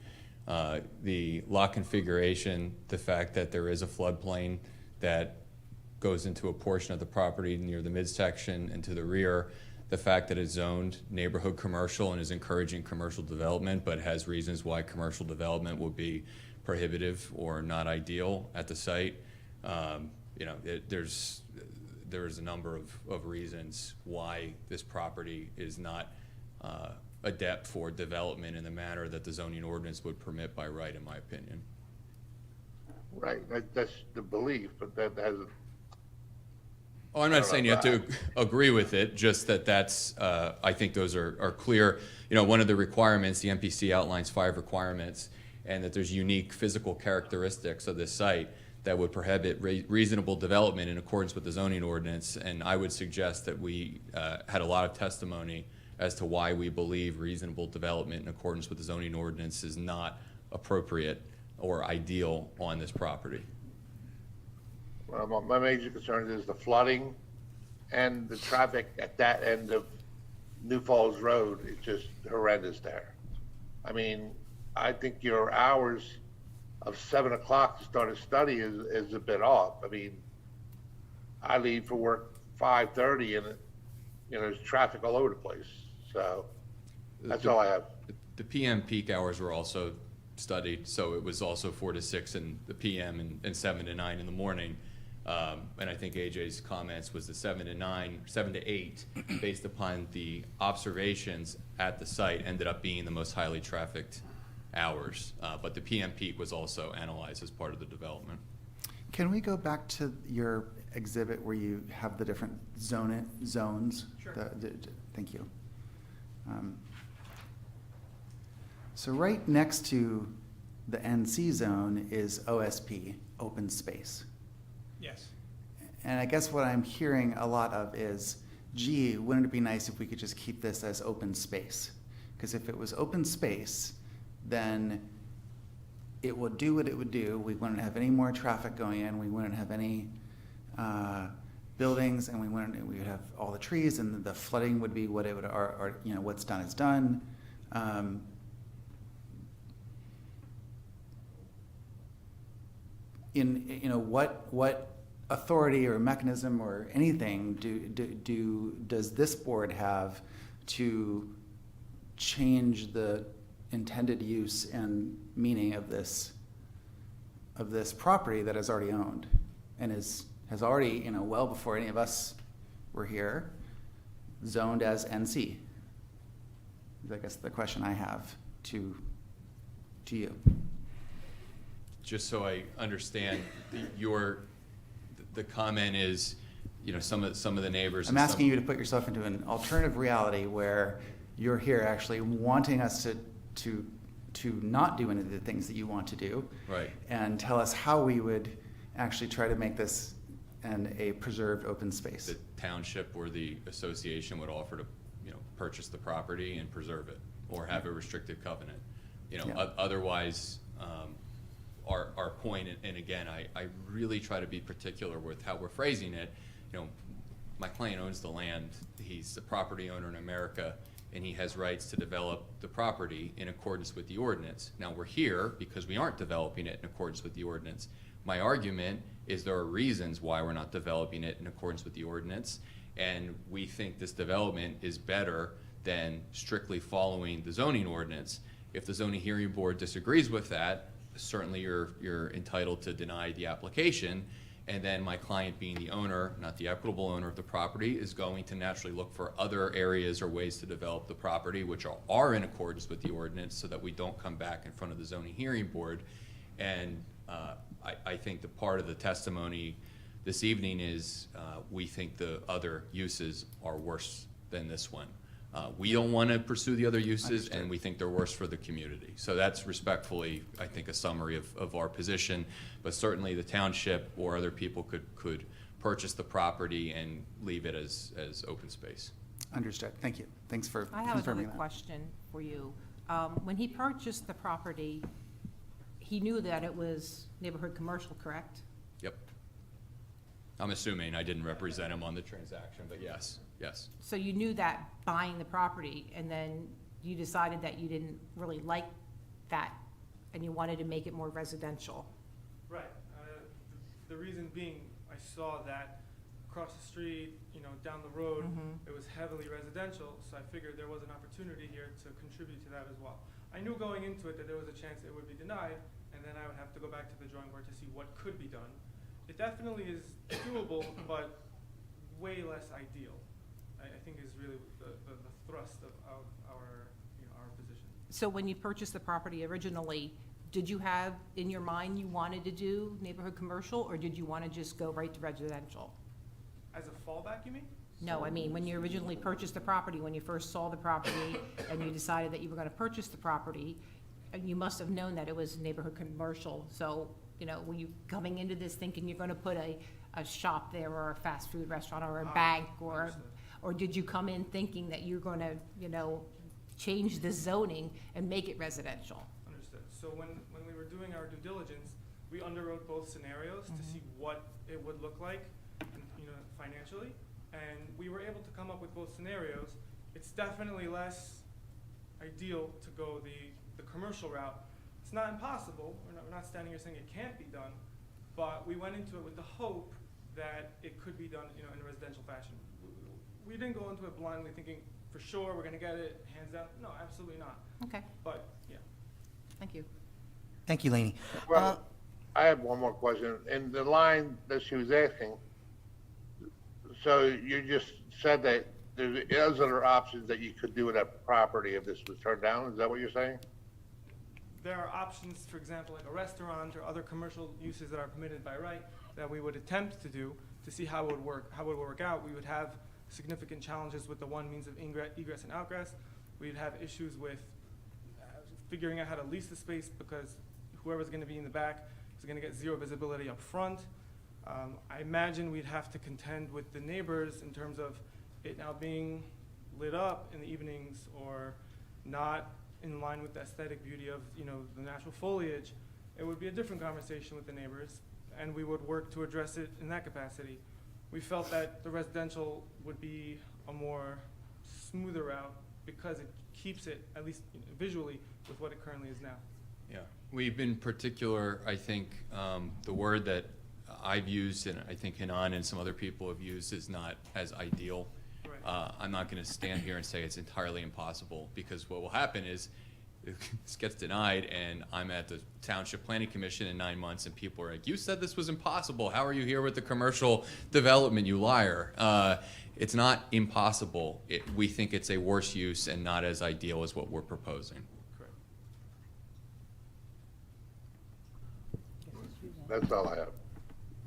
The lot configuration, the fact that there is a floodplain that goes into a portion of the property near the midsection and to the rear, the fact that it's zoned neighborhood commercial and is encouraging commercial development, but has reasons why commercial development would be prohibitive or not ideal at the site. You know, there's a number of reasons why this property is not adept for development in the manner that the zoning ordinance would permit by right, in my opinion. Right, that's the belief, but that hasn't. Oh, I'm not saying you have to agree with it, just that that's, I think those are clear. You know, one of the requirements, the MPC outlines 5 requirements, and that there's unique physical characteristics of this site that would prohibit reasonable development in accordance with the zoning ordinance. And I would suggest that we had a lot of testimony as to why we believe reasonable development in accordance with the zoning ordinance is not appropriate or ideal on this property. Well, my major concern is the flooding and the traffic at that end of New Falls Road. It's just horrendous there. I mean, I think your hours of 7 o'clock to start a study is a bit off. I mean, I leave for work 5:30 and you know, there's traffic all over the place. So that's all I have. The PM peak hours were also studied, so it was also 4 to 6 in the PM and 7 to 9 in the morning. And I think AJ's comments was the 7 to 8, based upon the observations at the site, ended up being the most highly trafficked hours. But the PM peak was also analyzed as part of the development. Can we go back to your exhibit where you have the different zones? Sure. Thank you. So right next to the NC zone is OSP, open space. Yes. And I guess what I'm hearing a lot of is, gee, wouldn't it be nice if we could just keep this as open space? Because if it was open space, then it would do what it would do. We wouldn't have any more traffic going in. We wouldn't have any buildings, and we would have all the trees, and the flooding would be what it would, or you know, what's done is done. You know, what authority or mechanism or anything does this board have to change the intended use and meaning of this property that is already owned and has already, you know, well before any of us were here, zoned as NC? I guess the question I have to you. Just so I understand, the comment is you know, some of the neighbors. I'm asking you to put yourself into an alternative reality where you're here actually wanting us to not do any of the things that you want to do. Right. And tell us how we would actually try to make this a preserved open space. The township or the association would offer to, you know, purchase the property and preserve it, or have a restricted covenant. You know, Yeah. Otherwise, our point, and again, I really try to be particular with how we're phrasing it. You know, my client owns the land, he's the property owner in America, and he has rights to develop the property in accordance with the ordinance. Now, we're here because we aren't developing it in accordance with the ordinance. My argument is there are reasons why we're not developing it in accordance with the ordinance, and we think this development is better than strictly following the zoning ordinance. If the zoning hearing board disagrees with that, certainly you're entitled to deny the application, and then my client, being the owner, not the equitable owner of the property, is going to naturally look for other areas or ways to develop the property which are in accordance with the ordinance, so that we don't come back in front of the zoning hearing board. And I think the part of the testimony this evening is we think the other uses are worse than this one. We don't want to pursue the other uses, Understood. and we think they're worse for the community. So that's respectfully, I think, a summary of our position. But certainly the township or other people could purchase the property and leave it as open space. Understood. Thank you. Thanks for I have confirming another that. question for you. When he purchased the property, he knew that it was neighborhood commercial, correct? Yep. I'm assuming, I didn't represent him on the transaction, but yes, yes. So you knew that buying the property, and then you decided that you didn't really like that, and you wanted to make it more residential. Right. The reason being, I saw that across the street, you know, down the road, it was heavily residential, so I figured there was an opportunity here to contribute to that as well. I knew going into it that there was a chance it would be denied, and then I would have to go back to the drawing board to see what could be done. It definitely is doable, but way less ideal, I think is really the thrust of our, you know, our position. So when you purchased the property originally, did you have in your mind you wanted to do neighborhood commercial, or did you want to just go right to residential? As a fallback, you mean? No, I mean, when you originally purchased the property, when you first saw the property and you decided that you were going to purchase the property, you must have known that it was neighborhood commercial. So, you know, were you coming into this thinking you're going to put a shop there, or a fast food restaurant, or a bank, or did you come in thinking that you're going to, you know, change the zoning and make it residential? Understood. So when we were doing our due diligence, we underwrote both scenarios to see what it would look like, you know, financially, and we were able to come up with both scenarios. It's definitely less ideal to go the commercial route. It's not impossible. We're not standing here saying it can't be done, but we went into it with the hope that it could be done, you know, in a residential fashion. We didn't go into it blindly thinking for sure we're going to get it hands down. No, absolutely not. Okay, But yeah. thank you. Thank you, Laney. Well, I have one more question. In the line that she was asking, so you just said that there's other options that you could do with that property if this was turned down? Is that what you're saying? There are options, for example, like a restaurant or other commercial uses that are permitted by right that we would attempt to do to see how it would work out. We would have significant challenges with the one means of egress and outgress. We'd have issues with figuring out how to lease the space, because whoever's going to be in the back is going to get zero visibility up front. I imagine we'd have to contend with the neighbors in terms of it now being lit up in the evenings, or not in line with the aesthetic beauty of, you know, the natural foliage. It would be a different conversation with the neighbors, and we would work to address it in that capacity. We felt that the residential would be a more smoother route because it keeps it, at least, you know, visually, with what it currently is now. Yeah, we've been particular, I think, the word that I've used, and I think Hanan and some other people have used, is not as ideal. Right. I'm not going to stand here and say it's entirely impossible, because what will happen is this gets denied, and I'm at the Township Planning Commission in 9 months, and people are like, you said this was impossible. How are you here with the commercial development, you liar? It's not impossible. We think it's a worse use and not as ideal as what we're proposing. Correct. That's all I have.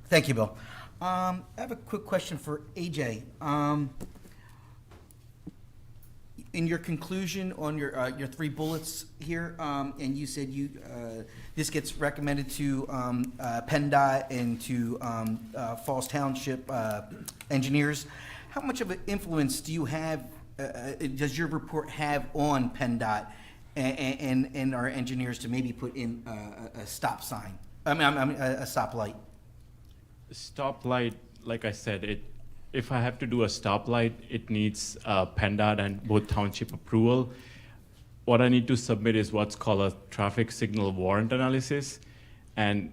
Thank you, Bill. I have a quick question for AJ. In your conclusion on your 3 bullets here, and you said this gets recommended to PennDOT and to Falls Township engineers. How much of an influence do you have? Does your report have on PennDOT and our engineers to maybe put in a stop sign? I mean, a stoplight. Stoplight, like I said, if I have to do a stoplight, it needs PennDOT and both township approval. What I need to submit is what's called a traffic signal warrant analysis. And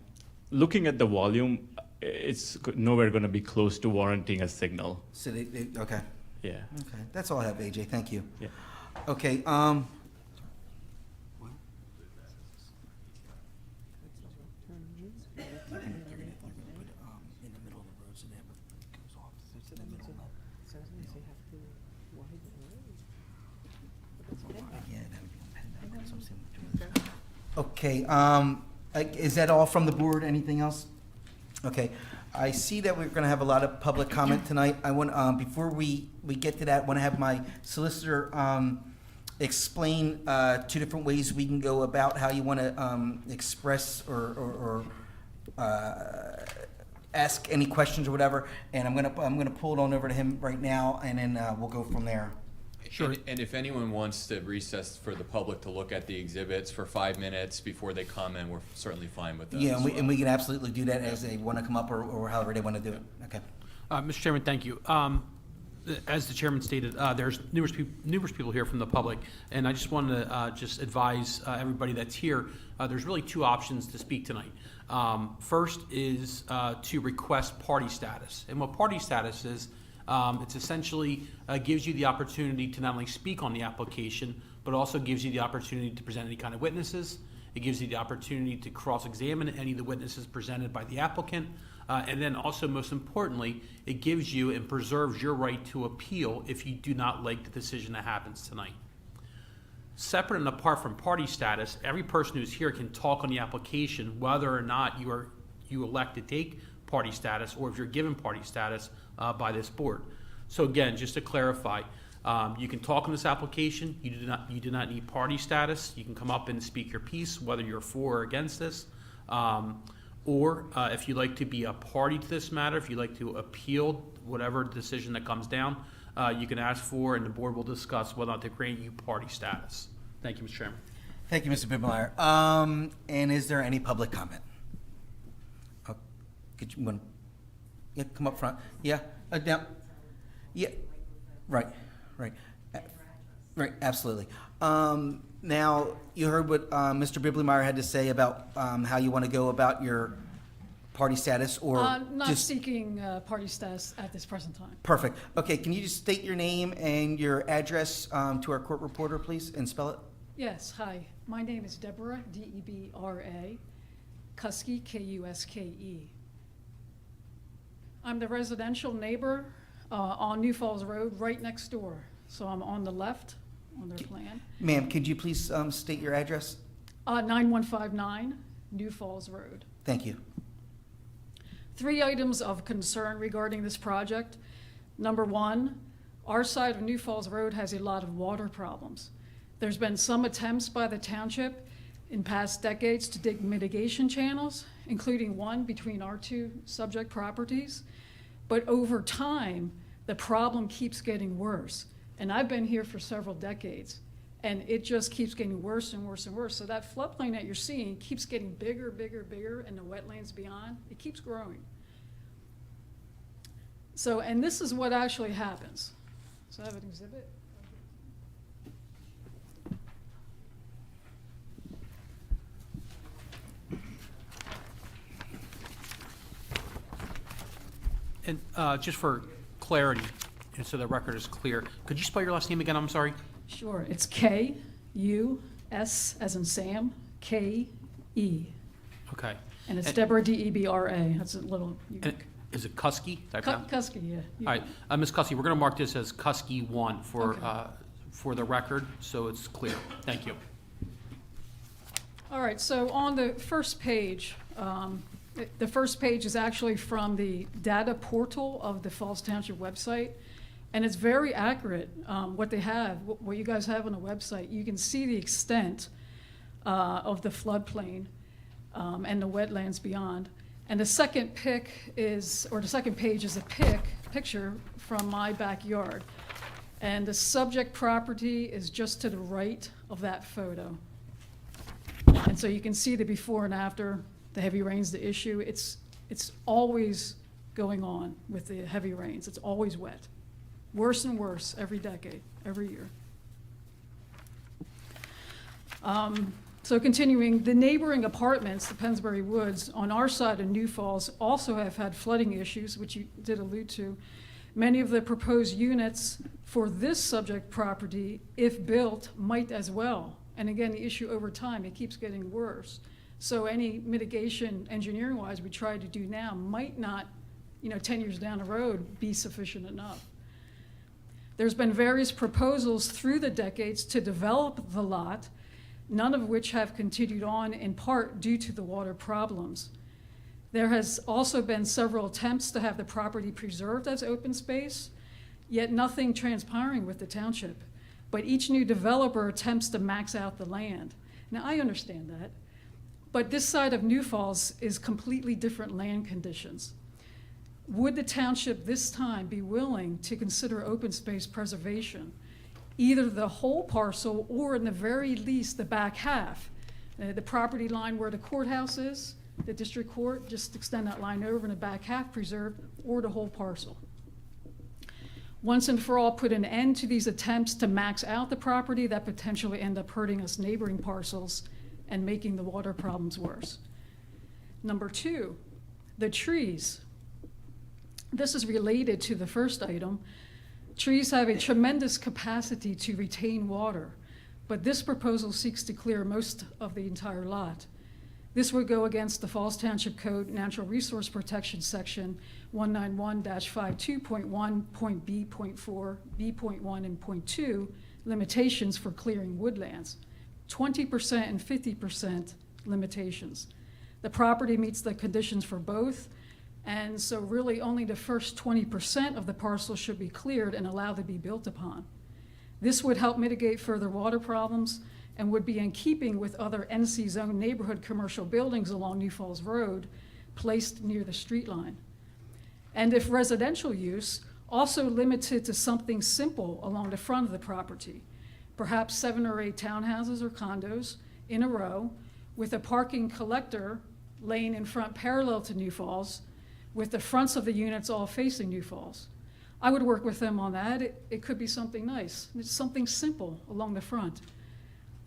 looking at the volume, it's nowhere going to be close to warranting a signal. So okay. Yeah. Okay, that's all I have, AJ. Thank you. Yeah. Okay. Okay, is that all from the board? Anything else? Okay, I see that we're gonna have a lot of public comment tonight. I want, before we get to that, I wanna have my solicitor, explain, 2 different ways we can go about how you wanna, express or ask any questions or whatever, and I'm gonna pull it on over to him right now, and then, we'll go from there. Sure. And if anyone wants to recess for the public to look at the exhibits for 5 minutes before they comment, we're certainly fine with that. Yeah, as and we can absolutely do that as they want to come up or however they want to do it. Okay. Mr. Chairman, thank you. As the chairman stated, there's numerous people here from the public, and I just wanted to just advise everybody that's here, there's really 2 options to speak tonight. First is to request party status. And what party status is, it's essentially gives you the opportunity to not only speak on the application, but also gives you the opportunity to present any kind of witnesses. It gives you the opportunity to cross-examine any of the witnesses presented by the applicant. And then also, most importantly, it gives you and preserves your right to appeal if you do not like the decision that happens tonight. Separate and apart from party status, every person who's here can talk on the application whether or not you elect to take party status or if you're given party status by this board. So again, just to clarify, you can talk on this application. You do not need party status. You can come up and speak your piece, whether you're for or against this. Or if you'd like to be a party to this matter, if you'd like to appeal whatever decision that comes down, you can ask for, and the board will discuss whether or not to grant you party status. Thank you, Mr. Chairman. Thank you, Mr. Bibmeyer. And is there any public comment? Could you want? Yeah, come up front. Yeah, down. Yeah, right. Absolutely. Now you heard what Mr. Biblemeyer had to say about how you want to go about your party status, or not just seeking party status at this present time. Perfect. Okay, can you just state your name and your address to our court reporter, please, and spell it? Yes. Hi, my name is Deborah, D-E-B-R-A, Kuske, K-U-S-K-E. I'm the residential neighbor on New Falls Road, right next door. So I'm on the left on their plan. Ma'am, could you please state your address? 9159 New Falls Road. Thank you. 3 items of concern regarding this project. Number 1, our side of New Falls Road has a lot of water problems. There's been some attempts by the township in past decades to dig mitigation channels, including one between our 2 subject properties. But over time, the problem keeps getting worse. And I've been here for several decades, and it just keeps getting worse and worse and worse. So that floodplain that you're seeing keeps getting bigger, and the wetlands beyond, it keeps growing. So, and this is what actually happens. So I have an exhibit. And just for clarity, and so the record is clear, could you spell your last name again? I'm sorry. Sure, it's K-U-S as in Sam, K-E. Okay. And it's Deborah, D-E-B-R-A. That's a little And unique. is it Kuske? Kuske, yeah. All right, Ms. Kuske, we're going to mark this as Kuske 1 for the record, so it's clear. Thank you. All right, so on the first page, The first page is actually from the data portal of the Falls Township website, and it's very accurate, what they have, what you guys have on the website. You can see the extent of the floodplain and the wetlands beyond. And the second page is a picture from my backyard. And the subject property is just to the right of that photo. And so you can see the before and after the heavy rains, the issue. It's always going on with the heavy rains. It's always wet. Worse and worse every decade, every year. So continuing, the neighboring apartments, the Pensbury Woods, on our side of New Falls also have had flooding issues, which you did allude to. Many of the proposed units for this subject property, if built, might as well. And again, the issue over time, it keeps getting worse. So any mitigation engineering-wise we try to do now might not, 10 years down the road, be sufficient enough. There's been various proposals through the decades to develop the lot, none of which have continued on in part due to the water problems. There has also been several attempts to have the property preserved as open space, yet nothing transpiring with the township. But each new developer attempts to max out the land. Now, I understand that, but this side of New Falls is completely different land conditions. Would the township this time be willing to consider open space preservation, either the whole parcel or in the very least the back half? The property line where the courthouse is, the district court, just extend that line over in the back half preserved, or the whole parcel. Once and for all, put an end to these attempts to max out the property that potentially end up hurting us neighboring parcels and making the water problems worse. Number two, the trees. This is related to the first item. Trees have a tremendous capacity to retain water, but this proposal seeks to clear most of the entire lot. This would go against the Falls Township Code Natural Resource Protection Section 191-52.1.B.4, B.1, and .2 limitations for clearing woodlands, 20% and 50% limitations. The property meets the conditions for both, and so really only the first 20% of the parcel should be cleared and allowed to be built upon. This would help mitigate further water problems and would be in keeping with other NC zone neighborhood commercial buildings along New Falls Road placed near the street line. And if residential use, also limited to something simple along the front of the property, perhaps 7 or 8 townhouses or condos in a row with a parking collector lane in front parallel to New Falls, with the fronts of the units all facing New Falls. I would work with them on that. It could be something nice. It's something simple along the front.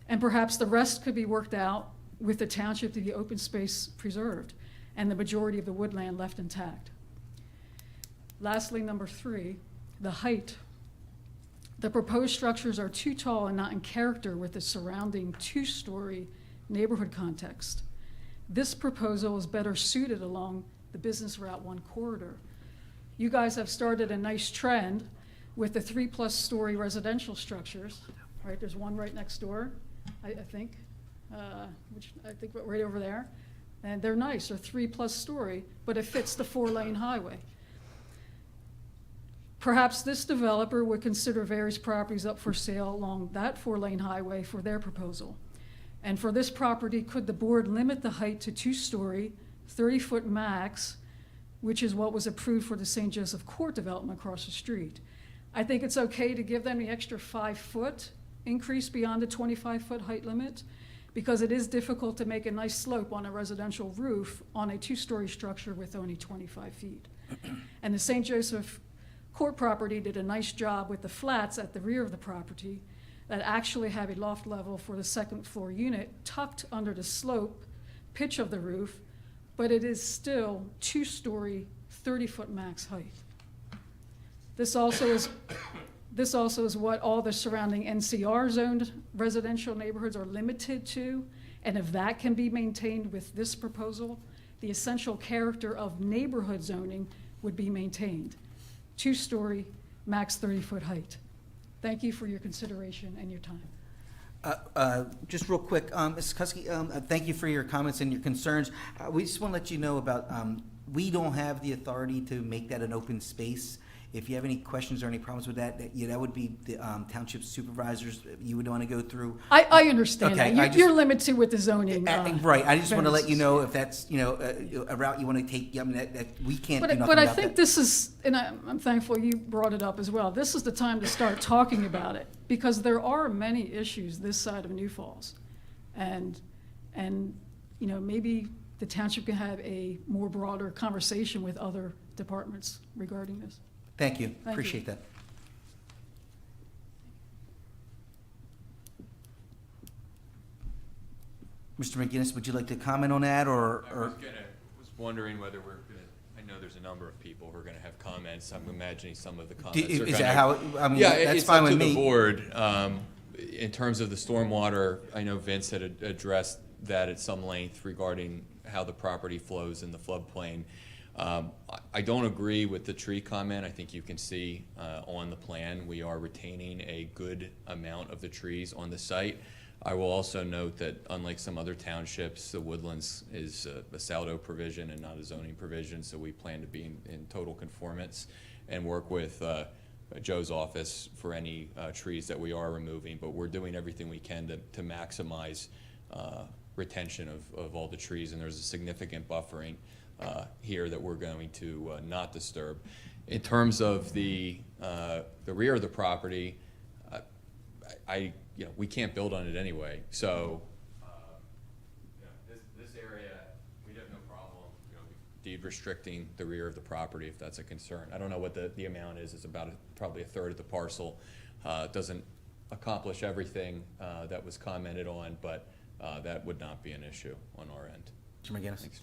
And perhaps the rest could be worked out with the township to be open space preserved and the majority of the woodland left intact. Lastly, number 3, the height. The proposed structures are too tall and not in character with the surrounding 2-story neighborhood context. This proposal is better suited along the Business Route 1 corridor. You guys have started a nice trend with the 3+ story residential structures, right? There's one right next door, I think, right over there. And they're nice, they're 3+ story, but it fits the 4-lane highway. Perhaps this developer would consider various properties up for sale along that 4-lane highway for their proposal. And for this property, could the board limit the height to 2-story, 30-foot max, which is what was approved for the St. Joseph Court development across the street? I think it's okay to give them the extra 5-foot increase beyond the 25-foot height limit, because it is difficult to make a nice slope on a residential roof on a 2-story structure with only 25 feet. And the St. Joseph Court property did a nice job with the flats at the rear of the property that actually have a loft level for the 2nd floor unit tucked under the slope pitch of the roof, but it is still 2-story, 30-foot max height. This also is what all the surrounding NCR zoned residential neighborhoods are limited to, and if that can be maintained with this proposal, the essential character of neighborhood zoning would be maintained. 2-story, max 30-foot height. Thank you for your consideration and your time. Just real quick, Ms. Kuski, thank you for your comments and your concerns. We just want to let you know about, we don't have the authority to make that an open space. If you have any questions or any problems with that, that would be the township supervisors you would want to go through. I understand Okay, that. You're limited with the zoning. Right, I just want to let you variances. know if that's, a route you want to take, I mean, that we can't do nothing about But that. I think this is, and I'm thankful you brought it up as well, this is the time to start talking about it, because there are many issues this side of New Falls. And maybe the township can have a more broader conversation with other departments regarding this. Thank you, Thank appreciate you. that. Mr. McGinnis, would you like to comment on that, or? I was wondering whether we're gonna, I know there's a number of people who are gonna have comments. I'm imagining some of the comments are Is gonna. that how, I mean, Yeah, that's it's fine up with to the me. board. In terms of the stormwater, I know Vince had addressed that at some length regarding how the property flows in the floodplain. I don't agree with the tree comment. I think you can see on the plan, we are retaining a good amount of the trees on the site. I will also note that unlike some other townships, the woodlands is a saldo provision and not a zoning provision, so we plan to be in total conformance and work with Joe's office for any trees that we are removing, but we're doing everything we can to maximize retention of all the trees, and there's a significant buffering here that we're going to not disturb. In terms of the rear of the property, we can't build on it anyway, so this area, we'd have no problem deed restricting the rear of the property if that's a concern. I don't know what the amount is. It's about probably a third of the parcel. It doesn't accomplish everything that was commented on, but that would not be an issue on our end. Mr. McGinnis. Thanks.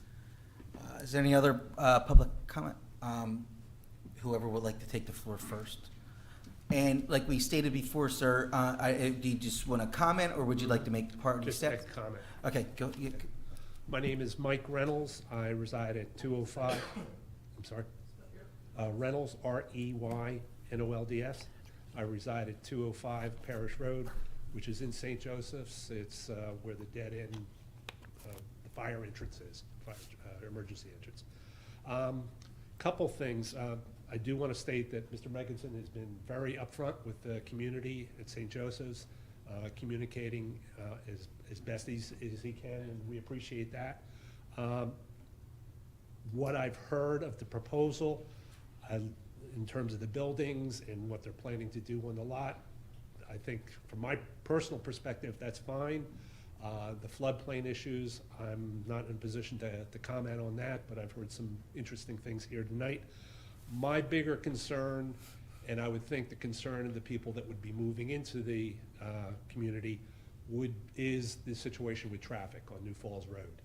Is there any other public comment? Whoever would like to take the floor first. And like we stated before, sir, do you just want to comment, or would you like to make part of the Just steps? a comment. Okay, go. My name is Mike Reynolds. I reside at 205, I'm sorry, Reynolds, R-E-Y-N-O-L-D-S. I reside at 205 Parish Road, which is in St. Joseph's. It's where the dead end, the fire entrance is, emergency entrance. Couple things. I do want to state that Mr. Megginson has been very upfront with the community at St. Joseph's, communicating as best as he can, and we appreciate that. What I've heard of the proposal in terms of the buildings and what they're planning to do on the lot, I think from my personal perspective, that's fine. The floodplain issues, I'm not in a position to comment on that, but I've heard some interesting things here tonight. My bigger concern, and I would think the concern of the people that would be moving into the community, is the situation with traffic on New Falls Road.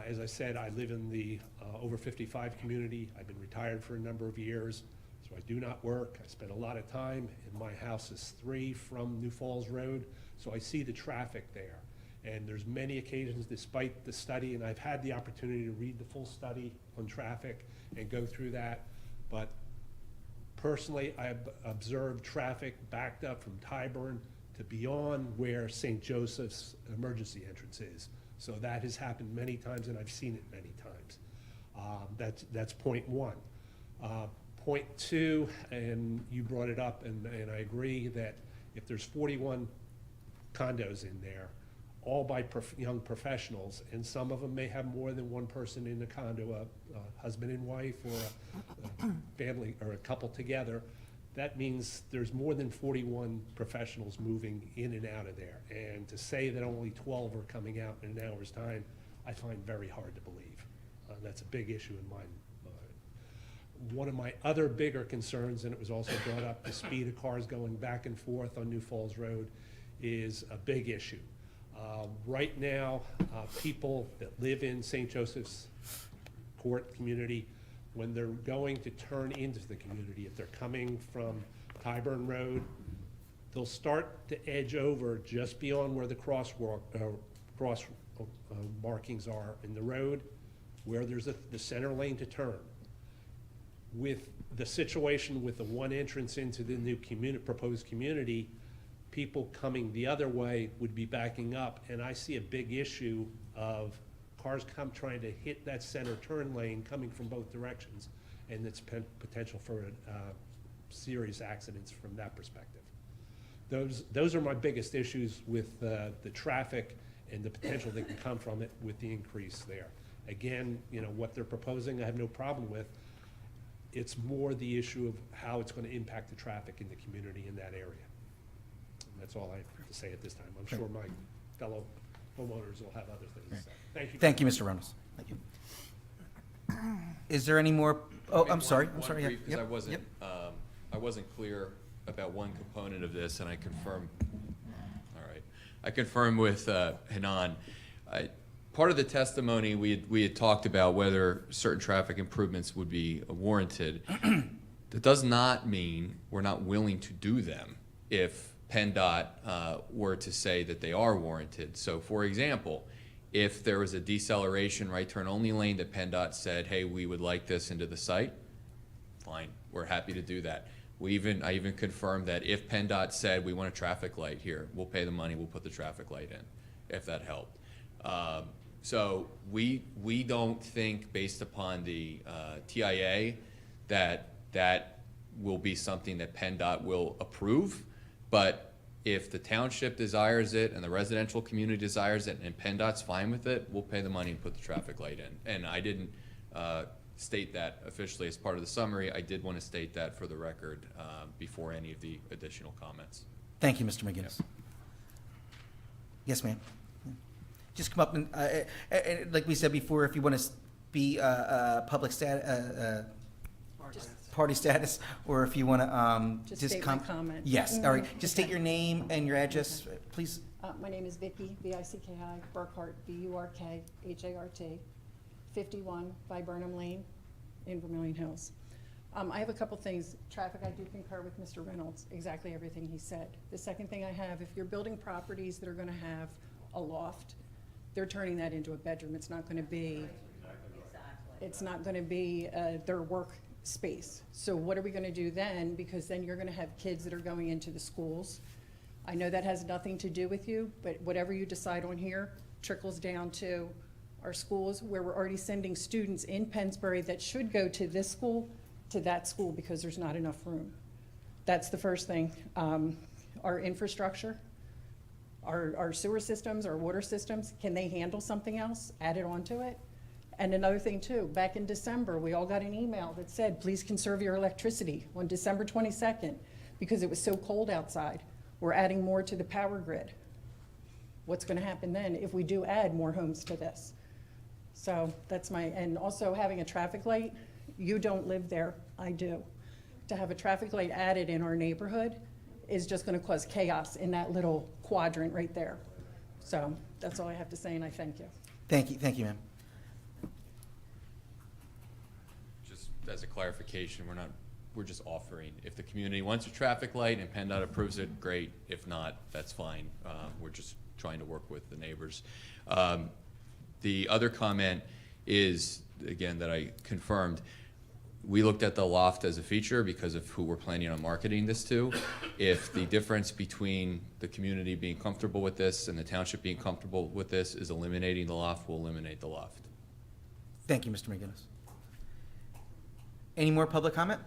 As I said, I live in the over 55 community. I've been retired for a number of years, so I do not work. I spend a lot of time, and my house is 3 from New Falls Road, so I see the traffic there. And there's many occasions, despite the study, and I've had the opportunity to read the full study on traffic and go through that, but personally, I've observed traffic backed up from Tyburn to beyond where St. Joseph's emergency entrance is. So that has happened many times, and I've seen it many times. That's point one. Point two, and you brought it up, and I agree that if there's 41 condos in there, all by young professionals, and some of them may have more than one person in the condo, a husband and wife, or a family, or a couple together. That means there's more than 41 professionals moving in and out of there. And to say that only 12 are coming out in an hour's time, I find very hard to believe. That's a big issue in my mind. One of my other bigger concerns, and it was also brought up, the speed of cars going back and forth on New Falls Road is a big issue. Right now, people that live in St. Joseph's Court community, when they're going to turn into the community, if they're coming from Tyburn Road, they'll start to edge over just beyond where the cross markings are in the road, where there's the center lane to turn. With the situation with the one entrance into the new proposed community, people coming the other way would be backing up, and I see a big issue of cars trying to hit that center turn lane coming from both directions, and its potential for serious accidents from that perspective. Those are my biggest issues with the traffic and the potential that can come from it with the increase there. Again, what they're proposing, I have no problem with. It's more the issue of how it's going to impact the traffic in the community in that area. And that's all I have to say at this time. I'm sure my fellow homeowners will have other things to say. Thank you. Thank you, Mr. Reynolds. Thank you. Is there any more? Oh, I'm sorry. I'm sorry. Brief, Yep. because Yep. I wasn't clear about one component of this, and I confirm. All right, I confirm with Hanan. Part of the testimony we had talked about whether certain traffic improvements would be warranted. That does not mean we're not willing to do them if PennDOT were to say that they are warranted. So, for example, if there was a deceleration right turn only lane that PennDOT said, hey, we would like this into the site, fine, we're happy to do that. I even confirmed that if PennDOT said we want a traffic light here, we'll pay the money, we'll put the traffic light in, if that helped. So we don't think, based upon the TIA, that will be something that PennDOT will approve. But if the township desires it and the residential community desires it and PennDOT's fine with it, we'll pay the money and put the traffic light in. And I didn't state that officially as part of the summary. I did want to state that for the record before any of the additional comments. Thank you, Mr. McGinnis. Yes, ma'am. Just come up and, like we said before, if you want to be public party status, or if you want to Just state my comment. Yes, all right. Just state your name and your address, please. My name is Vicki, V-I-C-K-I, Burkhart, B-U-R-K-H-A-R-T, 51 Viburnum Lane in Vermilion Hills. I have a couple things. Traffic, I do concur with Mr. Reynolds, exactly everything he said. The second thing I have, if you're building properties that are going to have a loft, they're turning that into a bedroom. It's not going to be, it's not going to be their work space. So what are we going to do then? Because then you're going to have kids that are going into the schools. I know that has nothing to do with you, but whatever you decide on here trickles down to our schools, where we're already sending students in Pennsbury that should go to this school to that school because there's not enough room. That's the first thing. Our infrastructure, our sewer systems, our water systems, can they handle something else added onto it? And another thing too, back in December, we all got an email that said, please conserve your electricity on December 22nd because it was so cold outside. We're adding more to the power grid. What's going to happen then if we do add more homes to this? So that's and also having a traffic light, you don't live there, I do. To have a traffic light added in our neighborhood is just going to cause chaos in that little quadrant right there. So that's all I have to say, and I thank you. Thank you, ma'am. Just as a clarification, we're just offering. If the community wants a traffic light and PennDOT approves it, great. If not, that's fine. We're just trying to work with the neighbors. The other comment is, again, that I confirmed, we looked at the loft as a feature because of who we're planning on marketing this to. If the difference between the community being comfortable with this and the township being comfortable with this is eliminating the loft, we'll eliminate the loft. Thank you, Mr. McGinnis. Any more public comment?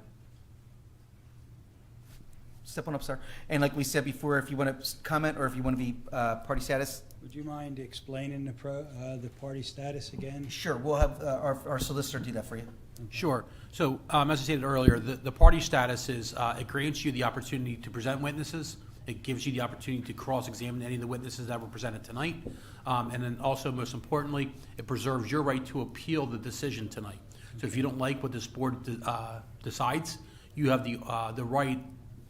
Step on up, sir. And like we said before, if you want to comment or if you want to be party status. Would you mind explaining the party status again? Sure, we'll have our solicitor do that for you. Sure. So, as I stated earlier, the party status is, it grants you the opportunity to present witnesses. It gives you the opportunity to cross-examine any of the witnesses that were presented tonight. And then also, most importantly, it preserves your right to appeal the decision tonight. So if you don't like what this board decides, you have the right,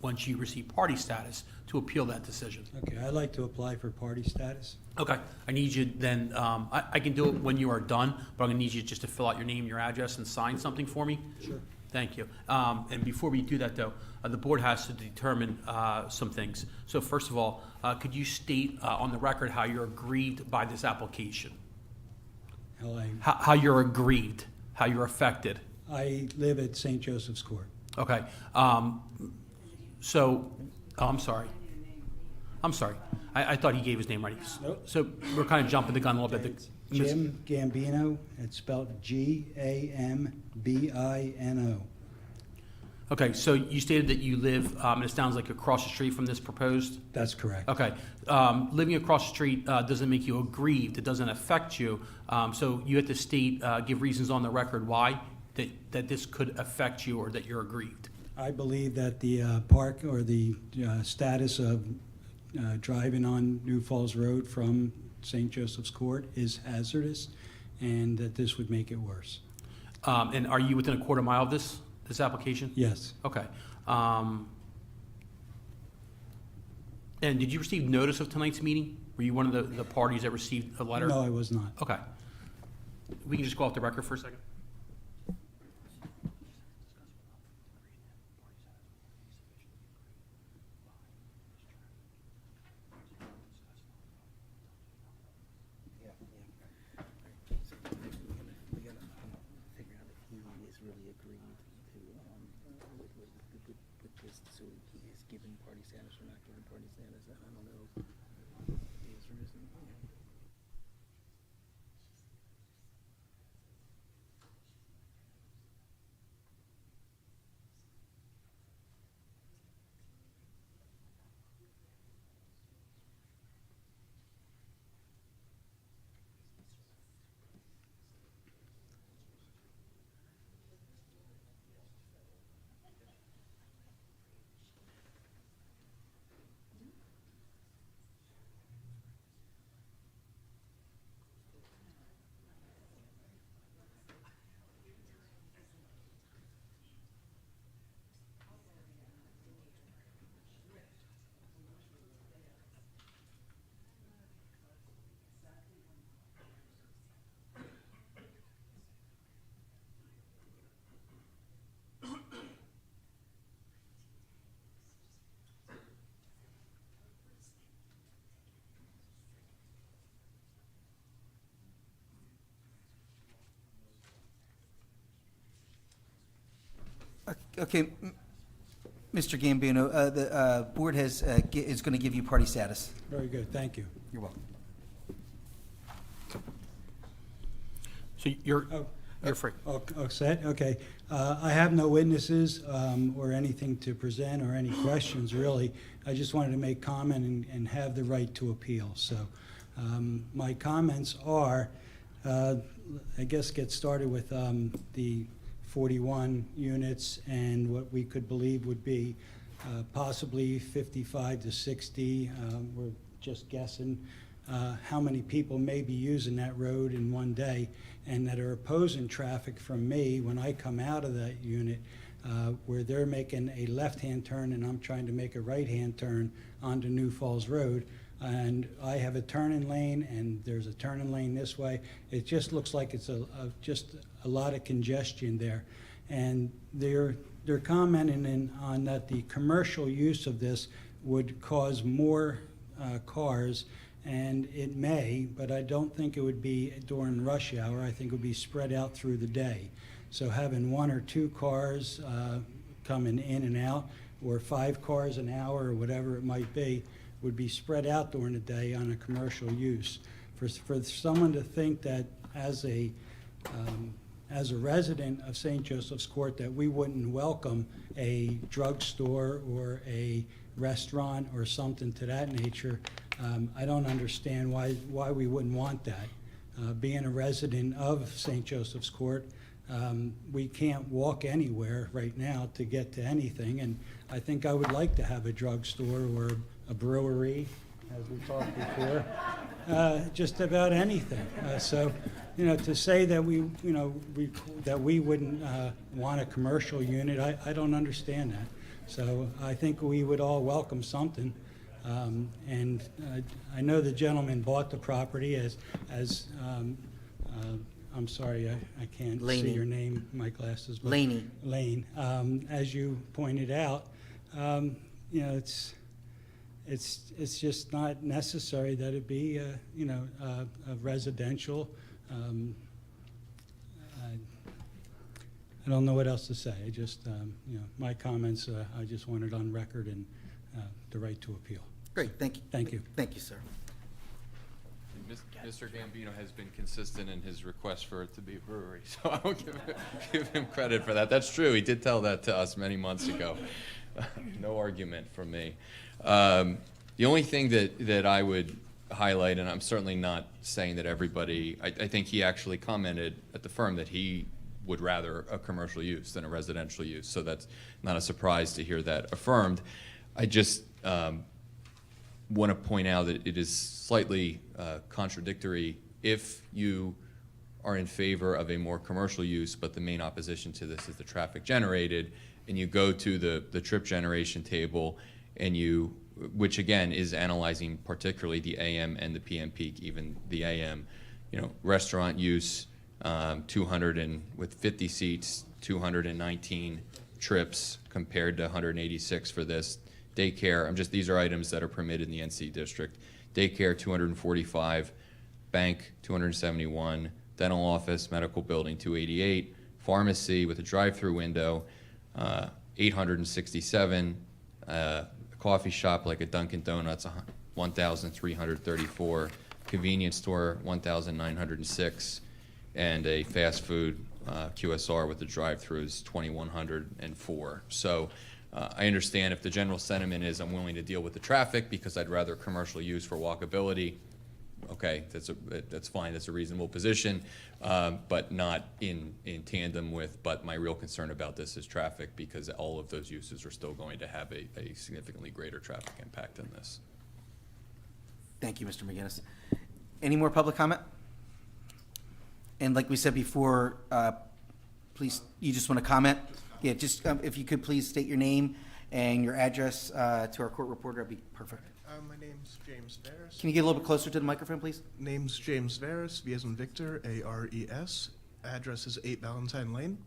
once you receive party status, to appeal that decision. Okay, I'd like to apply for party status. Okay, I need you then, I can do it when you are done, but I'm gonna need you just to fill out your name, your address, and sign something for me. Sure. Thank you. And before we do that though, the board has to determine some things. So first of all, could you state on the record how you're aggrieved by this application? How you're aggrieved, how you're affected? I live at St. Joseph's Court. Okay, I'm sorry. I'm sorry. I thought he gave his name right. So we're kind of jumping the gun a little bit. It's Jim Gambino. It's spelled Gambino. Okay, so you stated that you live, and it sounds like across the street from this proposed? That's correct. Okay. Living across the street doesn't make you aggrieved. It doesn't affect you. So you have to state, give reasons on the record why that this could affect you or that you're aggrieved. I believe that the park or the status of driving on New Falls Road from St. Joseph's Court is hazardous, and that this would make it worse. And are you within a quarter mile of this application? Yes. Okay. And did you receive notice of tonight's meeting? Were you one of the parties that received a letter? No, I was not. Okay. We can just go off the record for a second. Okay, Mr. Gambino, the board is going to give you party status. Very good, thank you. You're welcome. So you're free. Set, okay. I have no witnesses or anything to present or any questions, really. I just wanted to make comment and have the right to appeal. So my comments are, I guess, get started with the 41 units and what we could believe would be possibly 55 to 60. We're just guessing how many people may be using that road in one day and that are opposing traffic from me when I come out of that unit where they're making a left-hand turn and I'm trying to make a right-hand turn onto New Falls Road. And I have a turning lane and there's a turning lane this way. It just looks like it's just a lot of congestion there. And they're commenting on that the commercial use of this would cause more cars, and it may, but I don't think it would be during rush hour. I think it would be spread out through the day. So having 1 or 2 cars coming in and out, or 5 cars an hour or whatever it might be, would be spread out during the day on a commercial use. For someone to think that as a resident of St. Joseph's Court that we wouldn't welcome a drugstore or a restaurant or something to that nature, I don't understand why we wouldn't want that. Being a resident of St. Joseph's Court, we can't walk anywhere right now to get to anything, and I think I would like to have a drugstore or a brewery, as we talked before, just about anything. So, to say that we wouldn't want a commercial unit, I don't understand that. So I think we would all welcome something. And I know the gentleman bought the property as I'm sorry, I can't see your name, my glasses. But Lane. As you pointed out, it's just not necessary that it be, a residential. I don't know what else to say. I just, my comments, I just wanted on record and the right to appeal. Great, thank you. Thank you. Thank you, sir. Mr. Gambino has been consistent in his request for it to be a brewery, so I will give him credit for that. That's true, he did tell that to us many months ago. No argument from me. The only thing that I would highlight, and I'm certainly not saying that everybody, I think he actually commented at the firm that he would rather a commercial use than a residential use, so that's not a surprise to hear that affirmed. I just want to point out that it is slightly contradictory if you are in favor of a more commercial use, but the main opposition to this is the traffic generated, and you go to the trip generation table, and you, which again is analyzing particularly the AM and the PM peak, even the AM, you know, restaurant use, 200 and with 50 seats, 219 trips compared to 186 for this. Daycare, these are items that are permitted in the NC district. Daycare, 245, bank, 271, dental office, medical building, 288, pharmacy with a drive-through window, 867, a coffee shop like a Dunkin' Donuts, 1,334, convenience store, 1,906, and a fast food QSR with the drive-throughs, 2,104. So I understand if the general sentiment is I'm willing to deal with the traffic because I'd rather commercial use for walkability. Okay, that's fine. That's a reasonable position, but not in tandem with. But my real concern about this is traffic, because all of those uses are still going to have a significantly greater traffic impact than this. Thank you, Mr. McGinnis. Any more public comment? And like we said before, please, you just want to comment? Yeah, just if you could please state your name and your address to our court reporter, that'd be perfect. My name's James Varus. Can you get a little bit closer to the microphone, please? Name's James Varus, V as in Victor, A-R-E-S. Address is 8 Valentine Lane.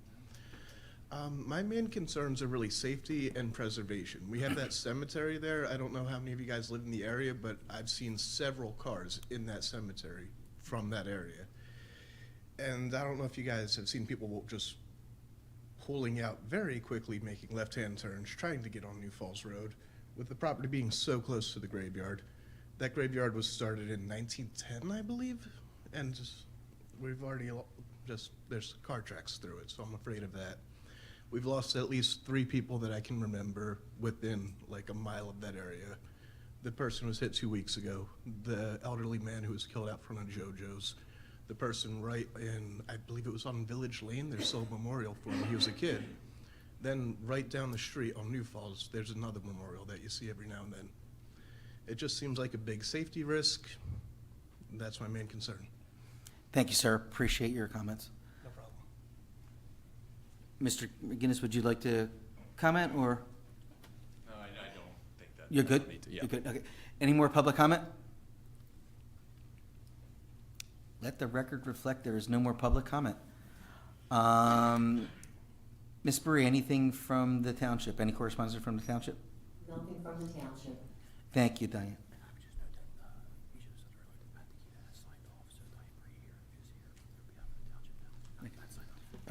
My main concerns are really safety and preservation. We have that cemetery there. I don't know how many of you guys live in the area, but I've seen several cars in that cemetery from that area. And I don't know if you guys have seen people just pulling out very quickly, making left-hand turns, trying to get on New Falls Road, with the property being so close to the graveyard. That graveyard was started in 1910, I believe, and we've already there's car tracks through it, so I'm afraid of that. We've lost at least 3 people that I can remember within like a mile of that area. The person was hit 2 weeks ago. The elderly man who was killed out front of JoJo's. The person right in, I believe it was on Village Lane, there's still a memorial for him. He was a kid. Then right down the street on New Falls, there's another memorial that you see every now and then. It just seems like a big safety risk. That's my main concern. Thank you, sir. Appreciate your comments. No problem. Mr. McGinnis, would you like to comment, or? No, I don't think that. You're good? Yeah. You're good, okay. Any more public comment? Let the record reflect there is no more public comment. Ms. Bree, anything from the township? Any correspondence from the township? Nothing from the township. Thank you, Diane.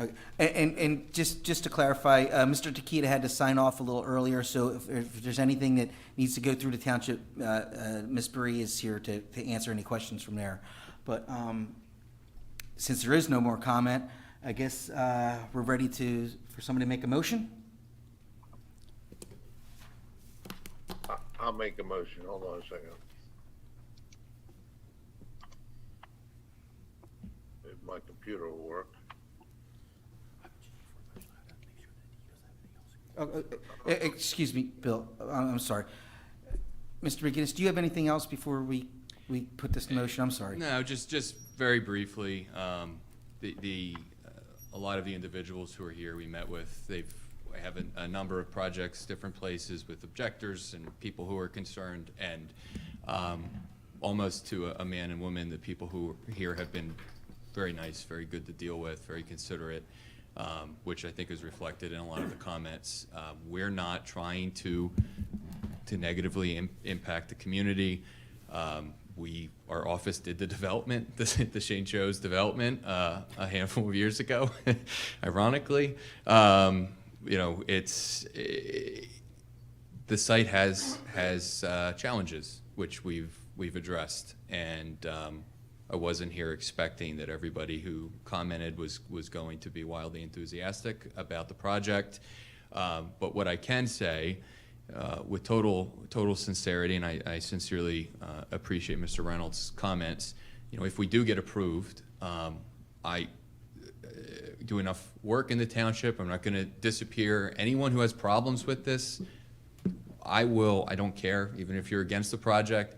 Okay. And just to clarify, Mr. Takita had to sign off a little earlier, so if there's anything that needs to go through the township, Ms. Bree is here to answer any questions from there. But since there is no more comment, I guess we're ready for somebody to make a motion. I'll make a motion. Hold on a second. If my computer will work. Excuse me, Bill. I'm sorry. Mr. McGinnis, do you have anything else before we put this in motion? I'm sorry. No, just very briefly. A lot of the individuals who are here we met with, they have a number of projects, different places with objectors and people who are concerned, and almost to a man and woman, the people who are here have been very nice, very good to deal with, very considerate, which I think is reflected in a lot of the comments. We're not trying to negatively impact the community. Our office did the development, the St. Joe's development, a handful of years ago, ironically. the site has challenges, which we've addressed, and I wasn't here expecting that everybody who commented was going to be wildly enthusiastic about the project. But what I can say, with total sincerity, and I sincerely appreciate Mr. Reynolds' comments, if we do get approved, I do enough work in the township. I'm not going to disappear. Anyone who has problems with this, I don't care, even if you're against the project,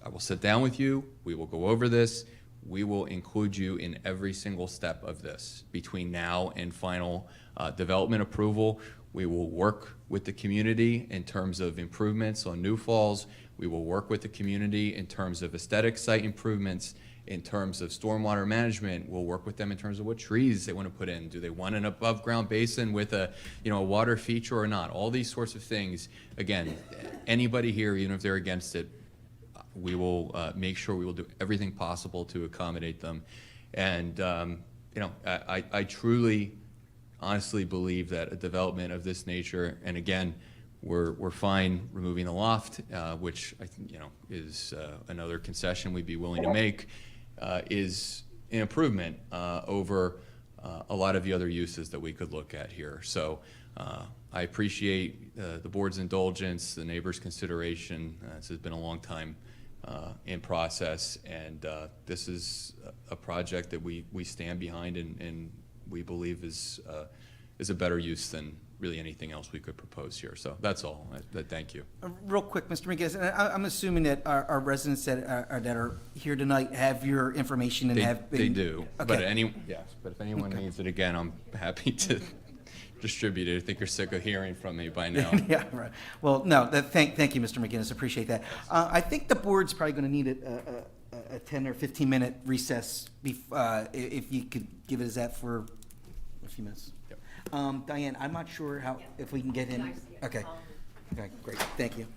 I will sit down with you, we will go over this, we will include you in every single step of this. Between now and final development approval, we will work with the community in terms of improvements on New Falls, we will work with the community in terms of aesthetic site improvements, in terms of stormwater management. We'll work with them in terms of what trees they want to put in. Do they want an above ground basin with a water feature or not? All these sorts of things. Again, anybody here, even if they're against it, we will make sure we will do everything possible to accommodate them. And I truly, honestly believe that a development of this nature, and again, we're fine removing the loft, which I think is another concession we'd be willing to make, is an improvement over a lot of the other uses that we could look at here. So I appreciate the board's indulgence, the neighbors' consideration. This has been a long time in process, and this is a project that we stand behind and we believe is a better use than really anything else we could propose here. So that's all. Thank you. Real quick, Mr. McGinnis, and I'm assuming that our residents that are here tonight have your information and have been... They do. Okay. But if anyone needs it again, I'm happy to distribute it. I think you're sick of hearing from me by now. Yeah, right. Well, no, thank you, Mr. McGinnis. Appreciate that. I think the board's probably going to need a 10 or 15-minute recess if you could give it as that for a few minutes. Yep. Diane, I'm not sure if we can get in. Okay. Okay, great. Thank you.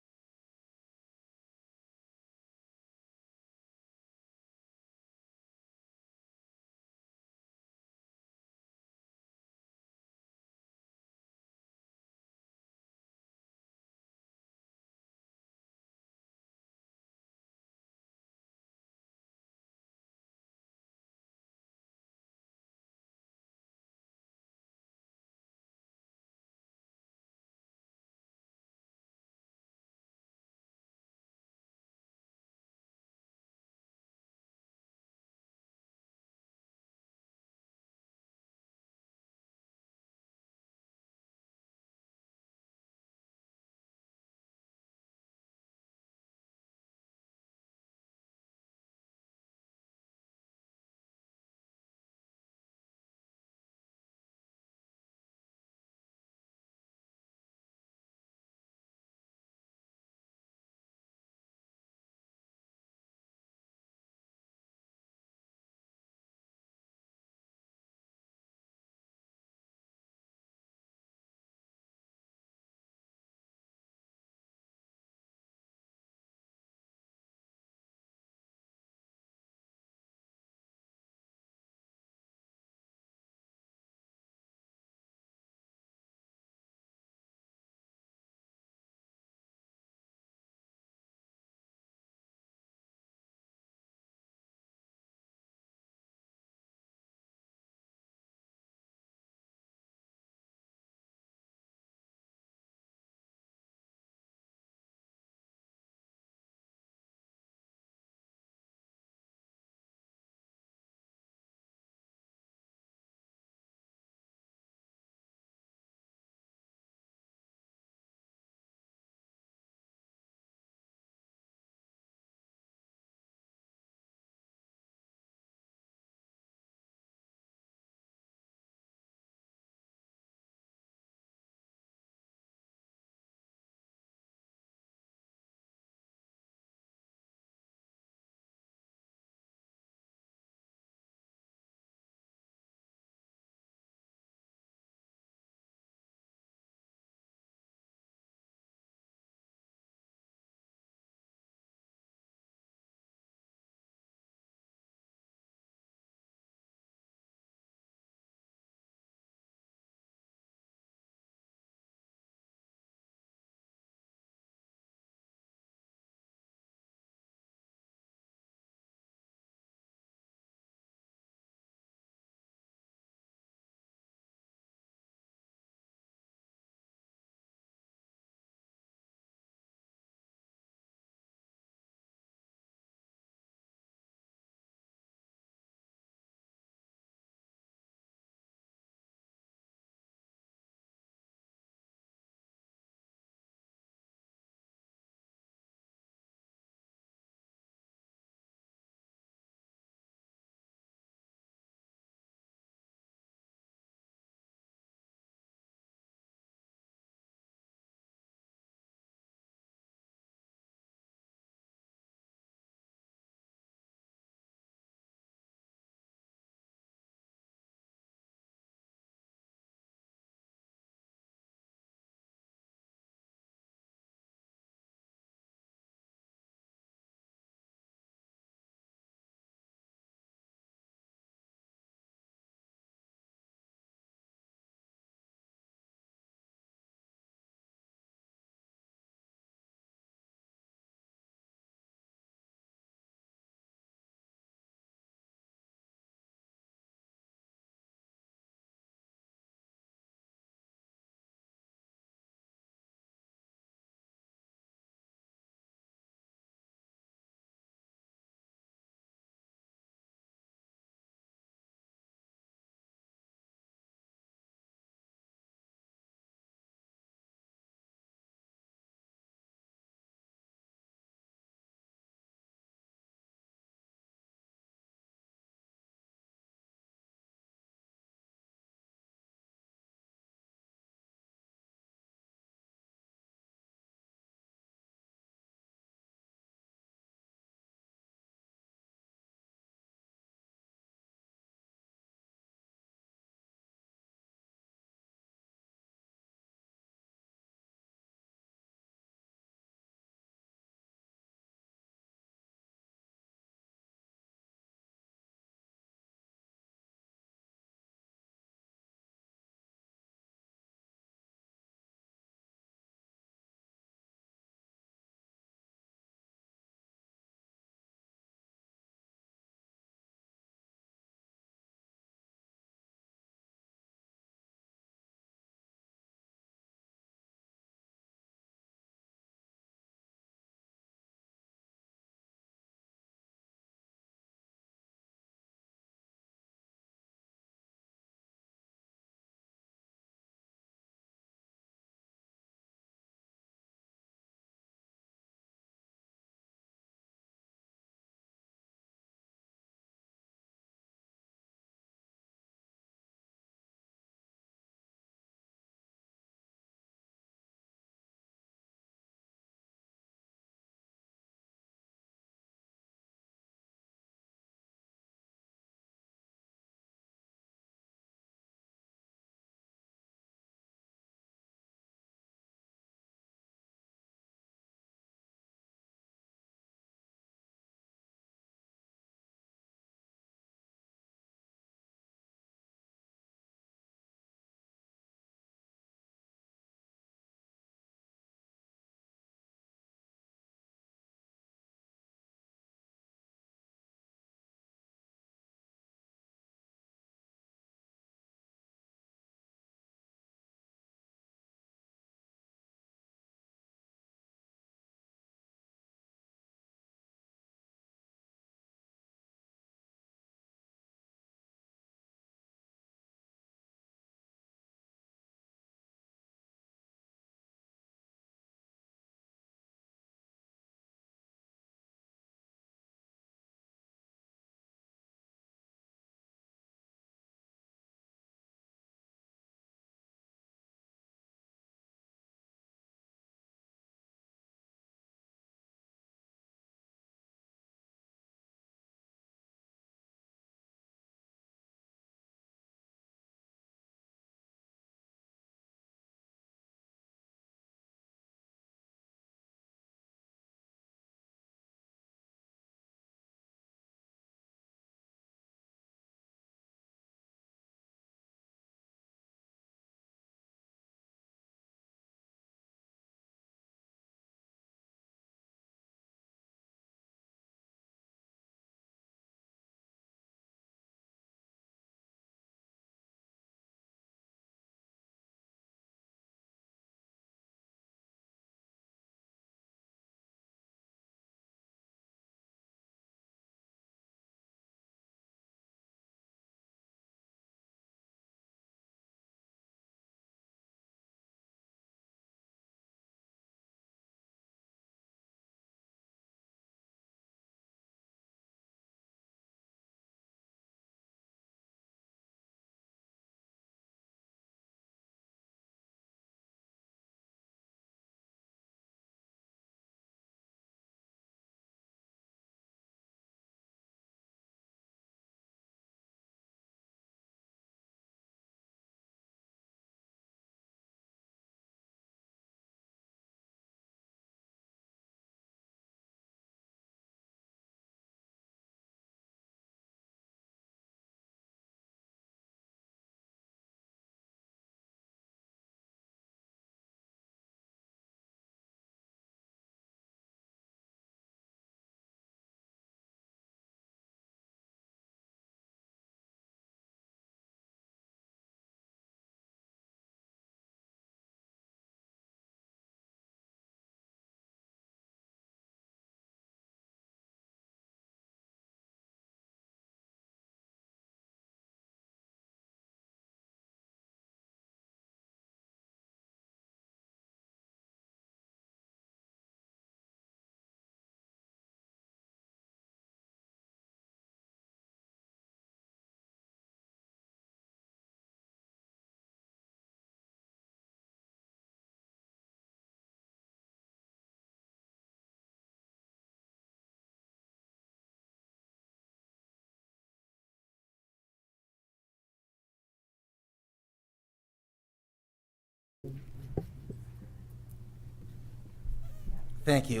Thank you.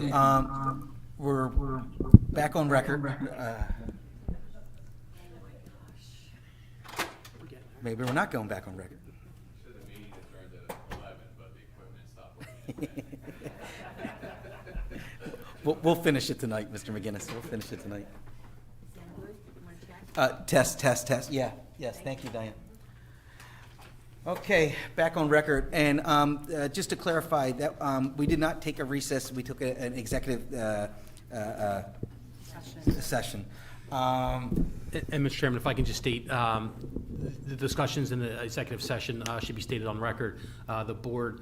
We're back on record. Maybe we're not going back on record. So the meeting adjourned at 11, but the equipment stopped working. We'll finish it tonight, Mr. McGinnis. We'll finish it tonight. Test. Yeah, yes, thank you, Diane. Okay, back on record. And just to clarify, that we did not take a recess. We took an executive session. And Mr. Chairman, if I can just state, the discussions in the executive session should be stated on record. The board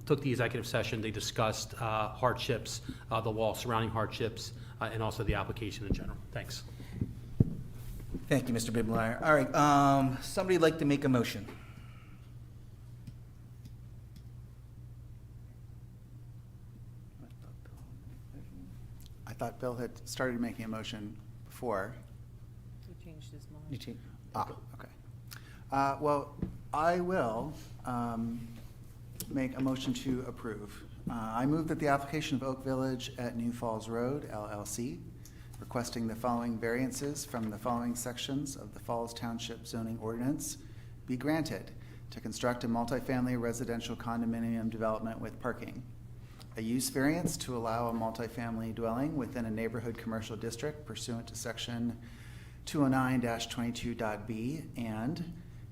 took the executive session. They discussed hardships, the wall surrounding hardships, and also the application in general. Thanks. Thank you, Mr. Bibmeyer. All right, somebody like to make a motion? I thought Bill had started making a motion before. He changed his mind. You change. Okay. Well, I will make a motion to approve. I move that the application of Oak Village at New Falls Road, LLC, requesting the following variances from the following sections of the Falls Township zoning ordinance, be granted to construct a multifamily residential condominium development with parking. A use variance to allow a multifamily dwelling within a neighborhood commercial district pursuant to section 209-22.b, and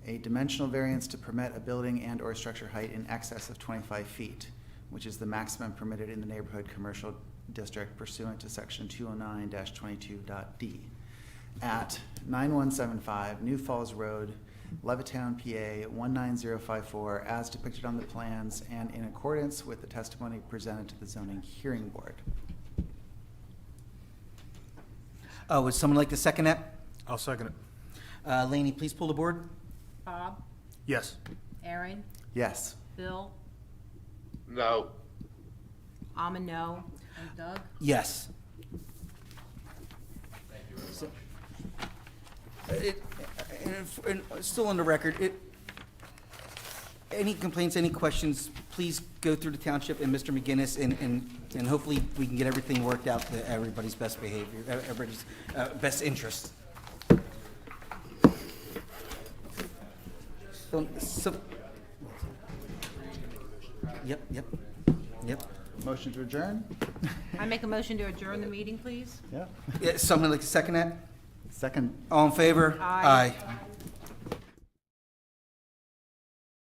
a dimensional variance to permit a building and/or structure height in excess of 25 feet, which is the maximum permitted in the neighborhood commercial district pursuant to section 209-22.d, at 9175 New Falls Road, Levittown, PA 19054, as depicted on the plans and in accordance with the testimony presented to the zoning hearing board. Would someone like to second that? I'll second it. Laney, please pull the board. Bob? Yes. Aaron? Yes. Bill? No. I'm a no. And Doug? Yes. And still on the record, any complaints, any questions, please go through the township and Mr. McGinnis, and hopefully we can get everything worked out to everybody's best behavior, everybody's best interest. Yep. Motion to adjourn? I make a motion to adjourn the meeting, please? Yeah. Yeah, someone like to second that? Second. All in favor? Aye. Aye.